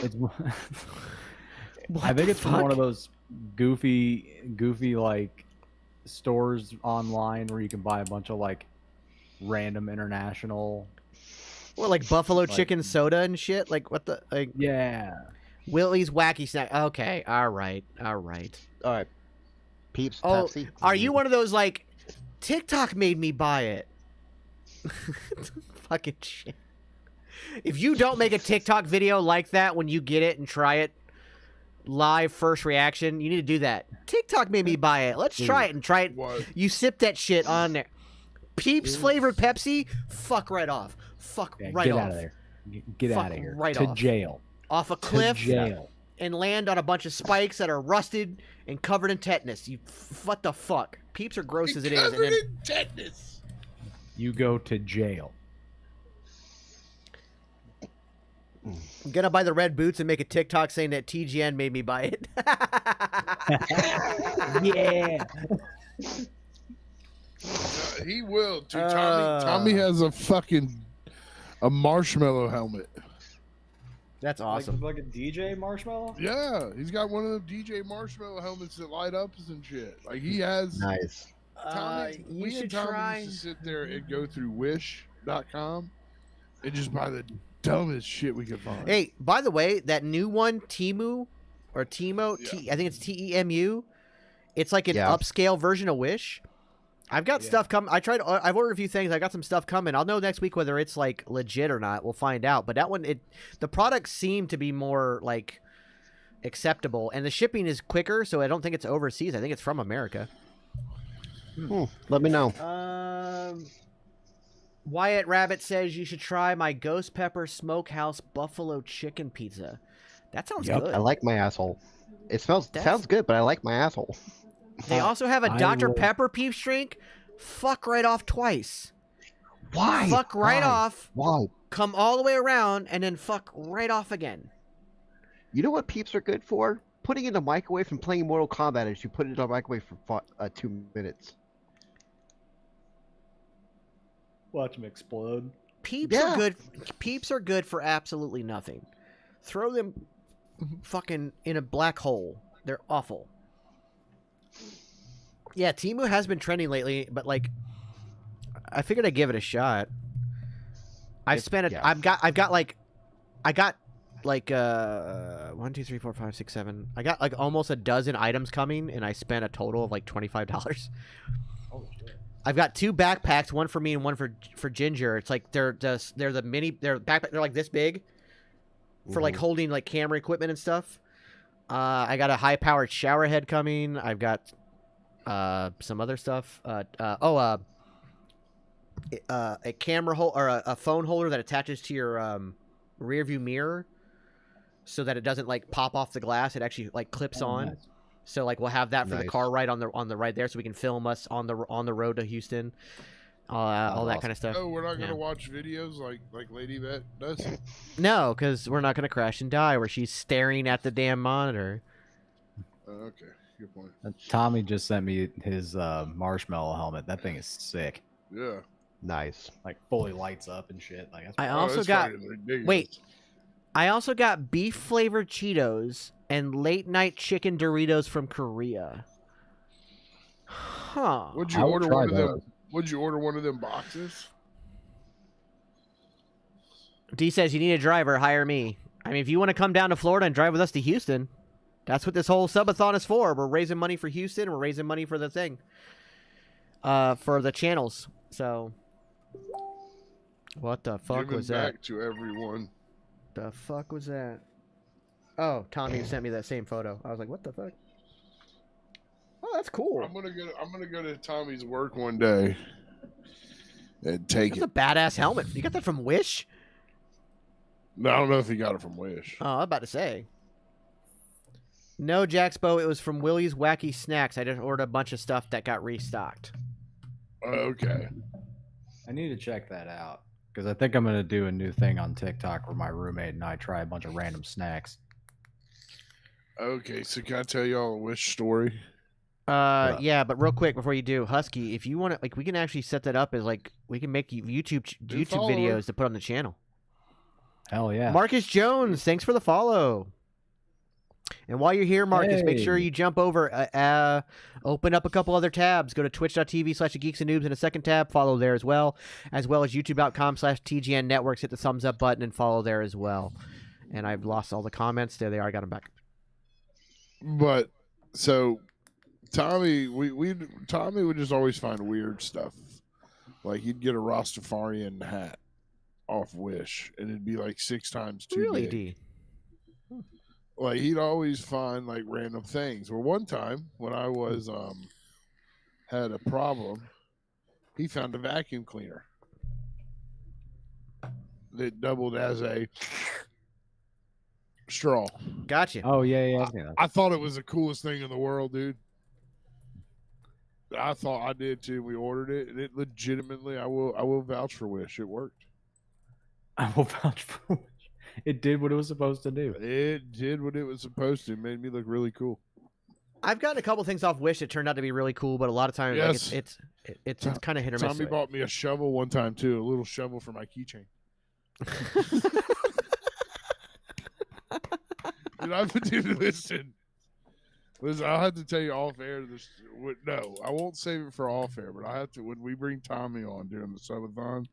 E: It's,
A: What
E: I think
A: the
E: it's from one
A: fuck?
E: of those goofy like stores online where you can buy a bunch of like random international.
A: What, like buffalo
E: like-
A: chicken soda and shit? Like what the like
E: Yeah.
A: Willie's wacky snack? Okay, all right.
D: All right. Peeps,
A: Oh,
D: Pepsi.
A: are you one of those like TikTok made me buy it? Fucking shit. If you don't make a TikTok video like that when you get it and try it live first reaction, you need to do that. TikTok made me buy it. Let's try it and try it.
C: What?
A: You sip that shit on there. Peeps flavored Pepsi, fuck right off. Fuck
E: Yeah,
A: right
E: get
A: off.
E: out of there. Get
A: Fuck
E: out of here.
A: right
E: to
A: off.
E: jail.
A: Off a
E: To
A: cliff
E: jail.
A: and land on a bunch of spikes that are rusted and covered in tetanus. What the fuck? Peeps are gross as it is. And
C: Covered
A: then,
C: in tetanus.
E: You go to jail.
A: I'm gonna buy the red boots and make a TikTok saying that TGN made me buy it.
E: Yeah.
C: He will. Dude,
A: Uh.
C: Tommy has a marshmallow helmet.
A: That's awesome.
E: Like a DJ Marshmallow?
C: Yeah, he's got one of them DJ marshmallow helmets that light up and shit. Like he has.
D: Nice.
C: Tommy,
A: you
C: we
A: should
C: and Tommy
A: try.
C: used to sit there and go through Wish.com and just buy the dumbest shit we could find.
A: Hey, by the way, that new one, Temu or Temo,
C: Yeah.
A: I think it's TEMU. It's like an
D: Yeah.
A: upscale version of Wish. I've got stuff coming. I've ordered a few things. I got some stuff coming. I'll know next week whether it's like legit or not. We'll find out. But that one, the products seem to be more like acceptable, and the shipping is quicker. So I don't think it's overseas. I think it's from America.
D: Let me know.
A: Wyatt Rabbit says you should try my Ghost Pepper Smokehouse Buffalo Chicken Pizza. That sounds good.
D: I like my asshole. It sounds
A: That's-
D: good, but I like my asshole.
A: They also have a
E: I
A: Dr.
E: will-
A: Pepper Peeps drink. Fuck right off twice.
D: Why?
A: Fuck right
D: Why?
A: off.
D: Why?
A: Come all the way around and then fuck right off again.
D: You know what peeps are good for? Putting it in the microwave and playing Mortal Kombat as you put it in the microwave for 2 minutes.
E: Watch him explode.
A: Peeps
D: Yeah.
A: are good. Peeps are good for absolutely nothing. Throw them fucking in a black hole. They're awful. Yeah, Temu has been trending lately, but like, I figured I'd give it a shot. I've spent it.
D: yeah.
A: I got like 1, 2, 3, 4, 5, 6, 7. I got like almost a dozen items coming, and I spent a total of like $25.
E: Oh shit.
A: I've got 2 backpacks, one for me and one for Ginger. It's like they're the mini. They're like this big, for like holding like camera equipment and stuff. I got a high powered shower head coming. I've got some other stuff. A camera hole or a phone holder that attaches to your rear view mirror, so that it doesn't like pop off the glass. It actually like clips on.
E: Nice.
A: So like we'll have that for the
D: Nice.
A: car ride on the ride there, so we can film us on the road to Houston, all that kind of stuff.
C: Oh, we're not gonna
A: Yeah.
C: watch videos like Lady Vet does.
A: No, because we're not gonna crash and die where she's staring at the damn monitor.
C: Okay, good point.
E: Tommy just sent me his marshmallow helmet. That thing is sick.
C: Yeah.
D: Nice.
E: Like fully lights up and shit. Like that's
A: I
C: Oh,
A: also
C: it's
A: got
C: fucking ridiculous.
A: wait. I also got beef flavored Cheetos and late night chicken Doritos from Korea. Huh.
C: Would you
E: I would
C: order
E: try
C: one of them?
E: those.
C: Would you order one of them boxes?
A: D says you need a driver, hire me. I mean, if you want to come down to Florida and drive with us to Houston, that's what this whole subathon is for. We're raising money for Houston. And we're raising money for the thing, for the channels. So, what the fuck
C: Giving
A: was that?
C: back to everyone.
A: The fuck was that? Oh, Tommy sent me that same photo. I was like, what the fuck? Oh, that's cool.
C: I'm gonna go to Tommy's work one day, and take
A: That's
C: it.
A: a badass helmet. You got that from Wish?
C: No, I don't know if he got it from Wish.
A: Oh, I'm about to say. No, Jaxpo, it was from Willie's Wacky Snacks. I just ordered a bunch of stuff that got restocked.
C: Okay.
E: I need to check that out because I think I'm gonna do a new thing on TikTok where my roommate and I try a bunch of random snacks.
C: Okay, so can I tell y'all a Wish story?
A: Yeah, but real quick before you do, Husky, if you want to, like, we can actually set that up as like we can make YouTube
C: follow
A: videos to put on the channel.
E: Hell yeah.
A: Marcus Jones, thanks for the follow. And while you're here, Marcus, make sure
E: Hey.
A: you jump over, open up a couple other tabs. Go to twitch.tv/geeks and noobs in a second tab. Follow there as well as youtube.com/TGN networks. Hit the thumbs up button and follow there as well. And I've lost all the comments. There they are. I got them back.
C: But so Tommy, Tommy would just always find weird stuff. Like he'd get a Rastafarian hat off Wish, and it'd be like 6 times too
A: Really,
C: big.
A: D?
C: Like he'd always find like random things. Well, one time when I was had a problem, he found a vacuum cleaner that doubled as a straw.
A: Gotcha.
E: Oh yeah.
C: I thought it was the coolest thing in the world, dude. I thought I did too. We ordered it, and it legitimately, I will vouch for Wish. It worked.
E: I will vouch for it. It did what it was supposed to do.
C: It did what it was supposed to. It made me look really cool.
A: I've gotten a couple things off Wish that turned out to be really cool, but a lot of times
C: Yes.
A: like, it's kind of hit or miss.
C: Tommy bought me a shovel one time too, a little shovel for my keychain. Dude, listen. I'll have to tell you off air. No, I won't save it for off air, but I have to when we bring Tommy on during the subathon.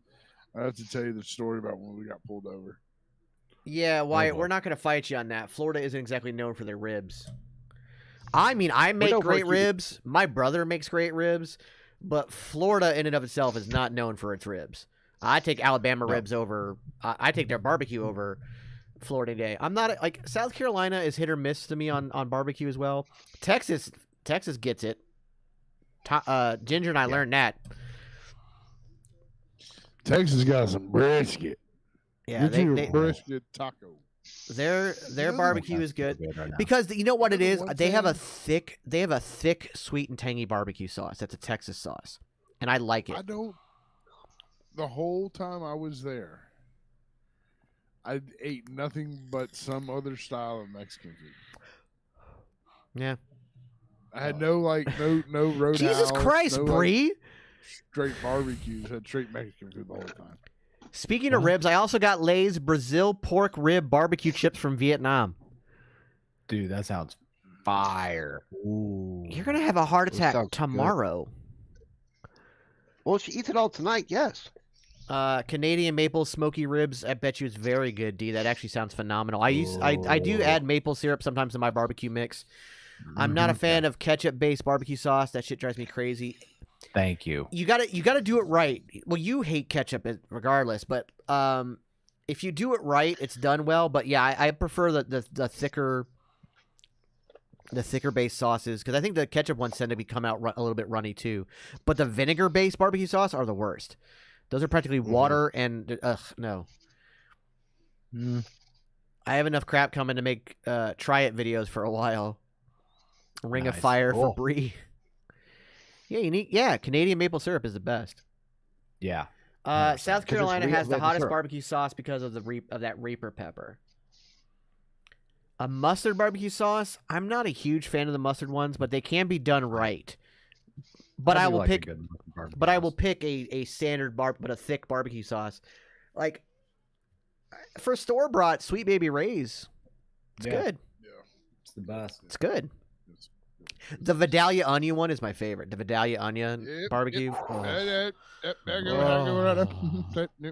C: I have to tell you the story about when we got pulled over.
A: Yeah, Wyatt,
E: boy.
A: we're not going to fight you on that. Florida isn't exactly known for their ribs. I mean, I make
D: don't
A: great
D: fight you.
A: ribs. My brother makes great ribs, but Florida in and of itself is not known for its ribs. I take Alabama ribs over. I take their barbecue over Florida day. I'm not like South Carolina is hit or miss to me on barbecue as well. Texas gets it. Ginger and I learned that.
C: Texas got some brisket.
A: Yeah,
C: Get you a
A: they
C: brisket taco.
A: their barbecue is good.
E: Right now.
A: Because you know what it is,
C: One
A: they have a
C: thing-
A: thick, sweet and tangy barbecue sauce. That's a Texas sauce, and I like it.
C: I don't. The whole time I was there, I ate nothing but some other style of Mexican food.
A: Yeah.
C: I had no roadhouse.
A: Jesus Christ,
C: no,
A: Bree!
C: straight barbecues. Had straight Mexican food the whole time.
A: Speaking of ribs, I also got Lay's Brazil pork rib barbecue chips from Vietnam.
E: Dude, that sounds fire. Ooh.
A: You're gonna have a heart
D: That
A: attack
D: sounds good.
A: tomorrow.
D: Well, if she eats it all tonight, yes.
A: Canadian maple smoky ribs. I bet you it's very good, D. That actually sounds phenomenal. I do add maple syrup sometimes in my barbecue mix. I'm not a fan of ketchup-based barbecue sauce. That shit drives me crazy.
E: Thank you.
A: You gotta do it right. Well, you hate ketchup regardless, but if you do it right, it's done well. But yeah, I prefer the thicker based sauces because I think the ketchup ones tend to come out a little bit runny too. But the vinegar based barbecue sauce are the worst. Those are practically water and no. I have enough crap coming to make try it videos for a while. Ring of
E: Nice.
A: Fire for
E: Cool.
A: Brie. Yeah, Canadian maple syrup is the best.
E: Yeah.
A: South
D: 'Cause it's
A: Carolina
D: real
A: has the
D: maple
A: hottest
D: syrup.
A: barbecue sauce because of that Reaper pepper. A mustard barbecue sauce. I'm not a huge fan of the mustard ones, but they can be done right. But I
E: do
A: will
E: like a
A: pick.
E: good barbecue
A: But I
E: sauce.
A: will pick a standard but a thick barbecue sauce. Like for store bought Sweet Baby Ray's. It's
E: Yeah.
A: good.
E: It's the best.
A: It's good. The Vidalia onion one is my favorite. The Vidalia onion
C: Yep,
A: barbecue.
C: yep.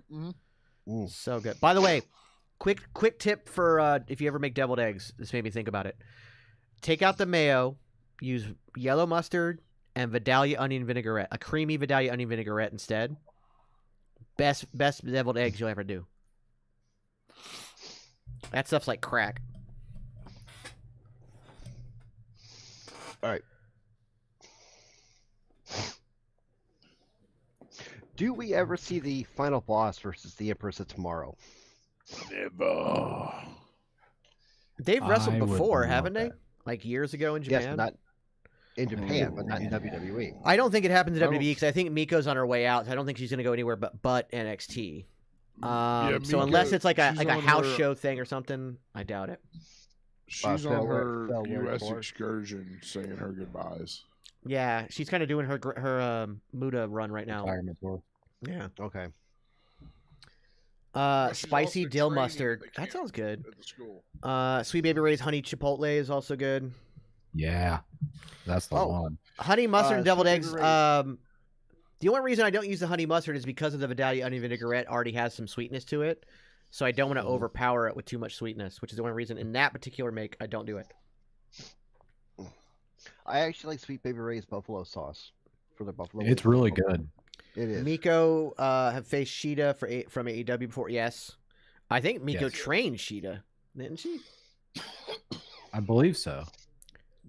A: Oh,
C: Oh.
A: so good. By the way, quick tip for if you ever make deviled eggs. This made me think about it. Take out the mayo, use yellow mustard and Vidalia onion vinaigrette. A creamy Vidalia onion vinaigrette instead. Best deviled eggs you'll ever do. That stuff's like crack.
D: All right. Do we ever see the final boss versus the Empress of Tomorrow?
C: Never.
A: They've wrestled
E: I would
A: before,
E: love
A: haven't they?
E: that.
A: Like years ago in
D: Yes,
A: Japan.
D: but not in Japan, but not in
E: Oh.
D: WWE.
A: I don't think it happens in
C: I don't-
A: WWE because I think Miko's on her way out. So I don't think she's going to go anywhere but NXT.
C: Yeah,
A: So unless
C: Miko,
A: it's like a
C: she's
A: like a
C: on
A: house
C: her-
A: show thing or something, I doubt it.
C: She's
D: Phil
C: on
D: Word-
C: her
D: Phil Word
C: U.S.
D: for it.
C: excursion saying her goodbyes.
A: Yeah, she's kind of doing her Muda run right now.
E: Retirement tour.
A: Yeah.
D: Okay.
C: she's
A: Spicy
C: also
A: dill
C: training
A: mustard.
C: at the
A: That
C: camp.
A: sounds good.
C: At the school.
A: Sweet Baby Ray's honey chipotle is also good.
E: Yeah, that's the
D: Oh.
E: one.
A: Honey mustard and deviled
D: Sweet
A: eggs.
D: Baby Ray's.
A: The only reason I don't use the honey mustard is because of the Vidalia onion vinaigrette already has some sweetness to it. So I don't want to overpower it with too much sweetness, which is the only reason in that particular make I don't do it.
D: I actually like Sweet Baby Ray's buffalo sauce for the buffalo.
E: It's
D: wings.
E: really good.
D: It is.
A: Miko have faced Sheeta from AEW before. Yes, I think Miko
E: Yes.
A: trained Sheeta, didn't she?
E: I believe so.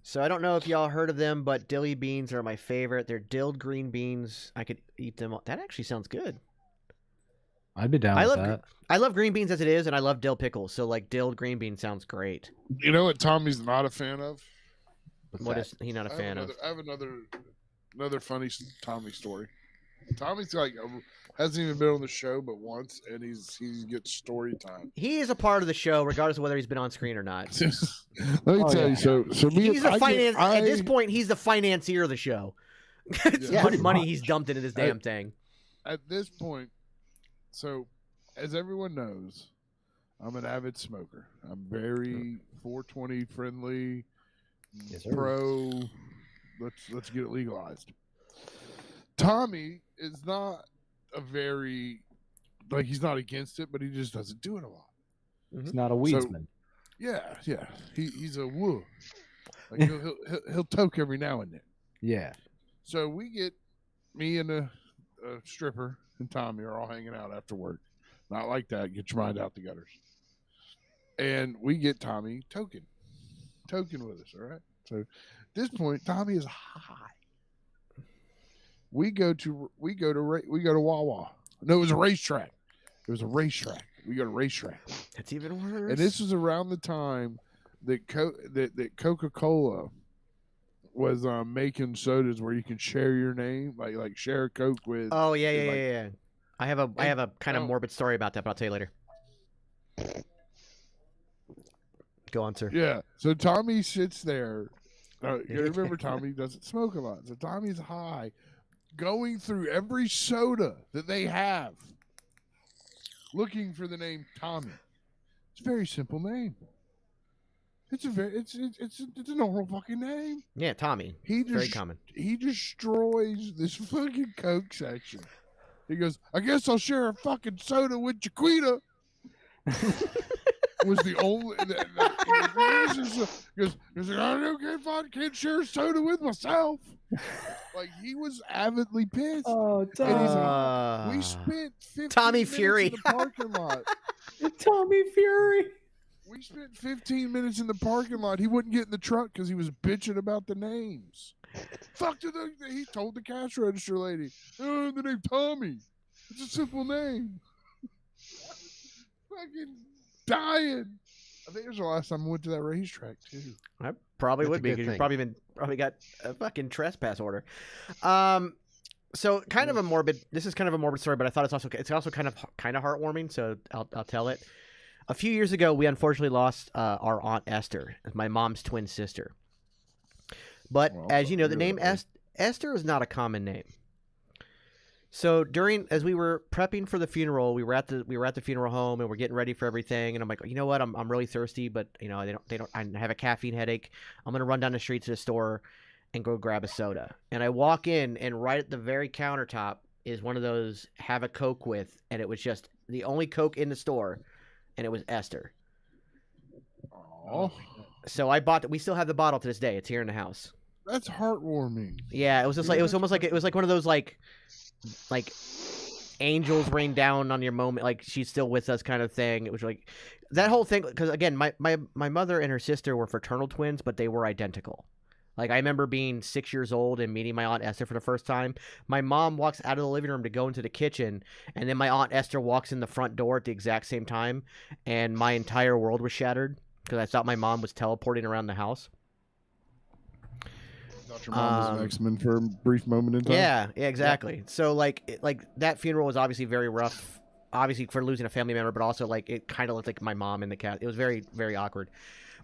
A: So I don't know if y'all heard of them, but dilly beans are my favorite. They're dilled green beans. I could eat them. That actually sounds good.
E: I'd be down
A: I
E: with
A: love
E: that.
A: I love green beans as it is, and I love dill pickles. So like dilled green bean sounds great.
C: You know what Tommy's not a fan of?
A: What is he not a fan of?
C: I have another funny Tommy story. Tommy's like hasn't even been on the show but once, and he gets story time.
A: He is a part of the show, regardless of whether he's been on screen or not.
C: Let me
E: Oh,
C: tell
E: yeah.
C: you. So me,
A: He's the
C: I
A: finance.
C: get-
A: At this
C: I-
A: point, he's the financier of the show. It's
C: Yeah.
A: money he's dumped into this damn thing.
C: At this point, so as everyone knows, I'm an avid smoker. I'm very 420 friendly,
E: Yes, sir.
C: pro. Let's get it legalized. Tommy is not a very he's not against it, but he just doesn't do it a lot.
E: He's not a weedsman.
C: Yeah. He's a woo. Like he'll toke every now and then.
E: Yeah.
C: So we get me and a stripper and Tommy are all hanging out after work. Not like that. Get your mind out the gutters. And we get Tommy token with us. All right. So at this point, Tommy is high. We go to Wawa. No, it was a racetrack. We go to racetrack.
A: That's even worse.
C: And this was around the time that Coca-Cola was making sodas where you can share your name, like share a Coke with.
A: Oh yeah.
C: like-
A: I have a kind of
C: oh.
A: morbid story about that, but I'll tell you later. Go on, sir.
C: Yeah. So Tommy sits there. You remember Tommy doesn't smoke a lot. So Tommy's high, going through every soda that they have, looking for the name Tommy. It's a very simple name. It's a normal fucking name.
A: Yeah, Tommy.
C: He
A: Very
C: just
A: common.
C: he destroys this fucking Coke section. He goes, I guess I'll share a fucking soda with Jaquita. Was the only. He goes, okay, fine, can't share a soda with myself. Like he was avidly pissed.
E: Oh,
C: We spent 15
A: Tommy
C: minutes
A: Fury.
C: in the parking lot.
E: Tommy Fury.
C: We spent 15 minutes in the parking lot. He wouldn't get in the truck because he was bitching about the names. Fuck he told the cash register lady, oh, the name Tommy. It's a simple name. Fucking dying. I think it was the last time I went to that racetrack too.
A: I probably
D: That's
A: would
D: a
A: be
D: good
A: because you
D: thing.
A: probably got a fucking trespass order. So kind of a morbid. This is kind of a morbid story, but I thought it's also kind of heartwarming. So I'll tell it. A few years ago, we unfortunately lost our aunt Esther, my mom's twin sister. But
C: Well,
A: as you know, the name
C: really.
A: Esther is not a common name. So as we were prepping for the funeral, we were at the funeral home and we're getting ready for everything. And I'm like, you know what? I'm really thirsty, but they don't. I have a caffeine headache. I'm gonna run down the street to the store and go grab a soda. And I walk in, and right at the very countertop is one of those have a Coke with, and it was just the only Coke in the store, and it was Esther.
C: Oh,
A: So I bought. We still have the bottle to this day. It's here in the house.
C: that's heartwarming.
A: Yeah, it was just like it was almost like it was like one of those like angels rain down on your moment, like she's still with us kind of thing. It was like that whole thing because again, my mother and her sister were fraternal twins, but they were identical. Like, I remember being 6 years old and meeting my Aunt Esther for the first time. My mom walks out of the living room to go into the kitchen, and then my Aunt Esther walks in the front door at the exact same time, and my entire world was shattered because I thought my mom was teleporting around the house.
C: Thought your mom was an X-Men for a brief moment in time?
A: Yeah, exactly. So, like, that funeral was obviously very rough, obviously for losing a family member, but also, like, it kind of looked like my mom in the cat. It was very, very awkward.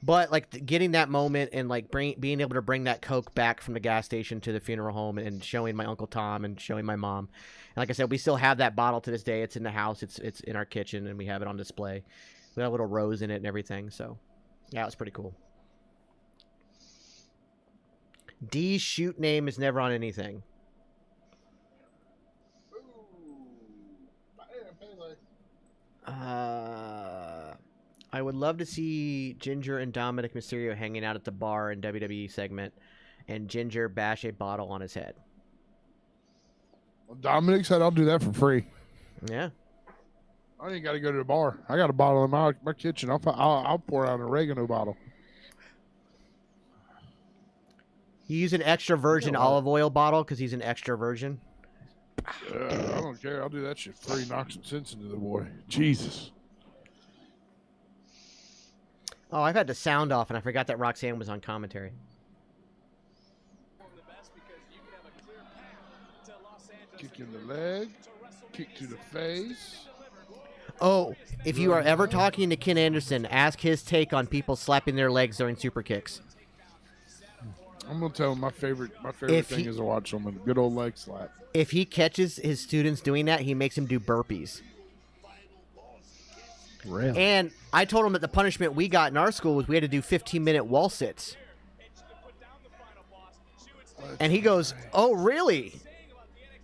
A: But, like, getting that moment and, like, being able to bring that Coke back from the gas station to the funeral home and showing my Uncle Tom and showing my mom. And like I said, we still have that bottle to this day. It's in the house. It's in our kitchen, and we have it on display. We got a little rose in it and everything. So, yeah, it was pretty cool. D's shoot name is never on anything. I would love to see Ginger and Dominic Mysterio hanging out at the bar in WWE segment, and Ginger bash a bottle on his head.
C: Well, Dominic said I'll do that for free.
A: Yeah.
C: I ain't got to go to the bar. I got a bottle in my kitchen. I'll pour out an oregano bottle.
A: You use an extra virgin olive oil bottle because he's an extra virgin.
C: I don't care. I'll do that shit free. Knock some sense into the boy. Jesus.
A: Oh, I've had the sound off, and I forgot that Roxanne was on commentary.
C: Kick in the leg. Kick to the face.
A: Oh, if you are ever talking to Ken Anderson, ask his take on people slapping their legs during super kicks.
C: I'm gonna tell him my favorite thing is to watch him a good old leg slap.
A: If he catches his students doing that, he makes them do burpees.
E: Really?
A: And I told him that the punishment we got in our school was we had to do 15-minute wall sits. And he goes, "Oh, really?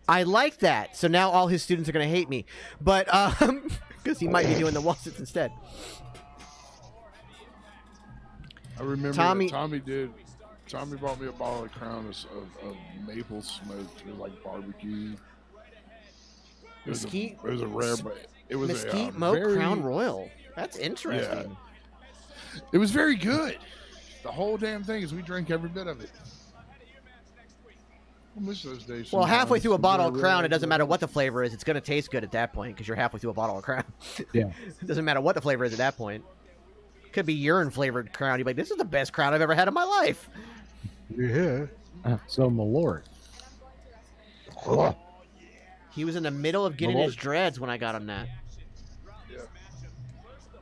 A: I like that." So now all his students are going to hate me. But, because he might be doing the wall sits instead.
C: I remember
A: Tommy
C: bought me a bottle of Crown of maple smoked. It was like barbecue. It was a rare, but it was
A: Mesquite
C: a
A: Mo
C: very,
A: Crown Royal. That's interesting.
C: Yeah. It was very good. The whole damn thing is we drank every bit of it. I miss those days.
A: Well, halfway through a bottle of
C: Really
A: Crown, it
C: like
A: doesn't matter what the flavor is. It's going to taste good at that point because you're halfway through a bottle of Crown.
E: Yeah.
A: It doesn't matter what the flavor is at that point. Could be urine-flavored Crown. You'd be like, this is the best Crown I've ever had in my life.
D: Yeah.
E: So, my lord.
A: He was in the middle of getting his dreads when I got him that.
C: Yeah.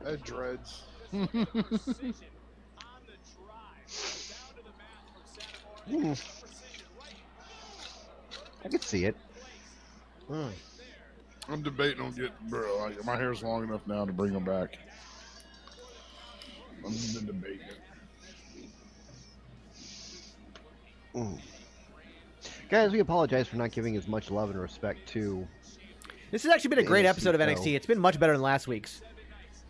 C: I had dreads.
D: I could see it.
C: I'm debating on getting, bro. Like, my hair's long enough now to bring them back. I'm just debating it.
D: Guys, we apologize for not giving as much love and respect to.
A: This has actually been a great episode of NXT. It's been much better than last week's.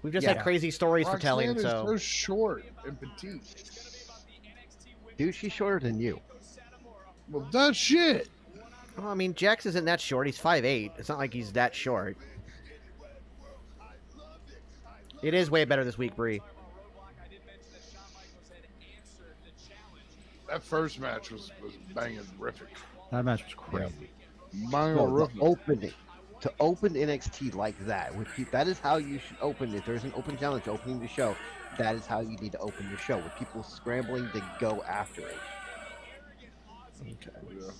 A: We've just had crazy stories for telling.
C: Roxanne is
A: So
C: so short and petite.
D: Dude, she's shorter than you.
C: Well, that's shit.
A: well, I mean, Jax isn't that short. He's 5'8". It's not like he's that short. It is way better this week, Bree.
C: That first match was banging terrific.
E: That match was crazy.
C: Banging
D: No,
C: terrific.
D: to open NXT like that, that is how you should open it. There's an open challenge opening the show. That is how you need to open your show, with people scrambling to go after it.
C: Okay. Yeah.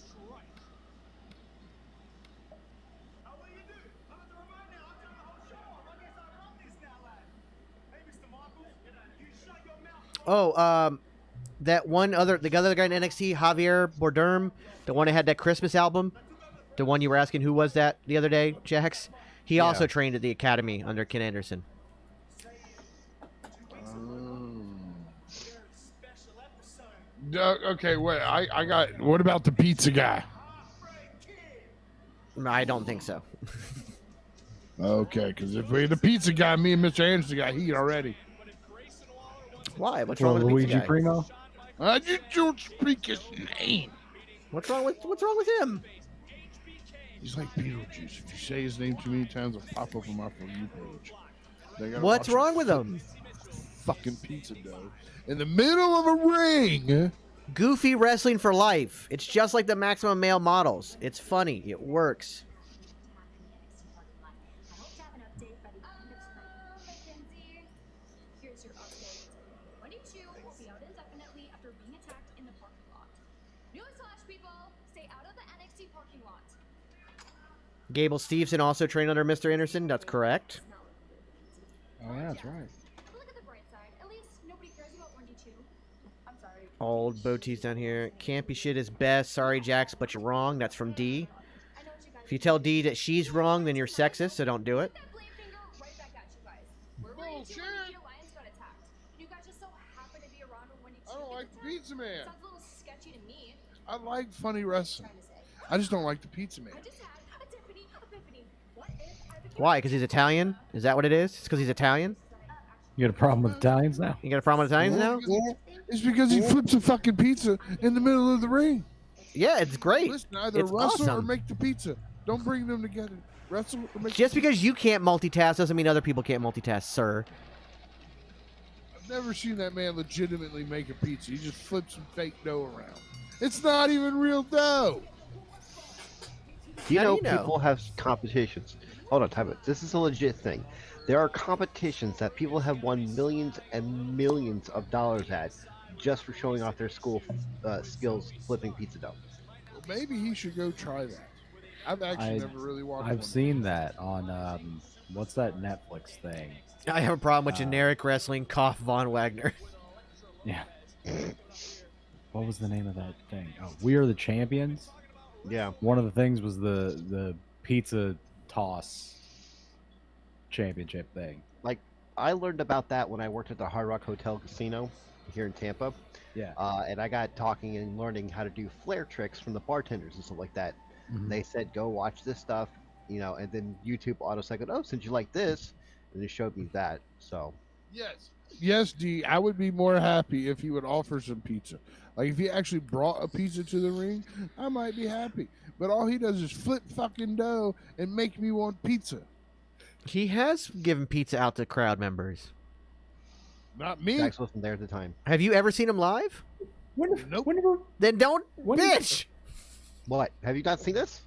A: Oh, the other guy in NXT, Javier Bardem, the one that had that Christmas album, the one you were asking who was that the other day, Jax. He also trained at the academy under Ken Anderson.
C: Okay, wait. I got. What about the pizza guy?
A: I don't think so.
C: Okay, because if we the pizza guy, me and Mr. Anderson got heat already.
A: Why? What's wrong with the
E: Luigi
A: pizza guy?
E: Primo?
C: You don't speak his name.
A: What's wrong with him?
C: He's like Beetlejuice. If you say his name too many times, it'll pop up on my For You page. They gotta
A: What's
C: watch
A: wrong with him?
C: fucking pizza dough in the middle of a ring
A: Goofy wrestling for life. It's just like the Maximum Male models. It's funny. It works.
I: Here's your update. 22 will be out indefinitely after being attacked in the parking lot. Newsflash, people! Stay out of the NXT parking lot.
A: Gable Steveson also trained under Mr. Anderson. That's correct.
E: Oh, yeah, that's right.
I: Look at the bright side. At least nobody cares about 22. I'm sorry.
A: Old Boties down here. Campy shit is best. Sorry, Jax, but you're wrong. That's from D.
I: I know what you guys
A: If you tell D that she's wrong, then you're sexist, so don't do it.
I: that blame finger right back at you guys. Where were you two when the Alliance got attacked? You guys just so happen to be around when 22
C: I don't like the Pizza Man.
I: Sounds a little sketchy to me.
C: I like funny wrestling.
I: Trying to say.
C: I just don't like the Pizza Man.
I: I just had a epiphany. What if I became
A: Why? Because he's Italian? Is that what it is? It's because he's Italian?
E: You got a problem with Italians now?
A: You got a problem with Italians now?
C: It's because he flips a fucking pizza in the middle of the ring.
A: Yeah, it's great.
C: Listen, either
A: It's
C: wrestle or
A: awesome.
C: make the pizza. Don't bring them together. Wrestle or make
A: Just
C: the
A: because you can't multitask doesn't mean other people can't multitask, sir.
C: I've never seen that man legitimately make a pizza. He just flips some fake dough around. It's not even real dough.
D: You
A: How do
D: know,
A: you know?
D: people have competitions. Hold on, time out. This is a legit thing. There are competitions that people have won millions and millions of dollars at just for showing off their skills flipping pizza dough.
C: Well, maybe he should go try that. I've actually never really watched
E: I've
C: one.
E: seen that on what's that Netflix thing?
A: I have a problem with generic wrestling. Cough Von Wagner.
E: Yeah. What was the name of that thing? Oh, We Are the Champions.
D: Yeah.
E: One of the things was the pizza toss championship thing.
D: Like, I learned about that when I worked at the Hard Rock Hotel Casino here in Tampa.
E: Yeah.
D: And I got talking and learning how to do flare tricks from the bartenders and stuff like that.
E: Mhm.
D: They said, go watch this stuff, you know, and then YouTube auto-cycled, oh, since you like this, and it showed me that. So,
C: Yes. Yes, D. I would be more happy if he would offer some pizza. Like, if he actually brought a pizza to the ring, I might be happy. But all he does is flip fucking dough and make me want pizza.
A: He has given pizza out to crowd members.
C: Not me.
D: Jax wasn't there at the time.
A: Have you ever seen him live?
C: Nope.
A: Then don't, bitch!
D: What? Have you not seen this?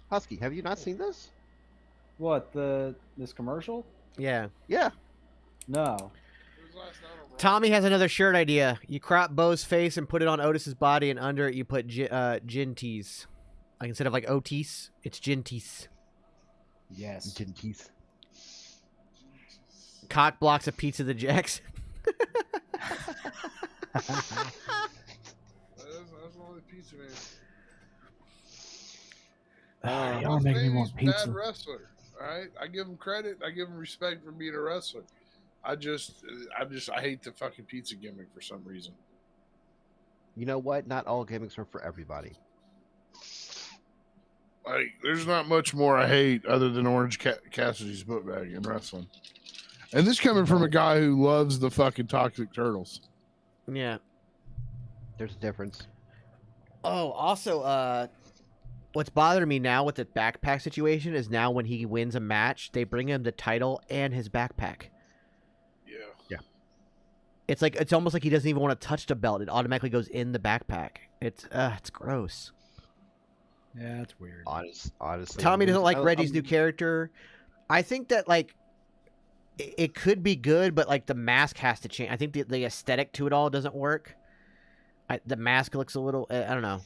D: Husky, have you not seen this?
E: What, this commercial?
A: Yeah.
D: Yeah.
E: No.
A: Tommy has another shirt idea. You crop Bo's face and put it on Otis's body, and under it you put Ginties. Like, instead of like Otis, it's Ginties.
E: Yes.
D: Didn't teeth.
A: Cock blocks a pizza the Jackson.
C: That's only pizza man.
E: Y'all make me want
C: He's a
E: pizza.
C: bad wrestler. All right, I give him credit. I give him respect for being a wrestler. I hate the fucking pizza gimmick for some reason.
D: You know what? Not all gimmicks are for everybody.
C: Like, there's not much more I hate other than Orange Cassidy's book bag in wrestling. And this coming from a guy who loves the fucking Toxic Turtles.
A: Yeah.
D: There's a difference.
A: Oh, also, what's bothering me now with the backpack situation is now when he wins a match, they bring him the title and his backpack.
C: Yeah.
A: It's like it's almost like he doesn't even want to touch the belt. It automatically goes in the backpack. It's gross.
E: Yeah, that's weird.
D: Honestly.
A: Tommy doesn't like
D: I-
A: Reggie's
D: I'm-
A: new character. I think that like it could be good, but like the mask has to change. I think the aesthetic to it all doesn't work. The mask looks a little. I don't know.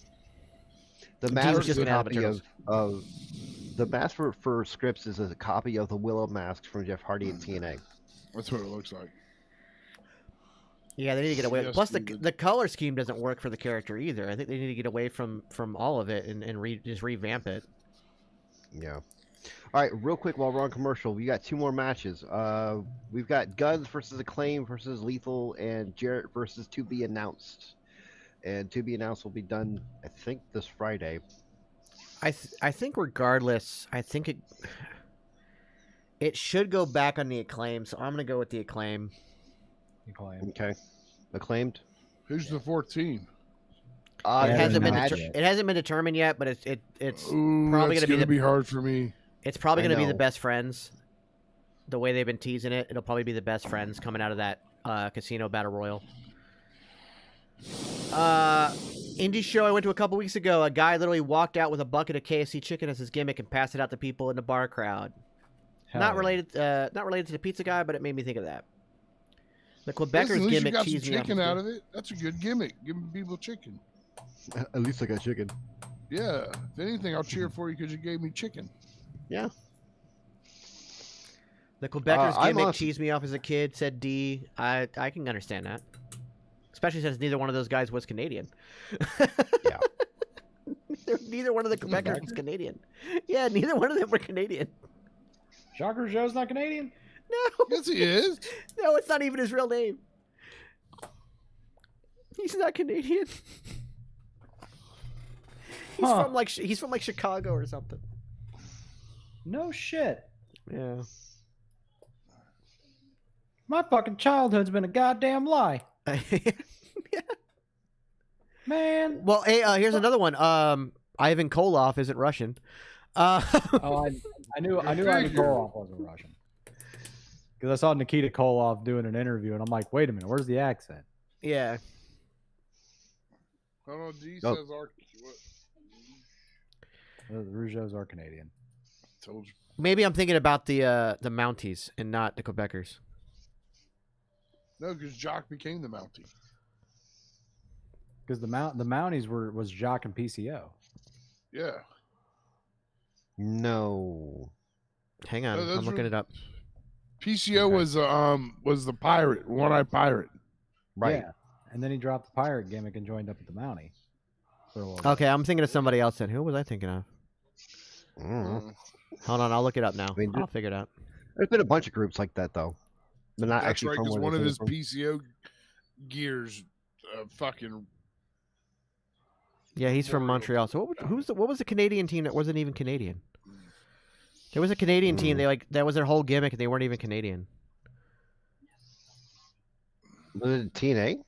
D: The
A: He
D: mask
A: was just
D: is a
A: gonna have the
D: copy
A: turtles.
D: of the mask for Scripps is a copy of the Willow mask from Jeff Hardy and TNA.
C: That's what it looks like.
A: Yeah, they need to get away.
C: Yes,
A: Plus,
C: we did.
A: the color scheme doesn't work for the character either. I think they need to get away from all of it and just revamp it.
D: Yeah. All right, real quick while we're on commercial, we got two more matches. We've got Guns versus Acclaim versus Lethal and Jarrett versus To Be Announced. And To Be Announced will be done, I think, this Friday.
A: I think regardless, I think it should go back on the Acclaim. So I'm gonna go with the Acclaim.
D: Okay. Acclaimed?
C: Who's the 14?
A: It hasn't been
D: match.
A: it hasn't been determined yet, but it's
C: Ooh,
A: probably
C: that's
A: gonna be the
C: hard for me.
A: It's probably
D: I
A: going to be the
D: know.
A: best friends. The way they've been teasing it, it'll probably be the best friends coming out of that casino battle royal. Indie show I went to a couple weeks ago. A guy literally walked out with a bucket of KFC chicken as his gimmick and passed it out to people in the bar crowd.
E: Hell
A: Not
E: yeah.
A: related. Not related to the pizza guy, but it made me think of that. The
C: Listen,
A: Quebecers
C: at least you
A: gimmick
C: got some
A: cheesed me off.
C: chicken out of it. That's a good gimmick. Giving people chicken.
D: At least I got chicken.
C: Yeah. If anything, I'll cheer for you because you gave me chicken.
A: Yeah. The Quebecers
D: I'm
A: gimmick
D: honest-
A: cheesed me off as a kid, said D. I can understand that. Especially since neither one of those guys was Canadian.
D: Yeah.
A: neither one of the Quebecers was Canadian. Yeah, neither one of them were Canadian.
E: Shocker Joe's not Canadian?
A: No.
C: Yes, he is.
A: No, it's not even his real name. He's not Canadian. He's from like Chicago or something.
E: No shit.
A: Yeah.
E: My fucking childhood's been a goddamn lie. Man.
A: Well, hey, here's another one. Ivan Koloff isn't Russian.
E: Oh, I knew Ivan Koloff wasn't Russian. Because I saw Nikita Koloff doing an interview, and I'm like, wait a minute, where's the accent?
A: Yeah.
C: Hold on, D
D: Oh.
C: says what?
E: The Rougeaus are Canadian.
C: Told you.
A: Maybe I'm thinking about the Mounties and not the Quebecers.
C: No, because Jock became the Mountie.
E: Because the Mounties was Jock and PCO.
C: Yeah.
D: No.
A: Hang on,
C: No, those
A: I'm looking
C: were-
A: it up.
C: PCO was the pirate, one-eyed pirate.
D: Right.
E: Yeah. And then he dropped the pirate gimmick and joined up with the Mountie. For a little bit.
A: Okay, I'm thinking of somebody else then. Who was I thinking of?
D: Mm.
A: Hold on, I'll look it up now.
D: mean,
A: I'll figure it out.
D: There's been a bunch of groups like that though. They're not
C: That's
D: actually
C: right,
D: from
C: because
D: where
C: one
D: they
C: of
D: came
C: his
D: from.
C: PCO gears, fucking.
A: Yeah, he's from Montreal. So what was the Canadian team that wasn't even Canadian? There was a Canadian team. That was their whole gimmick, and they weren't even Canadian.
D: Was it TNA?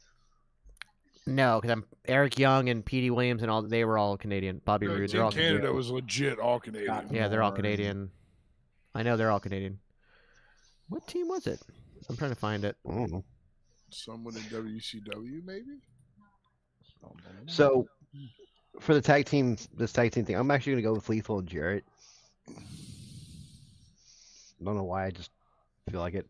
A: No, because I'm Eric Young and Petey Williams and all. They were all Canadian. Bobby
C: No,
A: Roode. They're
C: Team
A: all
C: Canada was legit all Canadian.
A: Yeah, they're all Canadian. I know they're all Canadian. What team was it? I'm trying to find it.
D: I don't know.
C: Someone in WCW, maybe?
D: So for this tag team thing, I'm actually gonna go with Lethal and Jarrett. Don't know why, I just feel like it.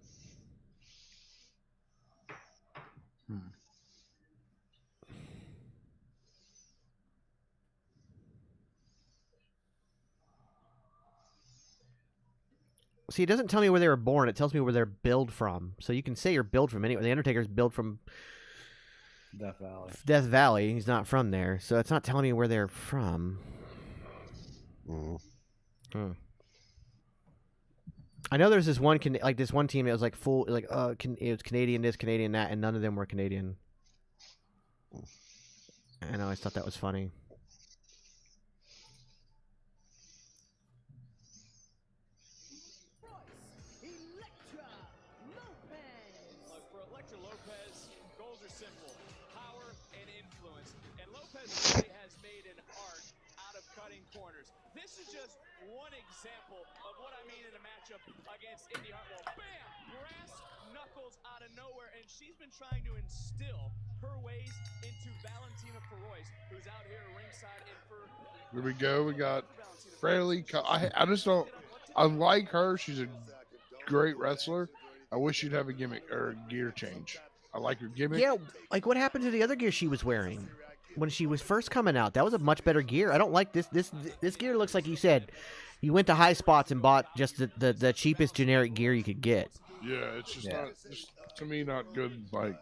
A: See, it doesn't tell me where they were born. It tells me where they're billed from. So you can say you're billed from anywhere. The Undertaker's billed from
E: Death Valley.
A: Death Valley. He's not from there, so it's not telling me where they're from. I know there's this one this one team that was like full it was Canadian this, Canadian that, and none of them were Canadian. I know. I thought that was funny.
J: Look, for Electra Lopez, goals are simple: power and influence. And Lopez really has made an art out of cutting corners. This is just one example of what I mean in a matchup against Indy Hartwell. Bam! Brass knuckles out of nowhere, and she's been trying to instill her ways into Valentina Feroz, who's out here ringside in for.
C: Here we go. We got Fairly. I just don't. I like her. She's a great wrestler. I wish she'd have a gimmick or a gear change. I like her gimmick.
A: Yeah, like what happened to the other gear she was wearing when she was first coming out? That was a much better gear. I don't like this. This gear looks like you said you went to High Spots and bought just the cheapest generic gear you could get.
C: Yeah, it's just not. Just, to me, not good. Like.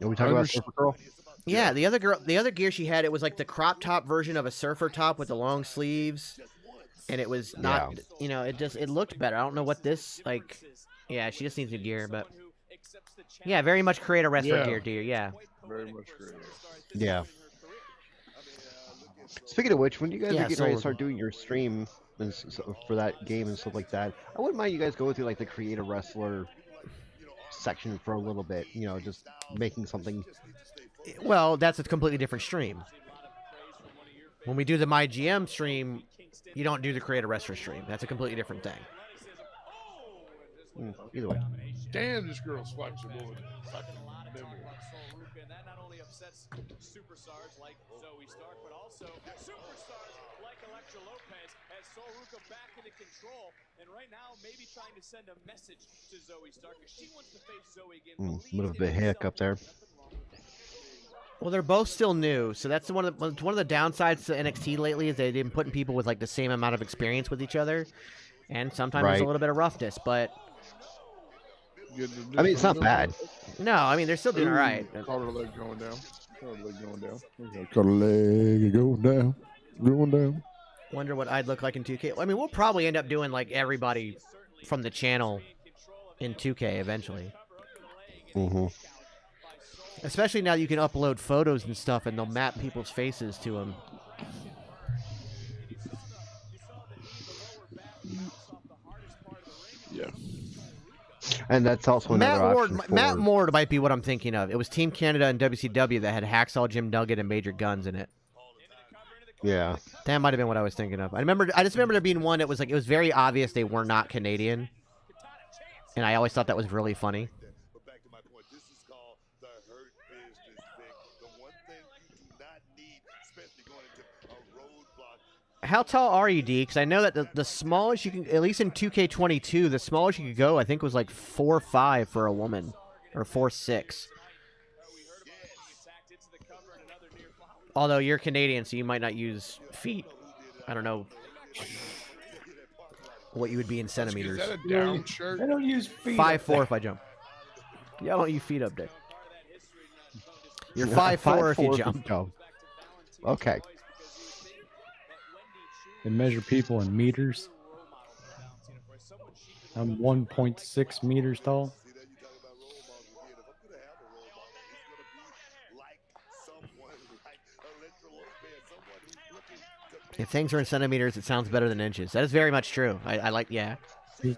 D: Are we talking about Surfer Girl?
A: Yeah, the other gear she had, it was like the crop top version of a surfer top with the long sleeves, and it was not.
D: Yeah.
A: It looked better. I don't know what this like. Yeah, she just needs new gear, but yeah, very much create a wrestler gear, dear. Yeah.
C: Very much great.
D: Yeah. Speaking of which, when you guys
A: Yeah,
D: are getting ready to
A: so-
D: start doing your stream and for that game and stuff like that, I wouldn't mind you guys going through like the create a wrestler section for a little bit. Just making something.
A: Well, that's a completely different stream. When we do the My GM stream, you don't do the create a wrestler stream. That's a completely different thing.
D: Either way.
C: Damn, this girl's flexible. And fucking
J: And that not only upsets superstars like Zoe Stark, but also superstars like Elektra Lopez as Sol Ruca back into control. And right now, maybe trying to send a message to Zoe Stark because she wants to face Zoe again.
D: A little bit of hiccup there.
A: Well, they're both still new, so that's one of the downsides to NXT lately is they've been putting people with like the same amount of experience with each other, and sometimes there's a little bit of roughness. But
D: I mean, it's not bad.
A: no, I mean they're still doing all right.
C: Caught her leg going down. Caught her leg going down. Caught her leg going down. Going down.
A: Wonder what I'd look like in 2K. I mean, we'll probably end up doing like everybody from the channel in 2K eventually.
D: Mm-hmm.
A: Especially now you can upload photos and stuff, and they'll map people's faces to them.
C: Yeah.
D: And that's also another option for...
A: Matt Ward might be what I'm thinking of. It was Team Canada and WCW that had Hacksaw Jim Duggan and Major Guns in it.
D: Yeah.
A: That might have been what I was thinking of. I just remember there being one that was like it was very obvious they were not Canadian, and I always thought that was really funny. How tall are you, D? Because I know that the smallest you can, at least in 2K22, the smallest you could go, I think, was like 4'5" for a woman, or 4'6". Although you're Canadian, so you might not use feet. I don't know what you would be in centimeters.
C: Is that a down shirt?
H: I don't use feet.
A: 5'4" if I jump. Yeah, I don't use feet up there. You're 5'4" if you jump.
D: Okay.
E: And measure people in meters. I'm 1.6 meters tall.
A: If things are in centimeters, it sounds better than inches. That is very much true. I like, yeah.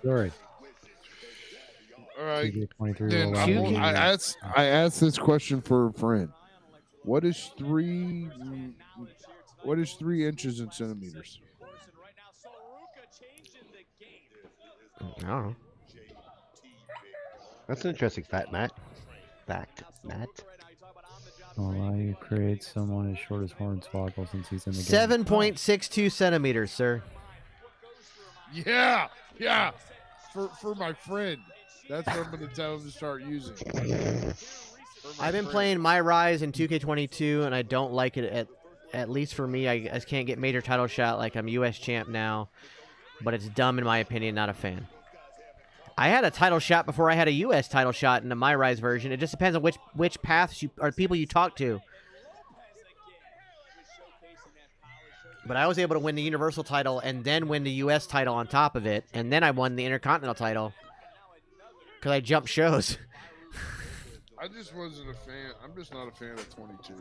E: Sorry.
C: All right.
E: 23
C: Then I asked this question for a friend. What is 3 inches in centimeters?
A: I don't know.
D: That's an interesting fact, Matt.
E: Allow you to create someone as short as Hornswoggle since he's in the game.
A: 7.62 centimeters, sir.
C: Yeah. For my friend. That's what I'm going to tell him to start using.
A: I've been playing My Rise in 2K22, and I don't like it. At least for me, I can't get major title shot like I'm U.S. champ now. But it's dumb in my opinion, not a fan. I had a title shot before I had a U.S. title shot in the My Rise version. It just depends on which paths or people you talk to. But I was able to win the Universal title and then win the U.S. title on top of it. And then I won the Intercontinental title. Because I jumped shows.
C: I just wasn't a fan. I'm just not a fan of 22.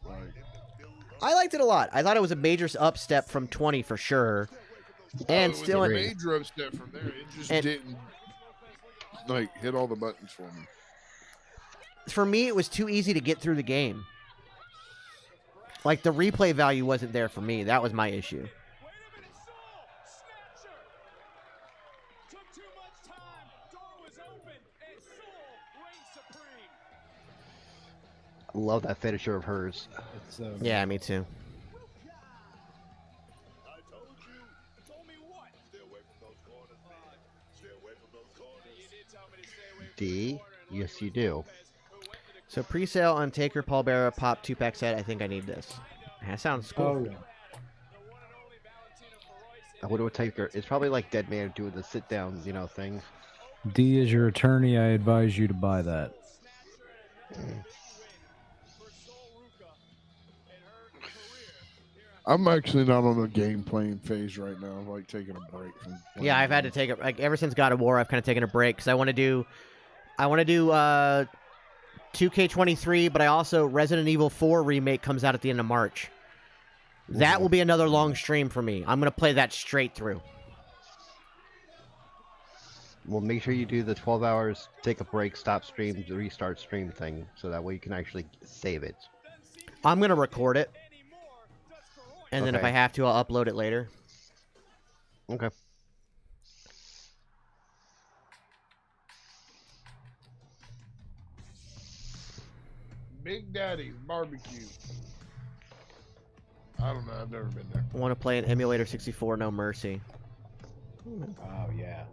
C: Like,
A: I liked it a lot. I thought it was a major upstep from 20 for sure. And still
C: a major upstep from there. It just didn't like hit all the buttons for me.
A: For me, it was too easy to get through the game. Like, the replay value wasn't there for me. That was my issue.
D: I love that finisher of hers.
A: Yeah, me too.
D: D? Yes, you do.
A: So pre-sale on Taker, Paul Bearer, Pop 2-pack set. I think I need this. That sounds cool.
E: Oh, yeah.
D: I wonder what Taker... It's probably like Dead Man doing the sit-down, thing.
E: D, as your attorney, I advise you to buy that.
C: I'm actually not on the game playing phase right now. I'm like taking a break from.
A: Yeah, I've had to take it. Like ever since God of War, I've kind of taken a break because I want to do 2K23, but I also Resident Evil 4 remake comes out at the end of March. That will be another long stream for me. I'm gonna play that straight through.
D: Well, make sure you do the 12 hours, take a break, stop stream, restart stream thing, so that way you can actually save it.
A: I'm gonna record it. And then if I have to, I'll upload it later.
D: Okay.
C: Big Daddy's Barbecue. I don't know. I've never been there.
A: I want to play an Emulator 64 No Mercy.
E: Oh yeah.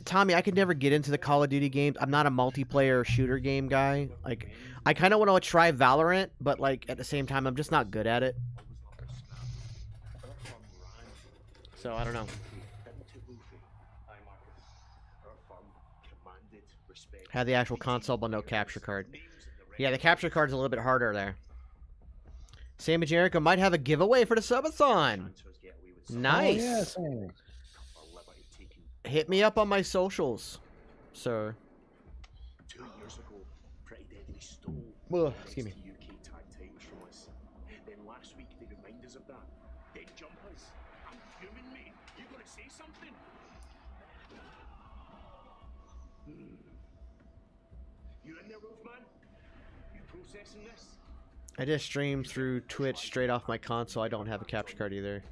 A: Tommy, I could never get into the Call of Duty games. I'm not a multiplayer shooter game guy. Like, I kind of want to try Valorant, but like at the same time, I'm just not good at it. So I don't know. Have the actual console, but no capture card. Yeah, the capture card's a little bit harder there. Sam and Jericho might have a giveaway for the subathon. Nice.
E: Oh, yeah, Sam.
A: Hit me up on my socials, sir.
K: 2 years ago, Pretty Deadly stole
A: Excuse me.
K: the UK tag titles from us. Then last week they remind us of that. Then jump us. I'm fuming, mate. You gonna say something? You in there, Wolfman? You processing this?
A: I just stream through Twitch straight off my console. I don't have a capture card either.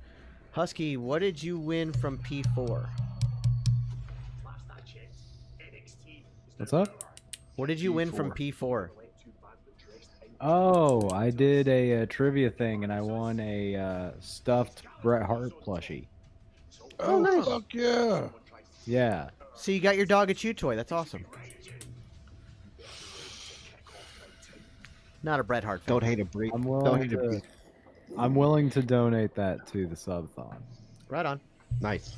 A: Husky, what did you win from P4?
K: Last I checked, NXT is
E: What's up?
A: What did you win from P4?
E: Oh, I did a trivia thing and I won a stuffed Bret Hart plushie.
C: Oh, nice. Fuck yeah.
E: Yeah.
A: So you got your dog a chew toy. That's awesome. Not a Bret Hart fan.
D: Don't hate a breed.
E: I'm
D: Don't
E: willing
D: hate a
E: to.
D: breed.
E: I'm willing to donate that to the subathon.
A: Right on.
D: Nice.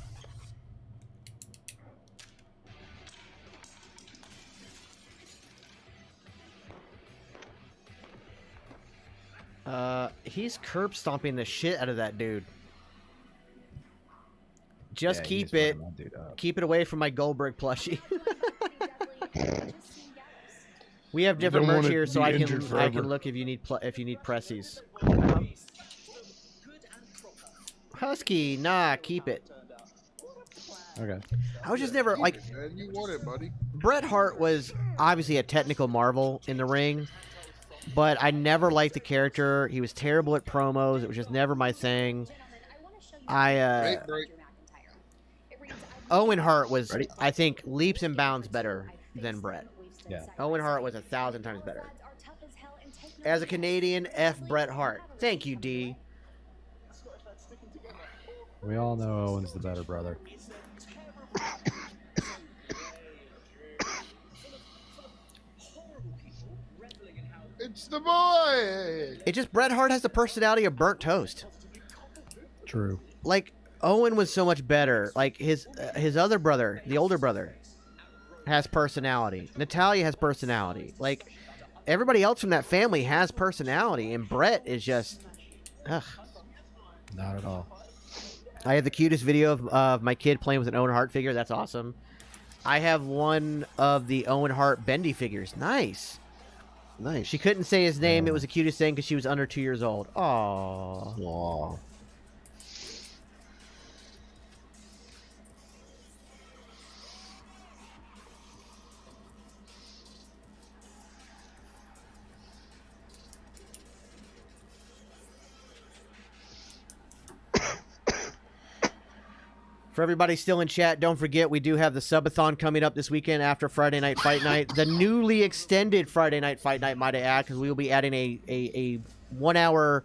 A: He's curb stomping the shit out of that dude. Just
E: Yeah,
A: keep
E: he's
A: it.
E: fucking that dude up.
A: Keep it away from my Goldberg plushie. We have different
C: don't
A: merch
C: want it
A: here,
C: to
A: so
C: be
A: I
C: injured
A: can
C: forever.
A: look if you need pressies. Husky, nah, keep it.
E: Okay.
A: I was just never like
C: Man, you want it, buddy.
A: Bret Hart was obviously a technical marvel in the ring, but I never liked the character. He was terrible at promos. It was just never my thing.
C: Break.
A: Owen Hart was, I think, leaps and bounds better than Bret.
E: Yeah.
A: Owen Hart was 1,000 times better. As a Canadian, F Bret Hart. Thank you, D.
E: We all know Owen's the better brother.
C: It's the boy.
A: It just Bret Hart has the personality of burnt toast.
E: True.
A: Like Owen was so much better. Like his other brother, the older brother, has personality. Natalia has personality. Like everybody else from that family has personality, and Bret is just, ugh.
E: Not at all.
A: I have the cutest video of my kid playing with an Owen Hart figure. That's awesome. I have one of the Owen Hart bendy figures. Nice.
D: Nice.
A: She couldn't say his name. It was the cutest thing because she was under 2 years old. Aww.
D: Aw.
A: For everybody still in chat, don't forget we do have the subathon coming up this weekend after Friday Night Fight Night. The newly extended Friday Night Fight Night, might I add, because we will be adding a 1 hour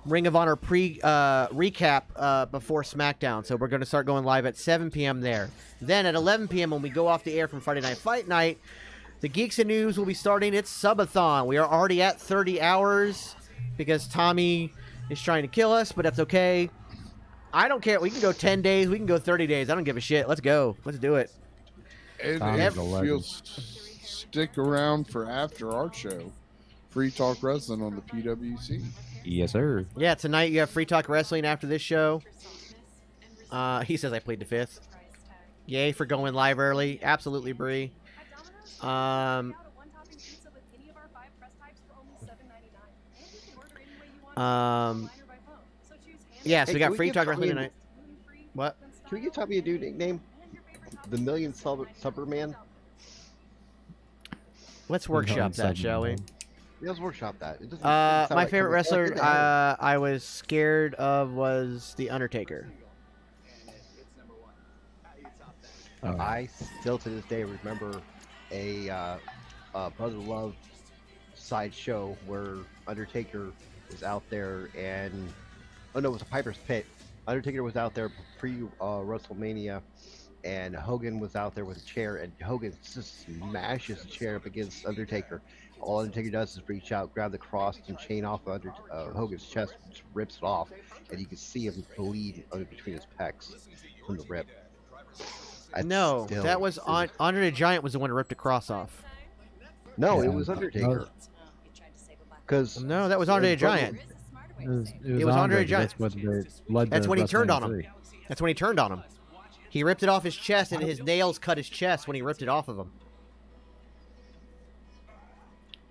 A: Ring of Honor recap before SmackDown. So we're going to start going live at 7 p.m. there. Then at 11 p.m. when we go off the air from Friday Night Fight Night, the Geeks and News will be starting its subathon. We are already at 30 hours because Tommy is trying to kill us, but that's okay. I don't care. We can go 10 days. We can go 30 days. I don't give a shit. Let's go. Let's do it.
C: And
E: Tommy's
C: if
E: a legend.
C: you'll stick around for after our show, Free Talk Wrestling on the PWC.
E: Yes, sir.
A: Yeah, tonight you have Free Talk Wrestling after this show. He says I played the fifth. Yay for going live early. Absolutely, Bree. Yeah, so
D: Hey,
A: we
D: can
A: got
D: we
A: Free
D: give
A: Talk
D: Tommy
A: Wrestling
D: a-
A: tonight. What?
D: Can we get Tommy a new nickname? The Million Superman?
A: Let's workshop that, shall we?
D: Yeah, let's workshop that. It doesn't sound
A: My
D: like
A: favorite
D: coming-
A: wrestler
D: like in there.
A: I was scared of was The Undertaker.
D: I still to this day remember a Brother Love sideshow where Undertaker was out there and oh no, it was a Piper's Pit. Undertaker was out there pre WrestleMania, and Hogan was out there with a chair, and Hogan just smashes the chair up against Undertaker. All Undertaker does is reach out, grab the cross, and chain off Hogan's chest, just rips it off, and you can see him bleed under between his pecs from the rip.
A: No, that was Andre the Giant was the one who ripped the cross off.
D: No,
E: Yeah,
D: it was Undertaker. Because
A: no, that was Andre the Giant.
E: It was
A: Andre the
E: Giant.
A: That's when he turned on him. That's when he turned on him. He ripped it off his chest, and his nails cut his chest when he ripped it off of him.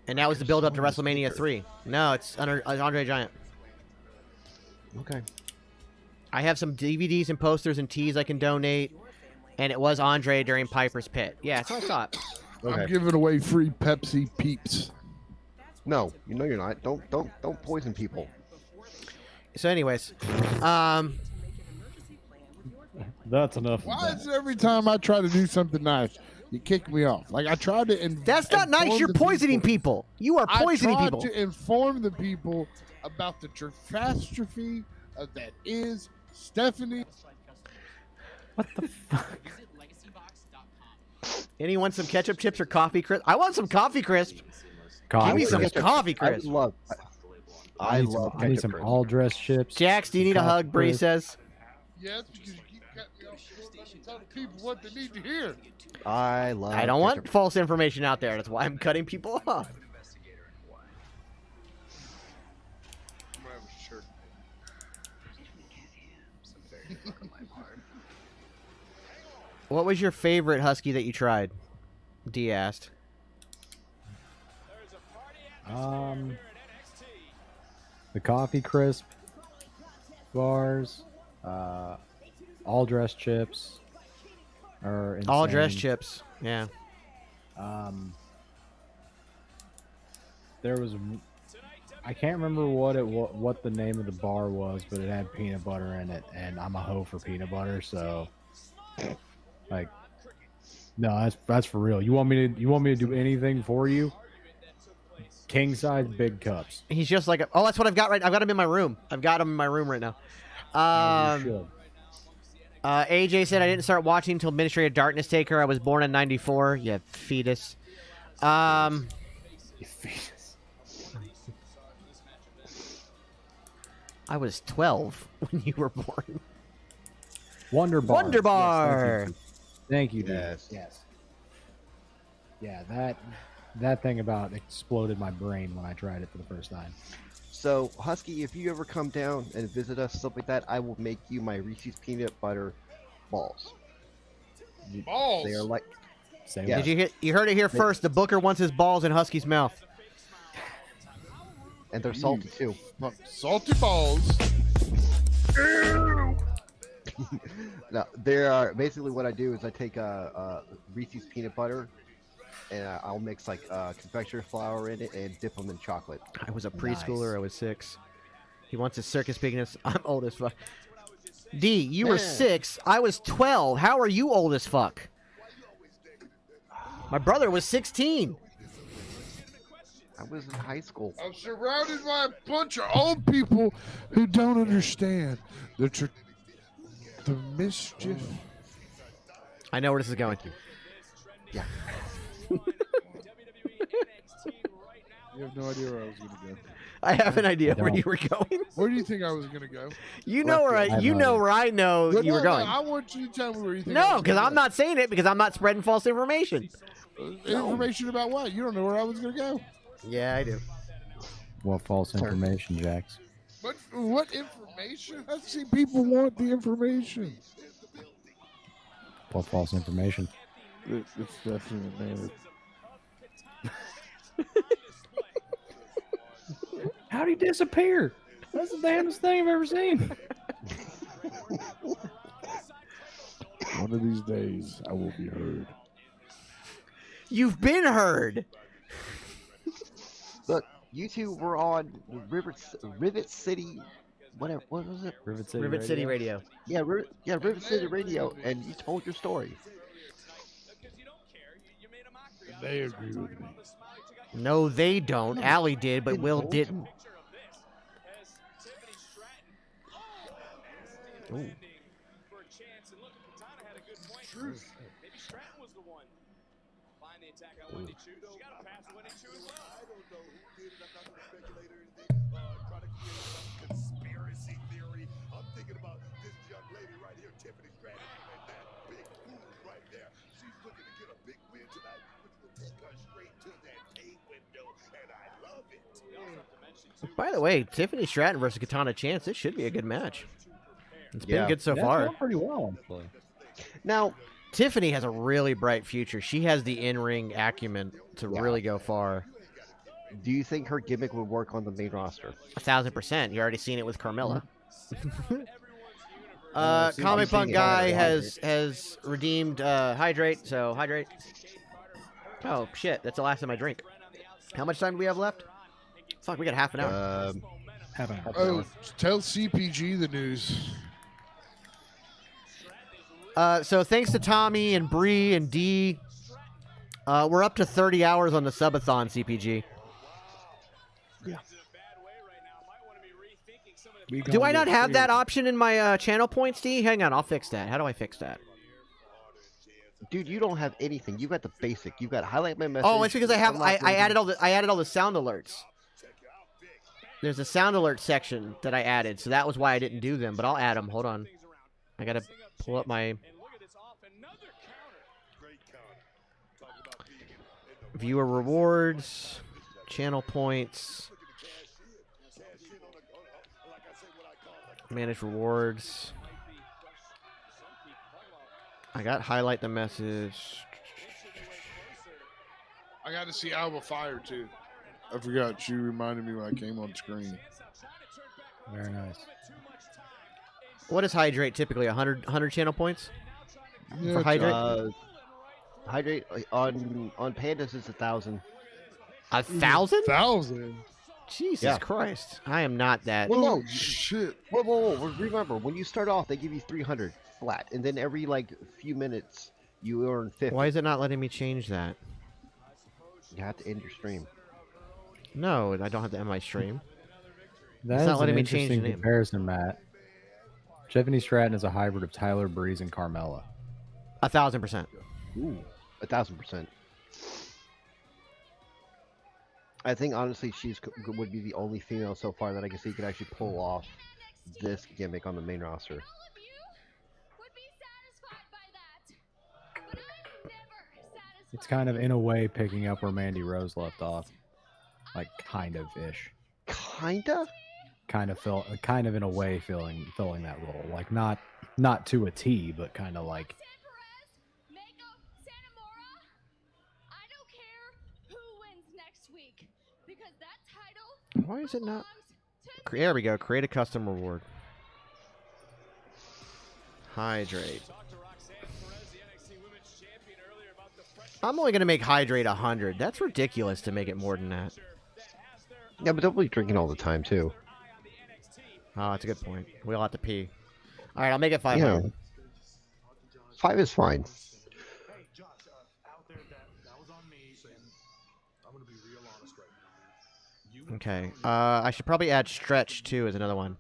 A: And that was the build-up to WrestleMania 3. No, it's Andre the Giant.
D: Okay.
A: I have some DVDs and posters and tees I can donate, and it was Andre during Piper's Pit. Yeah, that's what I thought.
C: I'm giving away free Pepsi Peeps.
D: No, you're not. Don't poison people.
A: So, anyways,
E: that's enough.
C: Why is it every time I try to do something nice, you kick me off? Like I tried to.
A: That's not nice. You're poisoning people. You are poisoning people.
C: I tried to inform the people about the catastrophe that is Stephanie.
E: What the fuck?
A: Anyone some ketchup chips or coffee crisp? I want some coffee crisp. Give me some coffee crisp.
E: I need some all-dressed chips.
A: Jax, do you need a hug? Bree says.
C: Yes, because you keep cutting me off. Let me tell the people what they need to hear.
A: I don't want false information out there. That's why I'm cutting people off. What was your favorite husky that you tried? D asked.
E: The coffee crisp bars, all dressed chips, are insane.
A: All dressed chips, yeah.
E: There was, I can't remember what the name of the bar was, but it had peanut butter in it, and I'm a hoe for peanut butter, so like, no, that's for real. You want me to do anything for you? King size big cups.
A: He's just like oh, that's what I've got right. I've got him in my room. I've got him in my room right now. AJ said I didn't start watching until Ministry of Darkness Taker. I was born in '94. Yeah, fetus. I was 12 when you were born.
E: Wonder Bar.
A: Wonder Bar.
E: Yes, thank you.
D: Yes.
E: Yes. Yeah, that thing about exploded my brain when I tried it for the first time.
D: So, Husky, if you ever come down and visit us, stuff like that, I will make you my Reese's peanut butter balls.
C: Balls.
D: They are like.
A: Yeah. You heard it here first. The Booker wants his balls in Husky's mouth.
D: And they're salty too.
C: Salty balls.
D: No, they are basically what I do is I take Reese's peanut butter, and I'll mix like confectioner flour in it and dip them in chocolate.
A: I was a preschooler. I was 6. He wants his circus bigness. I'm old as fuck. D, you were 6. I was 12. How are you old as fuck? My brother was 16.
D: I was in high school.
C: I'm surrounded by a bunch of old people who don't understand the mischief.
A: I know where this is going.
D: Yeah.
C: You have no idea where I was going to go.
A: I have an idea where you were going.
C: Where do you think I was going to go?
A: You know where you know where I know you were going.
C: I want you to tell me where you think.
A: No, because I'm not saying it because I'm not spreading false information.
C: Information about what? You don't know where I was going to go.
A: Yeah, I do.
E: What false information, Jax?
C: What information? I see people want the information.
E: What false information?
C: It's definitely
E: How'd he disappear? That's the damnest thing I've ever seen.
C: One of these days, I will be heard.
A: You've been heard.
D: Look, you two were on Rivet City. Whatever. What was it?
A: Rivet City Radio.
D: Yeah, Rivet City Radio, and you told your story.
C: They agree with me.
A: No, they don't. Allie did, but Will didn't. Ooh.
J: Maybe Stratton was the one. Find the attack on Wendy Chu. She got a pass Wendy Chu as well.
K: I don't know who did it. I'm not going to speculate or anything. Try to create some conspiracy theory. I'm thinking about this young lady right here, Tiffany Stratton, and that big move right there. She's looking to get a big win tonight, which will take her straight to that pay window, and I love it.
A: By the way, Tiffany Stratton versus Katana Chance. This should be a good match. It's been good so
E: That's
A: far.
E: going pretty well, actually.
D: Now,
A: Tiffany has a really bright future. She has the in-ring acumen to really go far.
D: do you think her gimmick would work on the main roster?
A: 1,000%. You already seen it with Carmella.
E: I've
A: Comic
E: seen
A: Punk
E: it.
A: guy
E: Hydrate.
A: has redeemed Hydrate, so Hydrate. Oh shit, that's the last of my drink. How much time do we have left? Fuck, we got half an hour.
E: Half an hour.
C: Oh, tell CPG the news.
A: So thanks to Tommy and Bree and Dee, we're up to 30 hours on the subathon, CPG. Do I not have that option in my channel points, D? Hang on, I'll fix that. How do I fix that?
D: Dude, you don't have anything. You got the basic. You got highlight my message.
A: Oh, it's because I
D: unlock
A: added all the sound alerts. There's a sound alert section that I added, so that was why I didn't do them. But I'll add them. Hold on, I gotta pull up my viewer rewards, channel points. Manage rewards. I got highlight the message.
C: I got to see Alba Fire too. I forgot. She reminded me when I came on screen.
E: Very nice.
A: What is Hydrate typically? 100 channel points?
C: Yeah,
A: For Hydrate?
D: Hydrate on Pandas is 1,000.
A: 1,000?
C: 1,000.
A: Jesus Christ. I am not that.
D: Well, no,
C: shit.
D: Whoa. Remember, when you start off, they give you 300 flat, and then every few minutes you earn 50.
A: Why is it not letting me change that?
D: You have to end your stream.
A: No, I don't have to end my stream.
E: That's
A: It's not letting
E: an
A: me change the
E: interesting
A: name.
E: comparison, Matt. Tiffany Stratton is a hybrid of Tyler Breeze and Carmella.
A: 1,000%.
D: Ooh, 1,000%. I think honestly, would be the only female so far that I can see could actually pull off this gimmick on the main roster.
E: It's kind of, in a way, picking up where Mandy Rose left off. Like, kind of-ish.
D: Kinda?
E: Kind of in a way filling that role. Like, not to a T, but kind of like...
A: Why is it not? There we go. Create a custom reward. Hydrate. I'm only going to make Hydrate 100. That's ridiculous to make it more than that.
D: Yeah, but don't be drinking all the time, too.
A: Oh, that's a good point. We all have to pee. All right, I'll make it 500.
D: Yeah. 5 is fine.
A: Okay. I should probably add Stretch, too, as another one.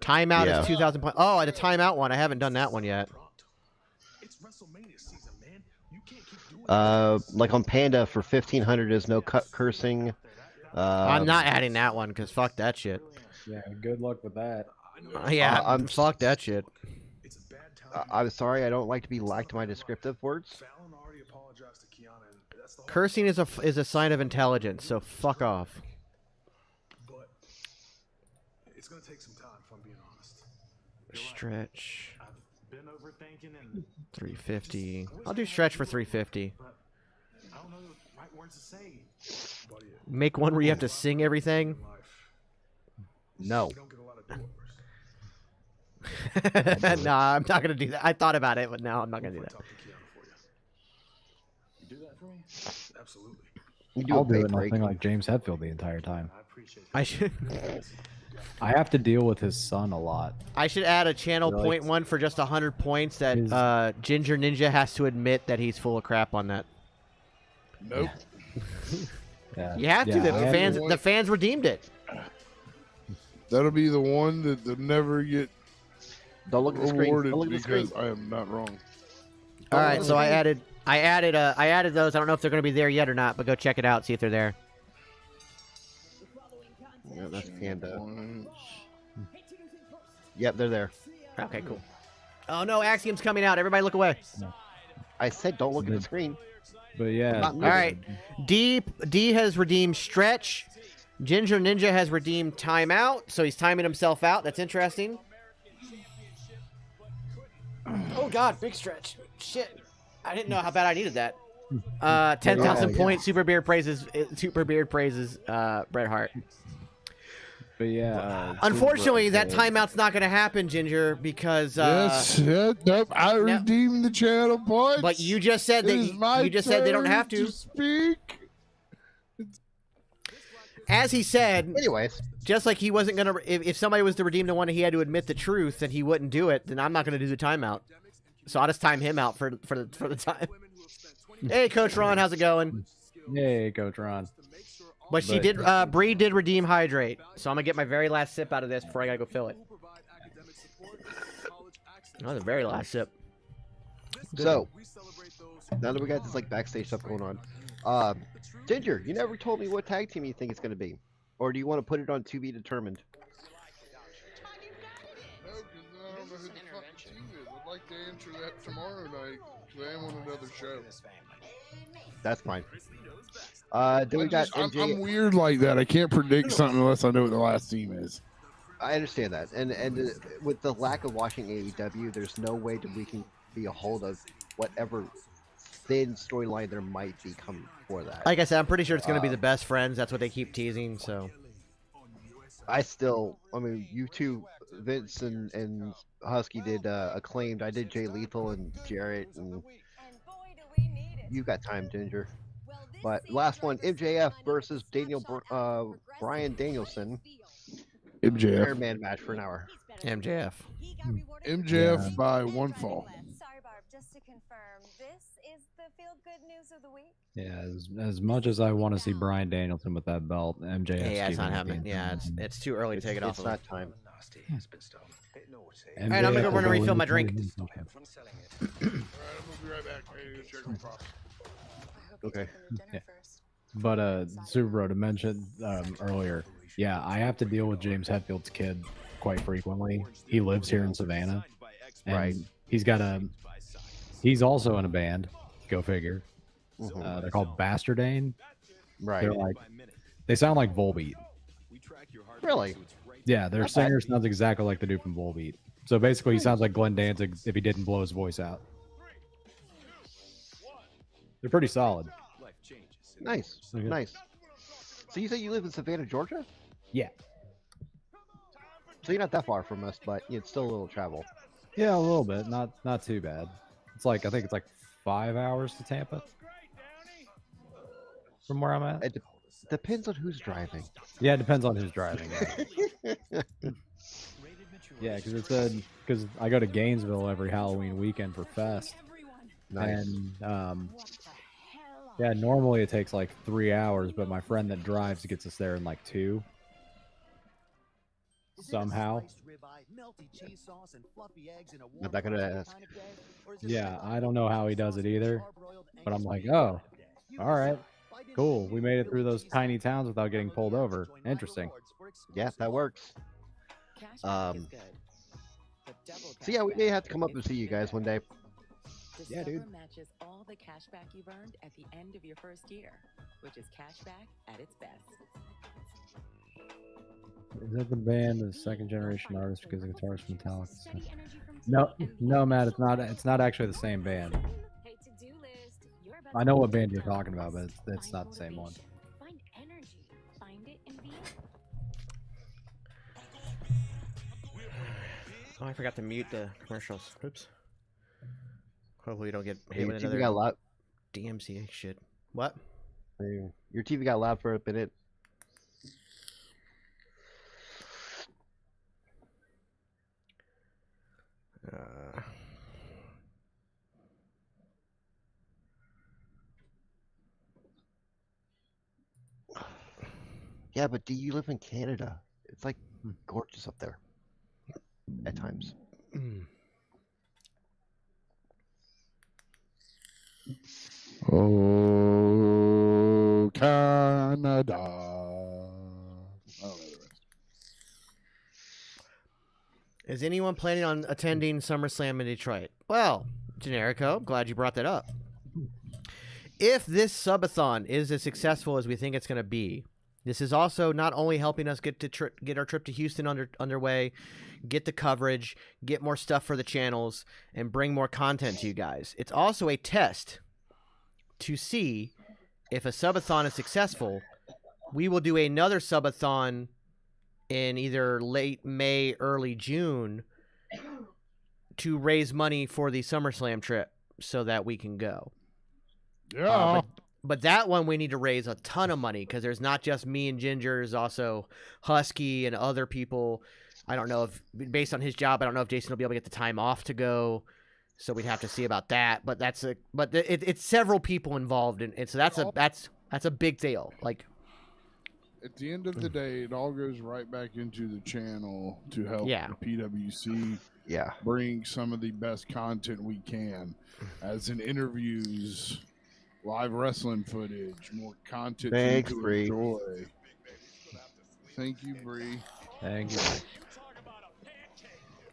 A: Timeout is 2,000 points. Oh, the timeout one. I haven't done that one yet.
D: Like on Panda for 1,500 is no cursing.
A: I'm not adding that one, because fuck that shit.
E: Yeah, good luck with that.
A: Yeah, fuck that shit.
D: I'm sorry, I don't like to be lacked my descriptive words.
A: Cursing is a sign of intelligence, so fuck off.
K: But it's gonna take some time, if I'm being honest.
A: Stretch.
K: I've been overthinking and
A: 350. I'll do Stretch for 350.
K: I don't know the right words to say.
A: Make one where you have to sing everything.
D: No.
A: No, I'm not gonna do that. I thought about it, but no, I'm not gonna do that.
K: You do that for me? Absolutely.
E: I'll do it, and I'll sing like James Hetfield the entire time.
A: I should.
E: I have to deal with his son a lot.
A: I should add a channel
E: Really?
A: point one for just 100 points that Ginger Ninja has to admit that he's full of crap on that.
C: Nope.
E: Yeah.
A: You have to.
E: Yeah,
A: The
E: I had
A: fans,
C: to-
A: the fans redeemed it.
C: That'll be the one that never get
D: Don't look at the screen.
C: awarded
D: Don't look at the screen.
C: because I am not wrong.
A: All right,
D: look
A: so
D: at the
A: I added those. I don't know if they're going to be there yet or not, but go check it out, see if they're there.
D: Yeah, that's Panda.
C: Points.
D: Yep, they're there.
A: Okay, cool. Oh no, Axiom's coming out. Everybody look away.
D: I said don't look at the screen.
E: But yeah.
A: All right. D has redeemed Stretch. Ginger Ninja has redeemed Timeout, so he's timing himself out. That's interesting. Oh God, big stretch. Shit, I didn't know how bad I needed that. 10,000 points. Super Beard praises Bret Hart.
E: But yeah.
A: Unfortunately, that timeout's not going to happen, Ginger, because
C: Yes, nope. I redeemed the channel points.
A: But you just said that you just said they don't have to
C: speak.
A: As he said,
D: anyways,
A: just like he wasn't gonna, if somebody was to redeem the one and he had to admit the truth and he wouldn't do it, then I'm not gonna do the timeout. So I'll just time him out for the time. Hey, Coach Ron, how's it going?
E: Hey, Coach Ron.
A: But she did. Bree did redeem Hydrate, so I'm gonna get my very last sip out of this before I gotta go fill it. Oh, the very last sip.
D: So now that we got this like backstage stuff going on, Ginger, you never told me what tag team you think it's going to be, or do you want to put it on to be determined?
C: No, because I don't know who the fucking team is. I'd like to answer that tomorrow night because I am on another show.
D: That's fine. Then we got MJ.
C: I'm weird like that. I can't predict something unless I know what the last team is.
D: I understand that, and with the lack of watching AEW, there's no way that we can be a hold of whatever thin storyline there might be coming for that.
A: Like I said, I'm pretty sure it's gonna be the best friends. That's what they keep teasing. So
D: I mean, you two, Vince and Husky did Acclaimed. I did Jay Lethal and Jarrett, and you got time, Ginger. But last one, MJF versus Brian Danielson.
C: MJF.
D: Iron Man match for an hour.
A: MJF.
C: MJF by one fall.
L: Sorry, Barb. Just to confirm, this is the feel-good news of the week.
E: Yeah, as much as I want to see Brian Danielson with that belt, MJF.
A: Yeah, it's not happening. Yeah, it's too early to take it off.
D: It's not time.
A: All right, I'm gonna go run and refill my drink.
C: All right, I'm gonna be right back. I need to check my coffee.
D: Okay.
E: Yeah. But Super Bro, to mention earlier, yeah, I have to deal with James Hetfield's kid quite frequently. He lives here in Savannah, and
D: Right.
E: he's also in a band. Go figure.
D: Mhm.
E: They're called Bastardane.
D: Right.
E: They sound like Volbeat.
D: Really?
E: Yeah, their singer sounds exactly like the dude from Volbeat. So basically, he sounds like Glenn Danzig if he didn't blow his voice out. They're pretty solid.
D: Nice.
E: Okay.
D: Nice. So you say you live in Savannah, Georgia?
E: Yeah.
D: So you're not that far from us, but it's still a little travel.
E: Yeah, a little bit. Not too bad. It's like I think it's like 5 hours to Tampa from where I'm at.
D: It depends on who's driving.
E: Yeah, it depends on who's driving. Yeah, because I go to Gainesville every Halloween weekend for Fest.
D: Nice.
E: And yeah, normally it takes like 3 hours, but my friend that drives gets us there in like 2. Somehow.
D: I'm not gonna ask.
E: Yeah, I don't know how he does it either, but I'm like, oh, all right, cool. We made it through those tiny towns without getting pulled over. Interesting.
D: Yeah, that works. So yeah, we may have to come up and see you guys one day.
E: Yeah, dude.
M: Matches all the cash back you've earned at the end of your first year, which is cash back at its best.
E: Is that the band of second generation artists because the guitarist from Metallica? No, Matt, it's not. It's not actually the same band. I know what band you're talking about, but it's not the same one.
M: Find energy. Find it in being.
A: Oh, I forgot to mute the commercials. Oops. Hopefully, you don't get
D: Hey,
A: hit
D: your
A: with
D: TV
A: another
D: got loud.
A: DMCA shit. What?
D: Your TV got loud for a minute. Yeah, but do you live in Canada? It's like gorgeous up there at times.
C: Oh, Canada. I don't know the rest.
A: Is anyone planning on attending SummerSlam in Detroit? Well, Generico, glad you brought that up. If this subathon is as successful as we think it's going to be, this is also not only helping us get our trip to Houston underway, get the coverage, get more stuff for the channels, and bring more content to you guys. It's also a test to see if a subathon is successful. We will do another subathon in either late May, early June to raise money for the SummerSlam trip so that we can go.
C: Yeah.
A: But that one we need to raise a ton of money because there's not just me and Ginger, there's also Husky and other people. I don't know if, based on his job, I don't know if Jason will be able to get the time off to go. So we'd have to see about that. But it's several people involved, and so that's a big deal. Like,
C: at the end of the day, it all goes right back into the channel to help
A: Yeah.
C: the PWC bring some of the best content we can, as in interviews, live wrestling footage, more content
D: Thanks,
C: for you to
D: Bree.
C: enjoy. Thank you, Bree.
E: Thank you.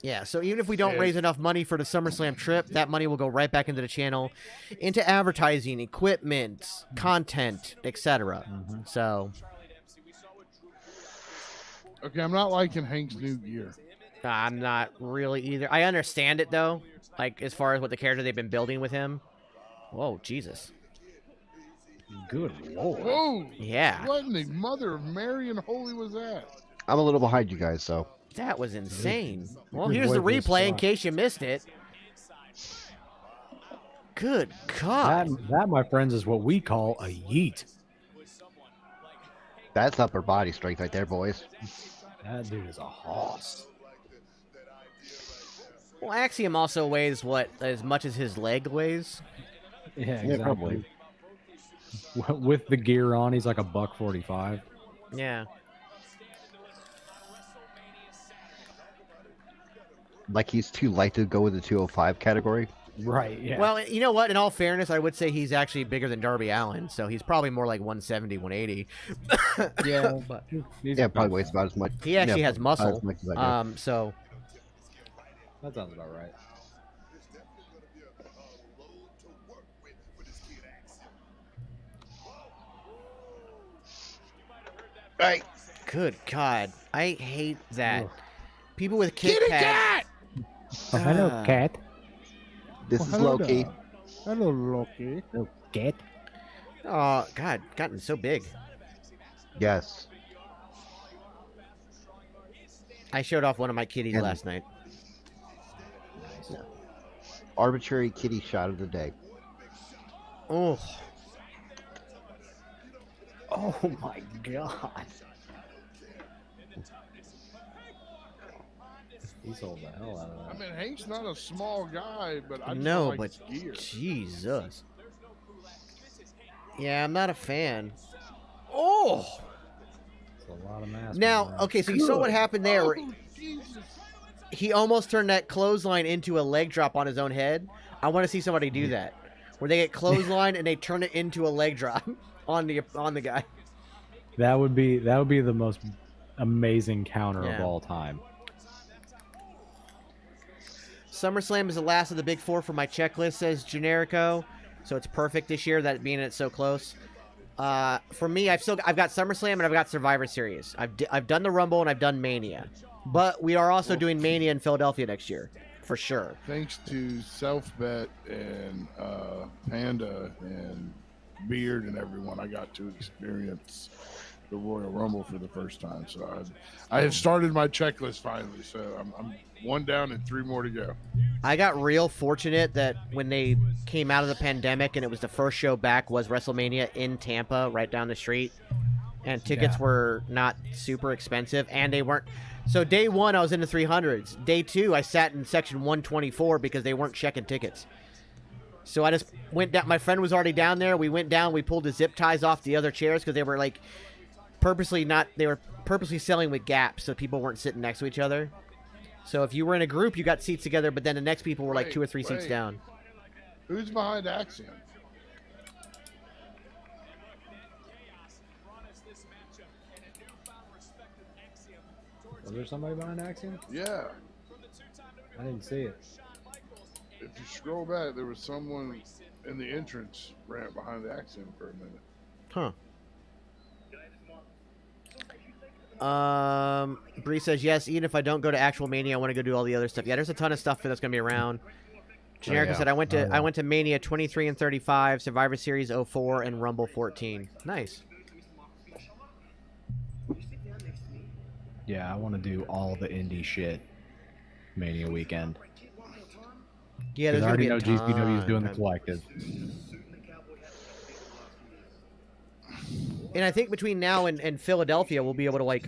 A: Yeah, so even if we don't raise enough money for the SummerSlam trip, that money will go right back into the channel, into advertising, equipment, content, etc. So,
C: Okay, I'm not liking Hank's new gear.
A: I'm not really either. I understand it, though, like, as far as what the character they've been building with him. Whoa, Jesus.
E: Good lord.
C: Whoa!
A: Yeah.
C: What in the mother of Mary and Holy was that?
D: I'm a little behind you guys, so.
A: That was insane. Well,
E: Good
A: here's the
E: way to
A: replay in
E: start.
A: case you missed it. Good God.
E: That, my friends, is what we call a yeet.
D: That's upper body strength right there, boys.
E: That dude is a hoss.
A: Well, Axiom also weighs, what, as much as his leg weighs?
E: Yeah, exactly. With the gear on, he's like a $145.
A: Yeah.
D: Like he's too light to go with the 205 category.
E: Right, yeah.
A: Well, you know what? In all fairness, I would say he's actually bigger than Darby Allin, so he's probably more like 170, 180.
E: Yeah,
A: but
D: Yeah, probably weighs about as much.
A: he actually
D: yeah,
A: has muscle.
D: as much as I do.
A: So
E: that sounds about right.
D: Right.
A: Good God, I hate that. People with Kit
C: Kitty
A: Kat.
C: cat!
E: Oh, hello, cat.
D: This is Loki.
C: Hello, Loki.
E: Hello, cat.
A: Oh God, gotten so big.
D: Yes.
A: I showed off one of my kitties
D: And-
A: last night.
D: Arbitrary kitty shot of the day.
A: Oh,
E: Oh my god. He sold the hell out of
C: I
E: that.
C: mean, Hank's not a small guy, but I just
A: no,
C: don't like
A: but
C: his gear.
A: Jesus. Yeah, I'm not a fan. Oh.
E: It's a lot of mass.
A: Now, okay, so you saw what happened there. Where
C: Oh, Jesus.
A: he almost turned that clothesline into a leg drop on his own head. I want to see somebody do that, where they get clothesline and they turn it into a leg drop on the guy.
E: That would be the most amazing counter
A: Yeah.
E: of all time.
A: SummerSlam is the last of the big four for my checklist, says Generico. So it's perfect this year, that being it's so close. For me, I've got SummerSlam and I've got Survivor Series. I've done the Rumble and I've done Mania, but we are also doing Mania in Philadelphia next year, for sure.
C: Thanks to Self-Bet and Panda and Beard and everyone, I got to experience the Royal Rumble for the first time. So I have started my checklist finally. So I'm one down and 3 more to go.
A: I got real fortunate that when they came out of the pandemic and it was the first show back was WrestleMania in Tampa, right down the street, and tickets were not super expensive, and they weren't. So day one, I was in the 300s. Day two, I sat in section 124 because they weren't checking tickets. So I just went down. My friend was already down there. We went down. We pulled the zip ties off the other chairs because they were like they were purposely selling with gaps so people weren't sitting next to each other. So if you were in a group, you got seats together, but then the next people were like 2 or 3 seats down.
C: Who's behind Axiom?
E: Was there somebody behind Axiom?
C: Yeah.
E: I didn't see it.
C: If you scroll back, there was someone in the entrance ramp behind the Axiom for a minute.
A: Bree says, yes, even if I don't go to actual Mania, I want to go do all the other stuff. Yeah, there's a ton of stuff that's going to be around. Generica said, I went to Mania 23 and 35, Survivor Series 04, and Rumble 14. Nice.
E: Yeah, I want to do all the indie shit Mania weekend.
A: Yeah, there's
E: I already
A: gonna
E: know
A: be a
E: GCW is
A: ton.
E: doing the collective.
A: And I think between now and Philadelphia, we'll be able to like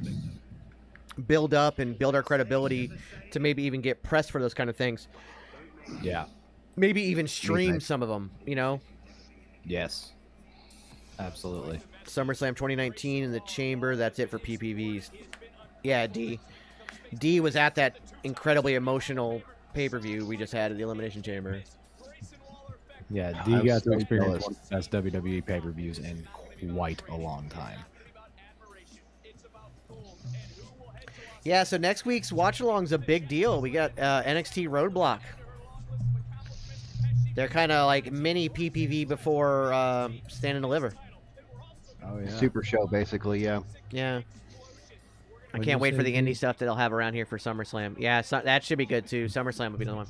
A: build up and build our credibility to maybe even get pressed for those kind of things.
E: Yeah.
A: Maybe even stream some of them, you know?
E: Yes. Absolutely.
A: SummerSlam 2019 in the Chamber. That's it for PPVs. Yeah, D. D was at that incredibly emotional pay-per-view we just had at the Elimination Chamber.
E: Yeah, D got to experience one of the best WWE pay-per-views in quite a long time.
A: Yeah, so next week's watch-along's a big deal. We got NXT Roadblock. They're kind of like mini PPV before Stand and Deliver.
E: Oh, yeah.
D: Super show, basically, yeah.
A: Yeah. I can't wait for the indie stuff that they'll have around here for SummerSlam. Yeah, so, that should be good, too. SummerSlam will be the one.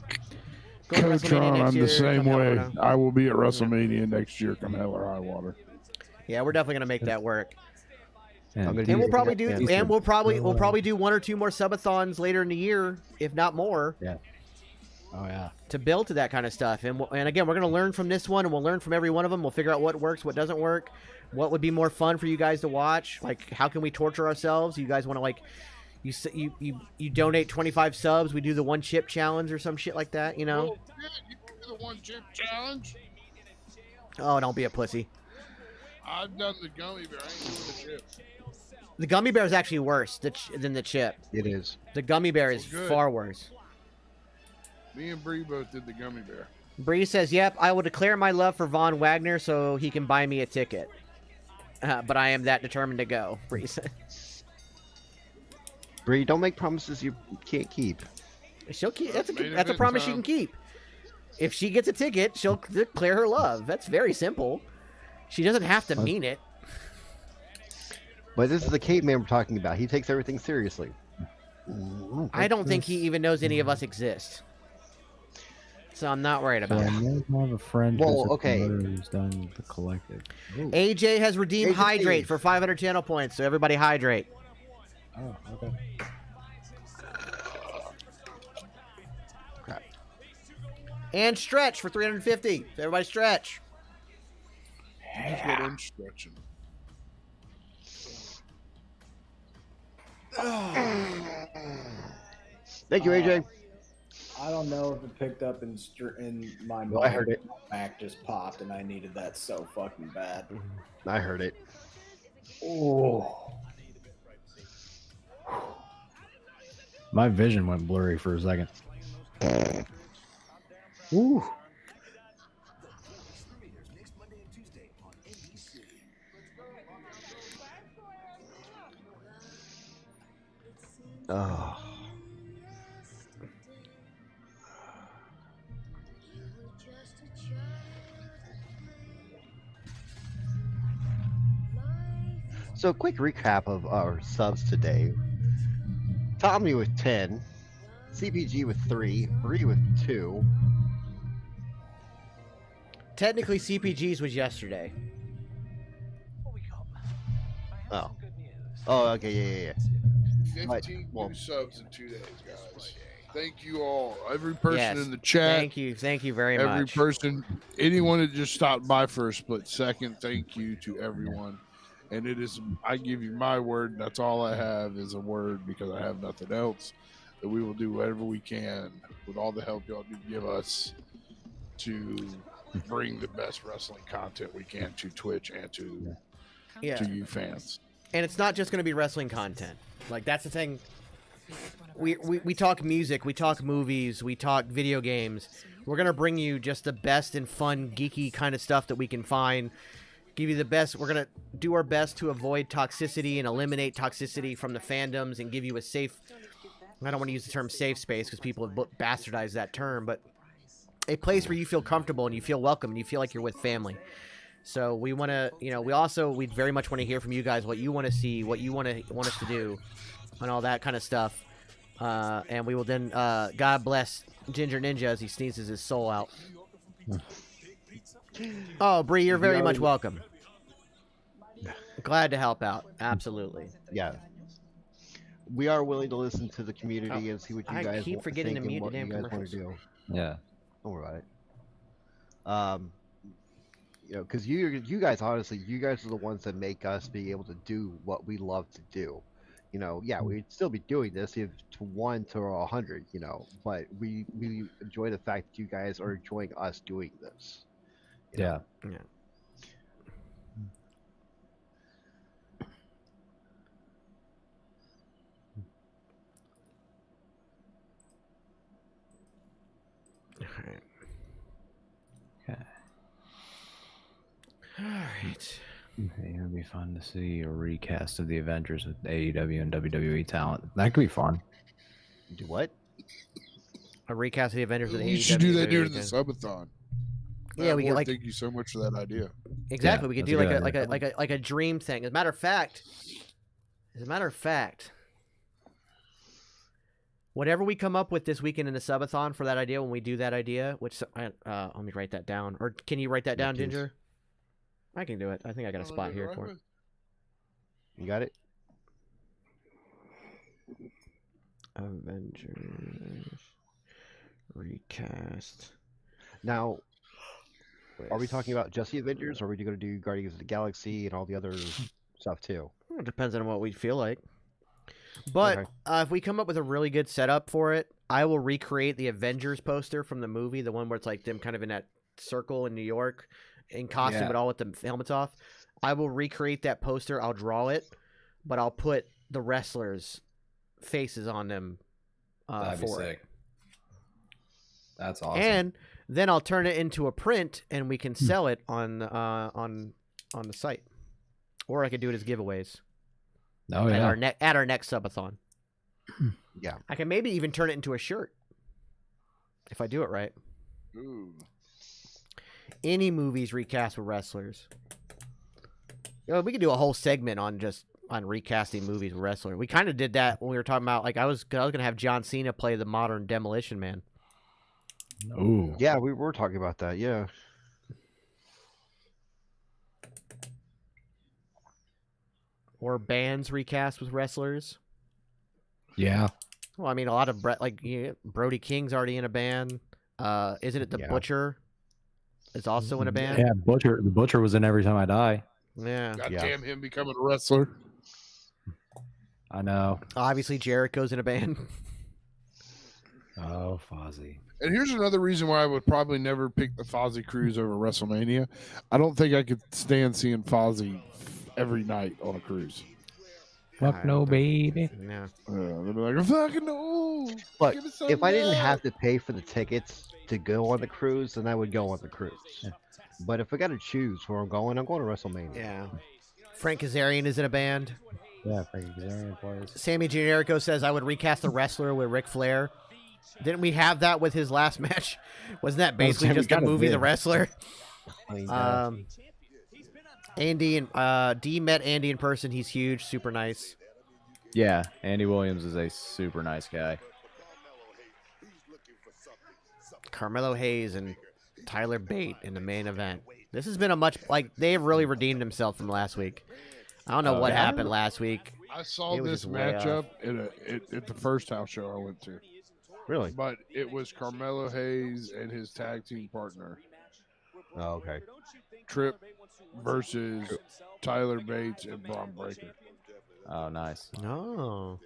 C: Coach Ron, I'm the same way.
A: Come
C: I will be at WrestleMania next year, come hell or high water.
A: Yeah, we're definitely gonna make that work.
E: And
A: we'll probably do, we'll probably do 1 or 2 more subathons later in the year, if not more.
E: Yeah. Oh yeah.
A: To build to that kind of stuff, and again, we're gonna learn from this one, and we'll learn from every one of them. We'll figure out what works, what doesn't work, what would be more fun for you guys to watch. Like, how can we torture ourselves? You guys want to like, you donate 25 subs, we do the 1 chip challenge or some shit like that, you know?
C: Oh, yeah, you can do the 1 chip challenge.
A: Oh, don't be a pussy.
C: I've done the gummy bear. I ain't doing the chip.
A: The gummy bear is actually worse than the chip.
D: It is.
A: The gummy bear is far worse.
C: Me and Bree both did the gummy bear.
A: Bree says, yep, I will declare my love for Von Wagner so he can buy me a ticket. But I am that determined to go, Bree says.
D: Bree, don't make promises you can't keep.
A: She'll keep. That's a promise she can keep. If she gets a ticket, she'll declare her love. That's very simple. She doesn't have to mean it.
D: But this is the caveman we're talking about. He takes everything seriously.
A: I don't think he even knows any of us exist. So I'm not worried about it.
E: I have a friend who's done the collective. Ooh.
A: AJ has redeemed Hydrate for 500 channel points, so everybody hydrate.
E: Oh, okay.
D: Crap.
A: And stretch for 350. So everybody stretch.
C: That's what I'm stretching.
D: Thank you, AJ.
N: I don't know if it picked up in my mind.
D: I heard it.
N: My back just popped, and I needed that so fucking bad.
D: I heard it.
N: Oh.
E: My vision went blurry for a second.
D: Ooh. Oh. So, quick recap of our subs today. Tommy with 10, CPG with 3, Bree with 2.
A: Technically, CPG's was yesterday.
D: Oh. Oh, okay, yeah.
C: 15 new subs in 2 days, guys. Thank you all. Every person in the chat.
A: Thank you very much.
C: Every person, anyone that just stopped by for a split second, thank you to everyone. And it is, I give you my word, that's all I have is a word because I have nothing else, that we will do whatever we can with all the help y'all do give us to bring the best wrestling content we can to Twitch and to you fans.
A: And it's not just going to be wrestling content. Like, that's the thing. We talk music, we talk movies, we talk video games. We're going to bring you just the best and fun, geeky kind of stuff that we can find. Give you the best. We're going to do our best to avoid toxicity and eliminate toxicity from the fandoms and give you a safe, I don't want to use the term safe space because people have bastardized that term, but a place where you feel comfortable and you feel welcome and you feel like you're with family. So we want to, you know, we very much want to hear from you guys what you want to see, what you want us to do, and all that kind of stuff. And we will then, God bless Ginger Ninja as he sneezes his soul out. Oh, Bree, you're very much welcome. Glad to help out. Absolutely.
D: Yeah. We are willing to listen to the community and see what you guys
A: keep forgetting to
D: think and
A: mute
D: what
A: the damn
D: you guys want to
A: commercials.
D: do.
E: Yeah.
D: Don't worry about it. You know, because you guys, honestly, you guys are the ones that make us be able to do what we love to do. You know, yeah, we'd still be doing this if to 1 to 100, you know, but we enjoy the fact that you guys are enjoying us doing this.
E: Yeah.
A: Yeah. All right.
E: Okay.
A: All right.
E: Okay, it'll be fun to see a recast of the Avengers with AEW and WWE talent. That could be fun.
D: Do what?
A: A recast of the Avengers with AEW.
C: You should do that during the subathon.
A: Yeah, we get like.
C: Thank you so much for that idea.
A: Exactly,
E: Yeah,
A: we could
E: that's
A: do
E: a
A: like
E: good idea.
A: like a dream thing. As a matter of fact, whatever we come up with this weekend in the subathon for that idea, when we do that idea, which let me write that down. Or can you write that down, Ginger? I can do it. I think I got a spot here for it.
D: You got it?
A: Avengers recast.
D: Now, are we talking about just the Avengers, or are we going to do Guardians of the Galaxy and all the other stuff too?
A: It depends on what we feel like. But
D: Okay.
A: if we come up with a really good setup for it, I will recreate the Avengers poster from the movie, the one where it's like them kind of in that circle in New York in costume,
E: Yeah.
A: but all with the helmets off. I will recreate that poster. I'll draw it, but I'll put the wrestlers' faces on them
E: That'd be
A: for it.
E: sick. That's awesome.
A: And then I'll turn it into a print, and we can sell it on the site, or I could do it as giveaways.
E: Oh
A: at
E: yeah.
A: our next subathon.
D: Yeah.
A: I can maybe even turn it into a shirt if I do it right.
C: Ooh.
A: Any movies recast with wrestlers. You know, we could do a whole segment on recasting movies with wrestlers. We kind of did that when we were talking about I was gonna have John Cena play the modern Demolition Man.
E: Ooh.
D: Yeah, we were talking about that. Yeah.
A: Or bands recast with wrestlers.
E: Yeah.
A: Well, I mean, a lot of Brody King's already in a band. Isn't it the Butcher? Is also in a band.
E: Yeah, the Butcher was in Every Time I Die.
A: Yeah.
C: God damn him becoming a wrestler.
E: I know.
A: Obviously, Jericho's in a band.
E: Oh, Fozzy.
C: And here's another reason why I would probably never pick the Fozzy Cruise over WrestleMania. I don't think I could stand seeing Fozzy every night on a cruise.
E: Fuck no, baby.
A: Yeah.
C: They'd be like, fucking no.
D: But
C: Give it some
D: if I didn't
C: love.
D: have to pay for the tickets to go on the cruise, then I would go on the cruise. But if I got to choose where I'm going to WrestleMania.
A: Yeah. Frank Kazarian is in a band.
E: Yeah, Frankie Kazarian plays.
A: Sammy Jericho says I would recast the wrestler with Ric Flair. Didn't we have that with his last match? Wasn't that basically
E: we
A: just the
E: kinda
A: movie,
E: did.
A: The Wrestler?
D: I mean,
A: Andy and D met Andy in person. He's huge, super nice.
E: Yeah, Andy Williams is a super nice guy.
A: Carmelo Hayes and Tyler Bate in the main event. This has been a much they've really redeemed themselves from last week. I don't know what happened last week.
C: I saw
A: It was
C: this
A: just way
C: matchup at the first house show I went to.
D: Really?
C: But it was Carmelo Hayes and his tag team partner,
D: Oh, okay.
C: Tripp, versus Tyler Bates and Braun Breaker.
E: Oh, nice.
A: No.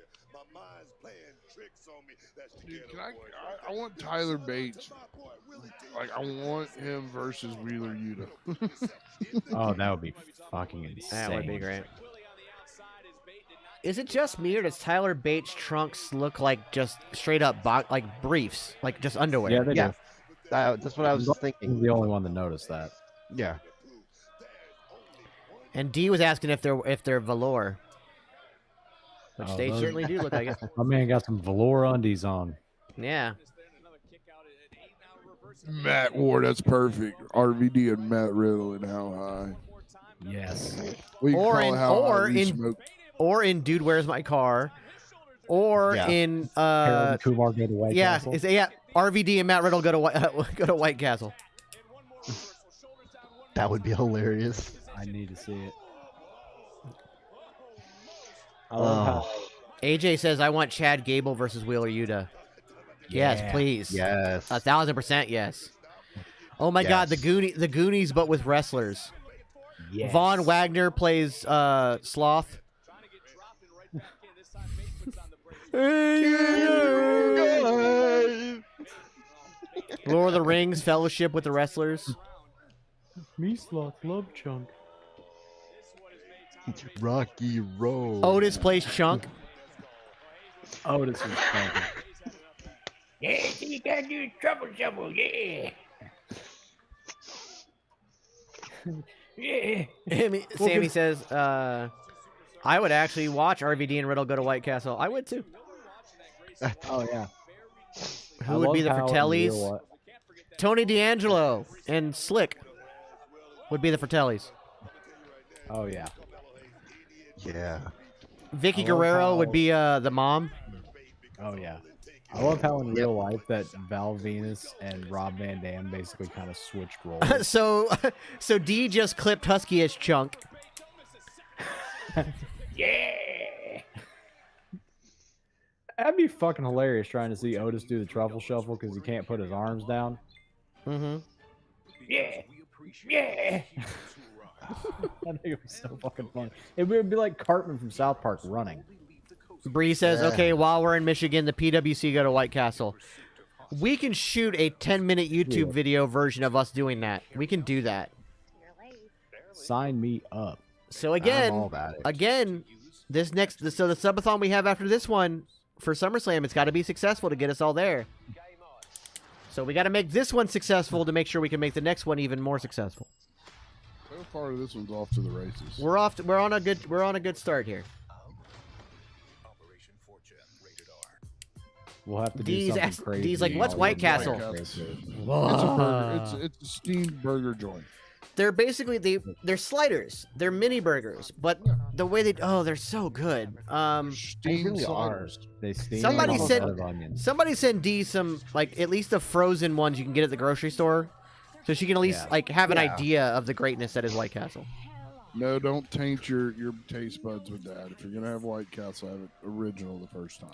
C: Dude, I want Tyler Bates. I want him versus Wheeler Yuta.
E: Oh, that would be fucking insane.
A: That would be great. Is it just me or does Tyler Bates' trunks look like just straight up like briefs, like just underwear?
E: Yeah, they do.
D: That's what I was just thinking.
E: I'm the only one that noticed that.
D: Yeah.
A: And D was asking if they're velour, which
E: Oh,
A: they
E: those-
A: certainly do look like it.
E: My man got some velour undies on.
A: Yeah.
C: Matt Ward, that's perfect. RVD and Matt Riddle and How High.
E: Yes.
C: We can
A: Or
C: call
A: in
C: it How High
A: or
C: We
A: in
C: Smoke.
A: or in Dude, Where's My Car? Or
D: Yeah.
A: in
E: Harold and Kumar go to White Castle.
A: RVD and Matt Riddle go to go to White Castle.
D: That would be hilarious.
E: I need to see it. I love how
A: AJ says I want Chad Gable versus Wheeler Yuta. Yes,
E: Yeah.
A: please.
D: Yes.
A: 1,000% yes. Oh my God, the Goonies, but with wrestlers.
E: Yes.
A: Von Wagner plays Sloth. Lord of the Rings Fellowship with the wrestlers.
E: Me Sloth love Chunk.
D: Rocky Road.
A: Otis plays Chunk.
E: Otis is funky.
G: Yeah, you gotta do trouble shovel, yeah. Yeah.
A: Sammy says, I would actually watch RVD and Riddle go to White Castle. I would too.
E: Oh yeah.
A: Who would be the Fratellis? Tony D'Angelo and Slick would be the Fratellis.
E: Oh yeah.
D: Yeah.
A: Vicky
E: I love
A: Guerrero
E: how-
A: would be the mom.
E: Oh yeah. I love how in real life that Val Venus and Rob Van Dam basically kind of switched roles.
A: so D just clipped Husky as Chunk.
G: Yeah.
E: That'd be fucking hilarious trying to see Otis do the truffle shuffle because he can't put his arms down.
A: Mm-hmm.
G: Yeah. Yeah.
E: I think it was so fucking funny. It would be like Cartman from South Park running.
A: Bree says, okay, while we're in Michigan, the PWC go to White Castle. We can shoot a 10-minute YouTube video version of us doing that. We can do that.
E: Sign me up.
A: So
D: I'm
A: again,
D: all about it.
A: the subathon we have after this one for SummerSlam, it's got to be successful to get us all there. So we got to make this one successful to make sure we can make the next one even more successful.
C: So far, this one's off to the races.
A: We're on a good start here.
E: We'll have to do
A: D's
E: something crazy.
A: D's like, what's White Castle?
C: It's a burger. It's a steamed burger joint.
A: They're basically they're sliders. They're mini burgers, but the way they're so good.
D: They
C: Steamed
D: really
C: sliders.
E: They steam
A: Somebody
E: them on
A: said-
E: a bed of onions.
A: Somebody send D some like at least the frozen ones you can get at the grocery store, so she can at least
E: Yeah.
A: like have an
D: Yeah.
A: idea of the greatness that is White Castle.
C: No, don't taint your taste buds with that. If you're gonna have White Castle, have it original the first time.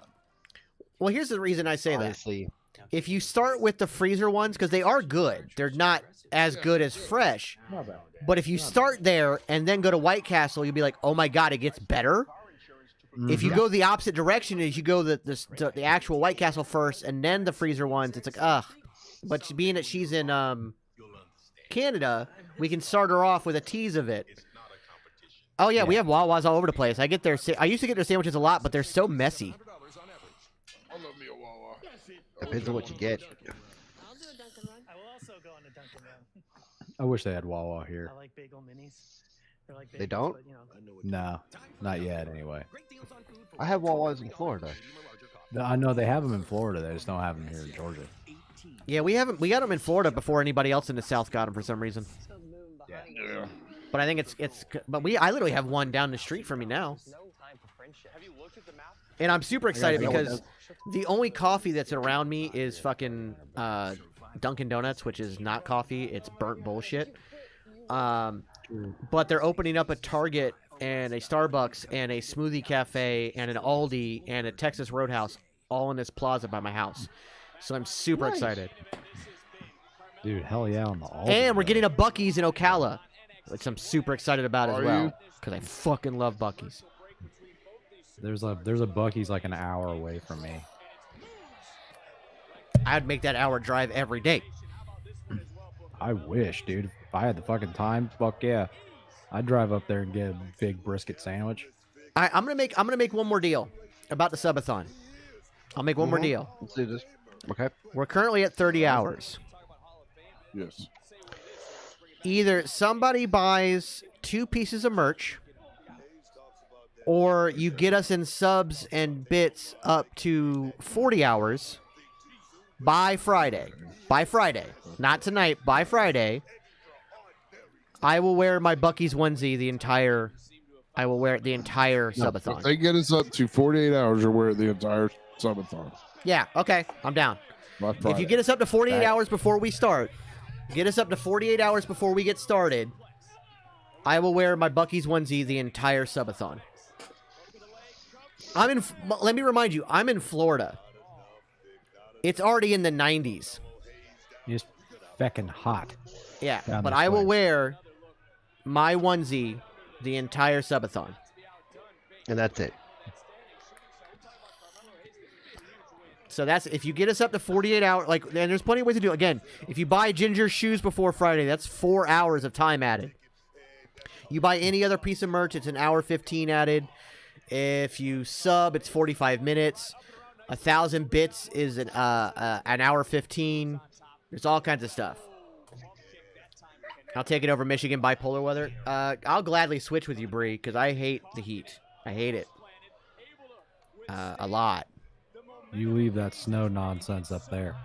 A: Well, here's the reason I say
D: Honestly,
A: that. If you start with the freezer ones, because they are good, they're not as good as fresh.
E: Not bad.
A: But if you start there and then go to White Castle, you'll be like, oh my God, it gets better. If you go the opposite direction, is you go the actual White Castle first and then the freezer ones, it's like, ugh. But being that she's in Canada, we can start her off with a tease of it. Oh yeah, we have Wawas all over the place. I used to get their sandwiches a lot, but they're so messy.
C: I love me a Wawa.
D: depends on what you get.
H: I'll do a Dunkin' run. I will also go on a Dunkin' run.
E: I wish they had Wawa here.
H: I like bagel minis. They're like
D: They
H: bagels,
D: don't?
H: but, you know.
E: No, not yet. Anyway,
D: I have Wawas in Florida.
E: I know they have them in Florida. They just don't have them here in Georgia.
A: Yeah, we got them in Florida before anybody else in the South got them for some reason.
C: Yeah.
A: But I think I literally have one down the street from me now. And I'm super excited because the only coffee that's around me is fucking Dunkin' Donuts, which is not coffee. It's burnt bullshit. But they're opening up a Target and a Starbucks and a smoothie cafe and an Aldi and a Texas Roadhouse all in this plaza by my house. So I'm super excited.
E: Dude, hell yeah on the Aldi.
A: And we're
E: though.
A: getting a Buc-ee's in Ocala, which I'm super excited about as
C: Are
A: well.
C: you?
A: Because I fucking love Buc-ee's.
E: There's a Buc-ee's like an hour away from me.
A: I'd make that hour drive every day.
E: I wish, dude. If I had the fucking time, fuck yeah. I'd drive up there and get a big brisket sandwich.
A: I'm gonna make one more deal about the subathon. I'll make one more deal.
D: Let's do this. Okay.
A: We're currently at 30 hours.
C: Yes.
A: Either somebody buys 2 pieces of merch, or you get us in subs and bits up to 40 hours by Friday. By Friday. Not tonight, by Friday. I will wear my Bucky's onesie the entire subathon.
C: If they get us up to 48 hours, or wear the entire subathon.
A: Yeah, okay, I'm down. If you get us up to 48 hours before we start, get us up to 48 hours before we get started, I will wear my Bucky's onesie the entire subathon. Let me remind you, I'm in Florida. It's already in the 90s.
E: It's feckin' hot.
A: Yeah,
E: down
A: but
E: this
A: I will
E: way.
A: wear my onesie the entire subathon.
D: And that's it.
A: So that's if you get us up to 48 hours. Like, and there's plenty of ways to do it. Again, if you buy Ginger shoes before Friday, that's 4 hours of time added. You buy any other piece of merch, it's an hour 15 added. If you sub, it's 45 minutes. 1,000 bits is an hour 15. There's all kinds of stuff. I'll take it over Michigan bipolar weather. I'll gladly switch with you, Bree, because I hate the heat. I hate it. A lot.
E: You leave that snow nonsense up there.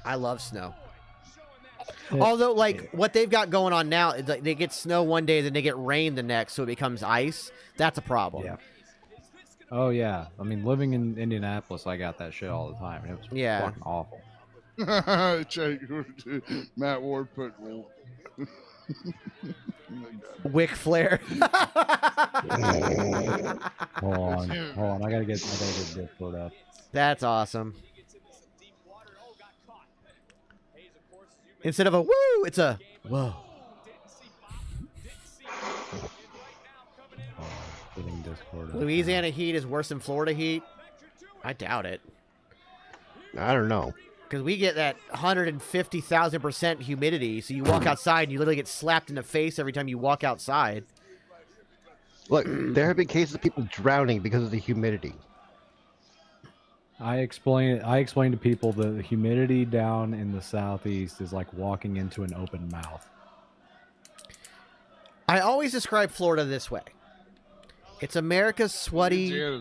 A: I love snow. Although, like, what they've got going on now is like they get snow one day, then they get rain the next, so it becomes ice. That's a problem.
E: Yeah. Oh, yeah. I mean, living in Indianapolis, I got that shit all the time. It was fucking awful.
C: Matt Ward put
A: Wick Flair.
E: Hold on. I gotta get Discord up.
A: That's awesome. Instead of a woo, it's a whoa.
E: Getting Discord up.
A: Louisiana heat is worse than Florida heat? I doubt it.
D: I don't know.
A: Because we get that 150,000% humidity, so you walk outside and you literally get slapped in the face every time you walk outside.
D: Look, there have been cases of people drowning because of the humidity.
E: I explain to people the humidity down in the southeast is like walking into an open mouth.
A: I always describe Florida this way. It's America's sweaty.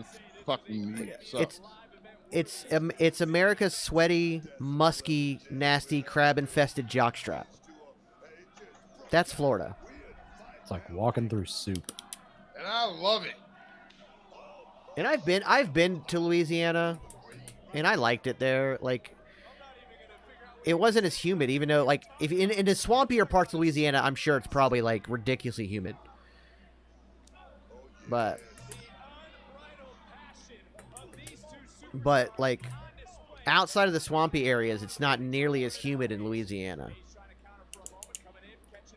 A: It's America's sweaty, musky, nasty, crab-infested jockstrap. That's Florida.
E: It's like walking through soup.
C: And I love it.
A: And I've been to Louisiana, and I liked it there. Like, it wasn't as humid, even though, like, if in the swampier parts of Louisiana, I'm sure it's probably like ridiculously humid. But like outside of the swampy areas, it's not nearly as humid in Louisiana.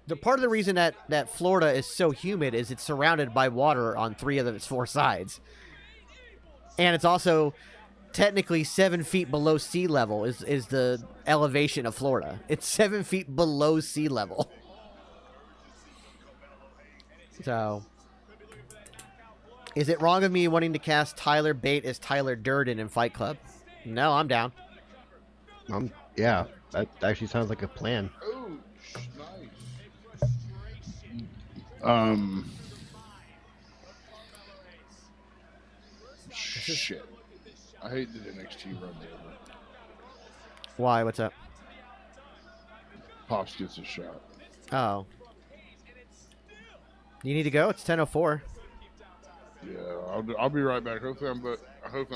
A: The part of the reason that Florida is so humid is it's surrounded by water on 3 of its 4 sides. And it's also technically 7 feet below sea level is the elevation of Florida. It's 7 feet below sea level. So, is it wrong of me wanting to cast Tyler Bate as Tyler Durden in Fight Club? No, I'm down.
D: Yeah, that actually sounds like a plan.
C: Ooh, nice. Shit. I hate that NXT runs over.
A: Why? What's up?
C: Pops gets a shot.
A: Oh. You need to go? It's 10:04.
C: Yeah, I'll be right back. Hopefully I'm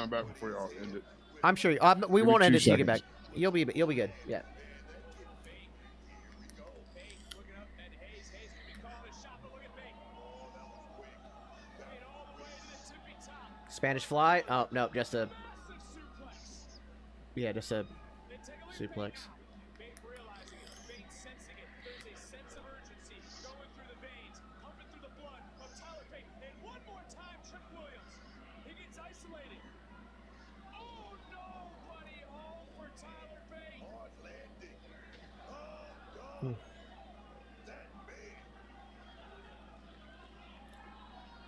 C: back before y'all end it.
A: I'm sure. We won't end it till you get back. You'll be good. Yeah. Spanish Fly? Oh, no, just a... Yeah, just a suplex.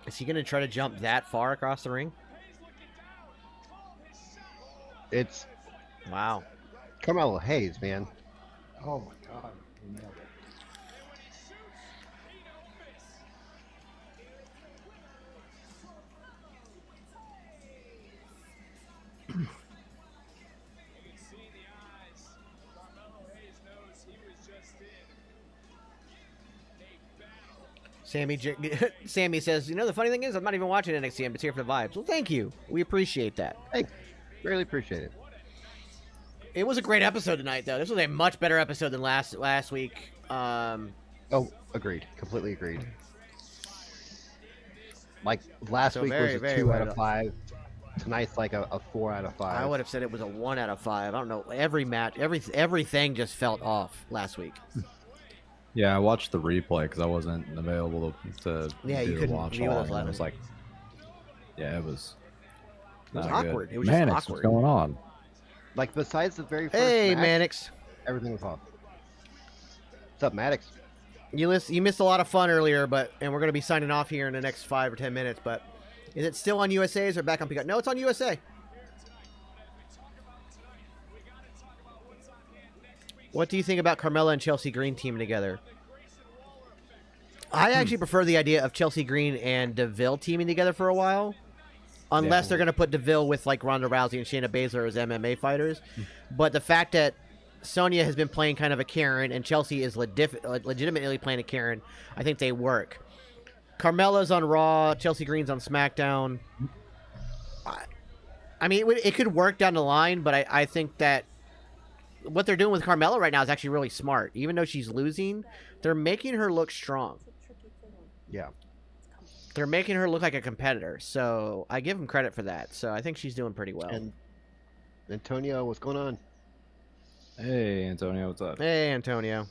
A: Is he going to try to jump that far across the ring?
D: It's
A: wow.
D: Carmelo Hayes, man.
E: Oh my god. He nailed it.
A: Sammy says, the funny thing is, I'm not even watching NXT. I'm just here for the vibes. Well, thank you. We appreciate that.
D: Hey, really appreciate it.
A: It was a great episode tonight, though. This was a much better episode than last week.
D: Oh, agreed. Completely agreed. Like last week was a 2 out of 5. Tonight's like a 4 out of 5.
A: I would have said it was a 1 out of 5. I don't know. Every match, everything just felt off last week.
O: Yeah, I watched the replay because I wasn't available to
A: you
O: do
A: couldn't
O: watch
A: view
O: along.
A: those
O: It was like, yeah, it was.
A: Awkward.
O: Good.
A: It was
O: Mannix,
A: just awkward.
O: What's going on?
D: Like besides the very first
A: Hey,
D: match,
A: Mannix.
D: everything was off. What's up, Maddox?
A: You missed a lot of fun earlier, and we're going to be signing off here in the next 5 or 10 minutes. But is it still on USA? Is it back on Peacock? No, it's on USA. What do you think about Carmella and Chelsea Green teaming together? I actually prefer the idea of Chelsea Green and DeVille teaming together for a while. Unless they're going to put DeVille with like Ronda Rousey and Shayna Baszler as MMA fighters. But the fact that Sonya has been playing kind of a Karen and Chelsea is legitimately playing a Karen, I think they work. Carmella's on Raw, Chelsea Green's on SmackDown. I mean, it could work down the line, but I think that what they're doing with Carmella right now is actually really smart. Even though she's losing, they're making her look strong.
D: Yeah.
A: They're making her look like a competitor, so I give them credit for that. So I think she's doing pretty well.
D: And Antonio, what's going on?
O: Hey, Antonio, what's up?
A: Hey, Antonio.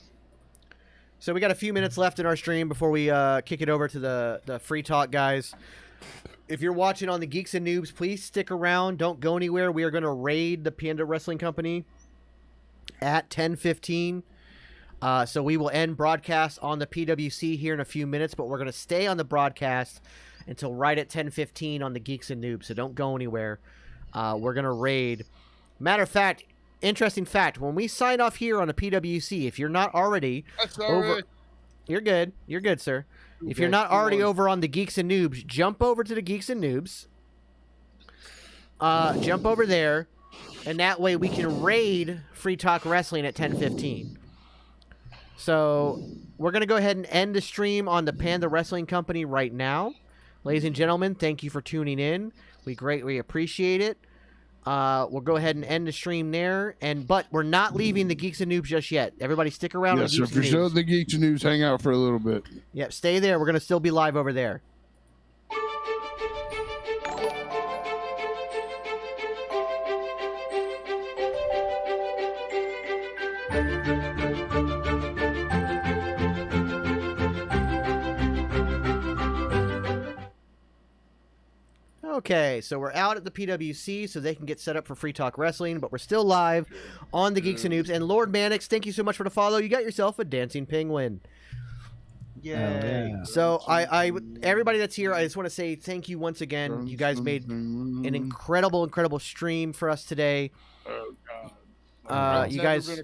A: So we got a few minutes left in our stream before we kick it over to the free talk guys. If you're watching on the Geeks and Noobs, please stick around. Don't go anywhere. We are going to raid the Panda Wrestling Company at 10:15. So we will end broadcast on the PWC here in a few minutes, but we're going to stay on the broadcast until right at 10:15 on the Geeks and Noobs. So don't go anywhere. We're going to raid. Matter of fact, interesting fact, when we sign off here on the PWC, if you're not already over... You're good. You're good, sir. If you're not already over on the Geeks and Noobs, jump over to the Geeks and Noobs. Jump over there, and that way we can raid Free Talk Wrestling at 10:15. So we're going to go ahead and end the stream on the Panda Wrestling Company right now. Ladies and gentlemen, thank you for tuning in. We greatly appreciate it. We'll go ahead and end the stream there, but we're not leaving the Geeks and Noobs just yet. Everybody stick around.
C: Yeah, so if you're still at the Geeks and Noobs, hang out for a little bit.
A: Yep, stay there. We're going to still be live over there. Okay, so we're out at the PWC so they can get set up for Free Talk Wrestling, but we're still live on the Geeks and Noobs. And Lord Mannix, thank you so much for the follow. You got yourself a dancing penguin.
D: Yay.
A: So everybody that's here, I just want to say thank you once again. You guys made an incredible stream for us today.
C: Oh, God.
A: You guys...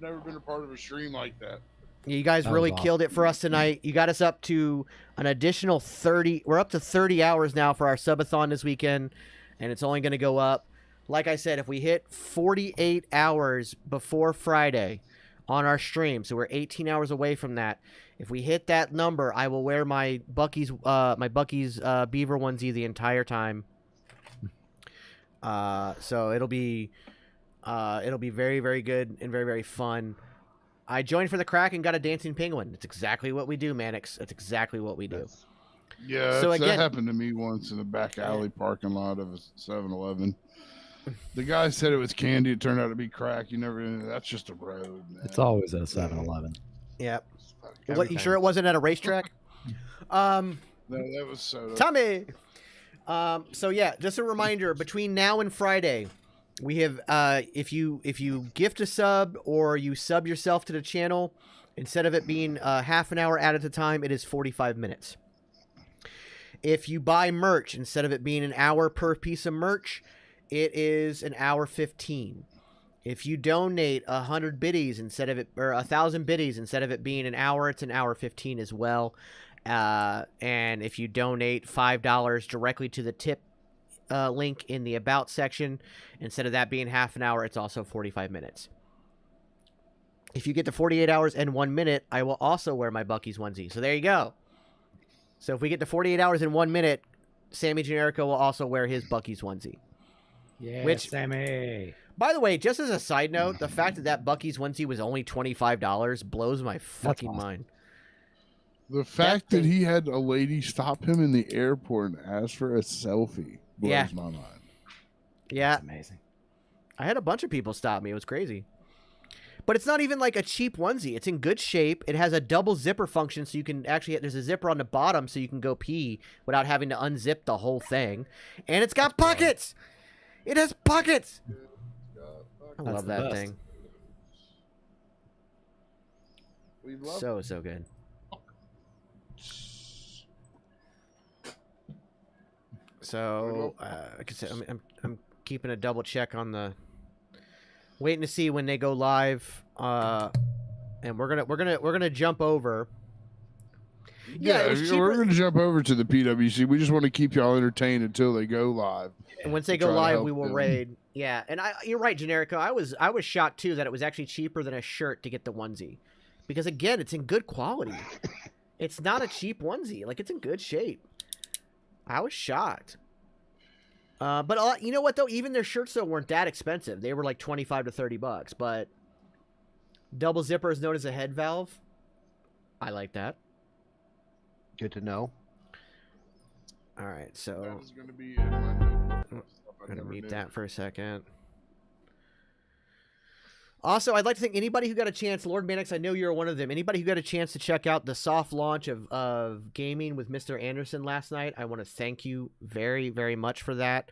C: Never been a part of a stream like that.
A: You guys really killed it for us tonight. You got us up to an additional 30. We're up to 30 hours now for our subathon this weekend, and it's only going to go up. Like I said, if we hit 48 hours before Friday on our stream, so we're 18 hours away from that. If we hit that number, I will wear my Bucky's beaver onesie the entire time. So it'll be very, very good and very, very fun. I joined for the crack and got a dancing penguin. It's exactly what we do, Mannix. It's exactly what we do.
C: Yeah,
A: so again,
C: that happened to me once in the back alley parking lot of a 7-Eleven. The guy said it was candy. It turned out to be crack. That's just a road, man.
O: It's always at a 7-Eleven.
A: Yep. What, you sure it wasn't at a racetrack?
C: No, that was soda.
A: Tommy! So yeah, just a reminder, between now and Friday, we have, if you gift a sub or you sub yourself to the channel, instead of it being half an hour at a time, it is 45 minutes. If you buy merch, instead of it being an hour per piece of merch, it is an hour 15. If you donate 100 biddies instead of it, or 1,000 biddies instead of it being an hour, it's an hour 15 as well. And if you donate $5 directly to the tip link in the About section, instead of that being half an hour, it's also 45 minutes. If you get to 48 hours and 1 minute, I will also wear my Bucky's onesie. So there you go. So if we get to 48 hours and 1 minute, Sammy Generico will also wear his Bucky's onesie.
E: Yeah, Sammy.
A: By the way, just as a side note, the fact that Bucky's onesie was only $25 blows my fucking mind.
C: The fact that he had a lady stop him in the airport and ask for a selfie blows my mind.
A: Yeah.
E: That's amazing.
A: I had a bunch of people stop me. It was crazy. But it's not even like a cheap onesie. It's in good shape. It has a double zipper function, so you can actually, there's a zipper on the bottom so you can go pee without having to unzip the whole thing. And it's got pockets. It has pockets. I love that thing. So good. So, like I said, I'm keeping a double check on the, waiting to see when they go live, and we're gonna jump over.
C: Yeah, we're gonna jump over to the PWC. We just want to keep y'all entertained until they go live.
A: And once they go live, we will raid. Yeah, and you're right, Generico. I was shocked too that it was actually cheaper than a shirt to get the onesie, because again, it's in good quality. It's not a cheap onesie. Like, it's in good shape. I was shocked. But you know what though? Even their shirts though weren't that expensive. They were like $25 to $30. But double zipper is known as a head valve. I like that.
D: Good to know.
A: All right, so
C: That was gonna be in my notebook.
A: I'm gonna mute that for a second. Also, I'd like to thank anybody who got a chance. Lord Mannix, I know you're one of them. Anybody who got a chance to check out the soft launch of gaming with Mr. Anderson last night, I want to thank you very, very much for that.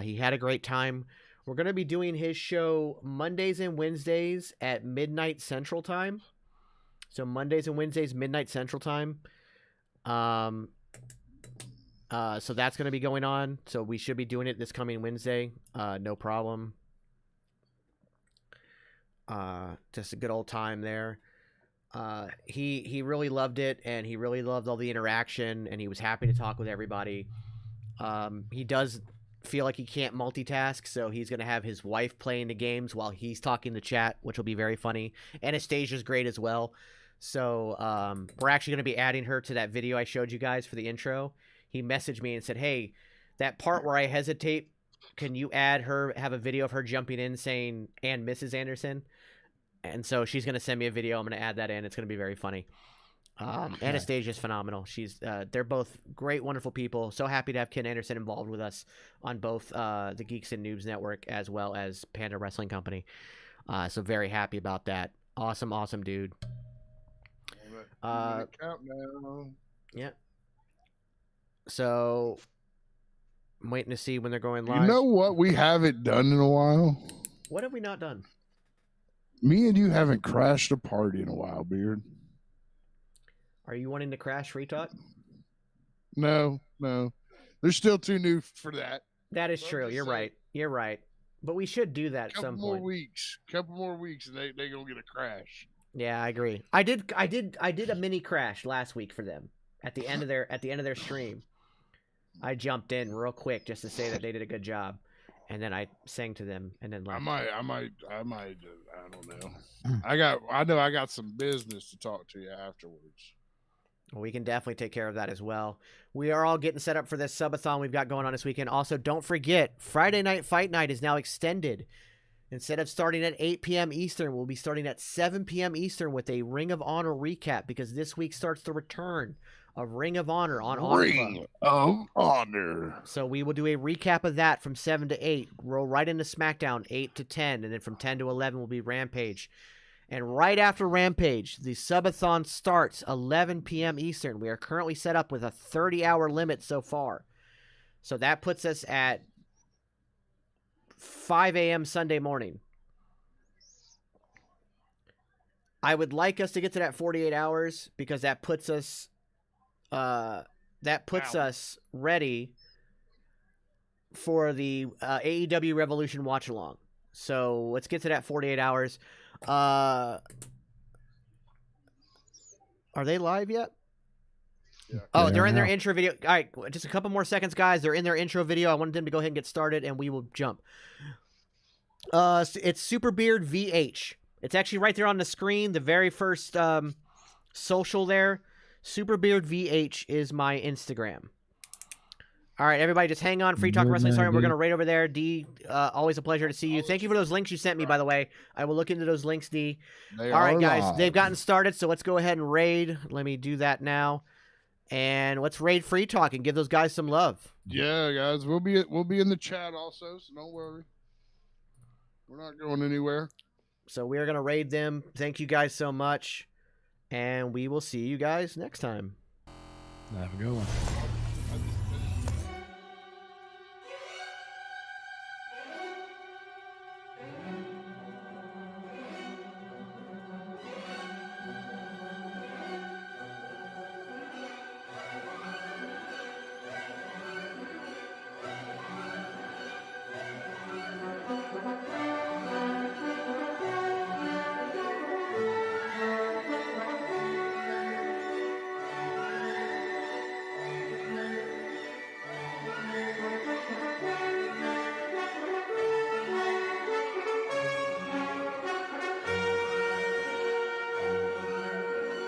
A: He had a great time. We're going to be doing his show Mondays and Wednesdays at midnight Central Time. So Mondays and Wednesdays, midnight Central Time. So that's going to be going on. So we should be doing it this coming Wednesday. No problem. Just a good old time there. He really loved it, and he really loved all the interaction, and he was happy to talk with everybody. He does feel like he can't multitask, so he's going to have his wife playing the games while he's talking to chat, which will be very funny. Anastasia's great as well. So we're actually going to be adding her to that video I showed you guys for the intro. He messaged me and said, hey, that part where I hesitate, can you add her, have a video of her jumping in saying, and Mrs. Anderson? And so she's going to send me a video. I'm going to add that in. It's going to be very funny. Anastasia's phenomenal. They're both great, wonderful people. So happy to have Ken Anderson involved with us on both the Geeks and Noobs Network as well as Panda Wrestling Company. So very happy about that. Awesome, awesome dude.
C: Count now.
A: Yeah. So I'm waiting to see when they're going live.
C: You know what we haven't done in a while?
A: What have we not done?
C: Me and you haven't crashed a party in a while, Beard.
A: Are you wanting to crash Free Talk?
C: No. They're still too new for that.
A: That is true. You're right. You're right. But we should do that at some point.
C: Couple more weeks, and they gonna get a crash.
A: Yeah, I agree. I did a mini crash last week for them at the end of their stream. I jumped in real quick just to say that they did a good job, and then I sang to them, and then left.
C: I don't know. I know I got some business to talk to you afterwards.
A: Well, we can definitely take care of that as well. We are all getting set up for this subathon we've got going on this weekend. Also, don't forget, Friday Night Fight Night is now extended. Instead of starting at 8 p.m. Eastern, we'll be starting at 7 p.m. Eastern with a Ring of Honor recap, because this week starts the return of Ring of Honor on
C: Ring of Honor.
A: So we will do a recap of that from 7 to 8. Roll right into SmackDown, 8 to 10. And then from 10 to 11 will be Rampage. And right after Rampage, the subathon starts 11 p.m. Eastern. We are currently set up with a 30-hour limit so far. So that puts us at 5 a.m. Sunday morning. I would like us to get to that 48 hours, because that puts us that puts us ready for the AEW Revolution watch along. So let's get to that 48 hours. Are they live yet?
C: Yeah.
A: Oh, they're in their intro video. All right, just a couple more seconds, guys. They're in their intro video. I wanted them to go ahead and get started, and we will jump. It's Superbeard VH. It's actually right there on the screen. The very first social there. Superbeard VH is my Instagram. All right, everybody, just hang on. Free Talk Wrestling. Sorry, we're going to raid over there. D, always a pleasure to see you. Thank you for those links you sent me, by the way. I will look into those links, D. All right, guys, they've gotten started, so let's go ahead and raid. Let me do that now. And let's raid Free Talk and give those guys some love.
C: Yeah, guys, we'll be in the chat also, so don't worry. We're not going anywhere.
A: So we are going to raid them. Thank you guys so much. And we will see you guys next time.
O: Have a good one.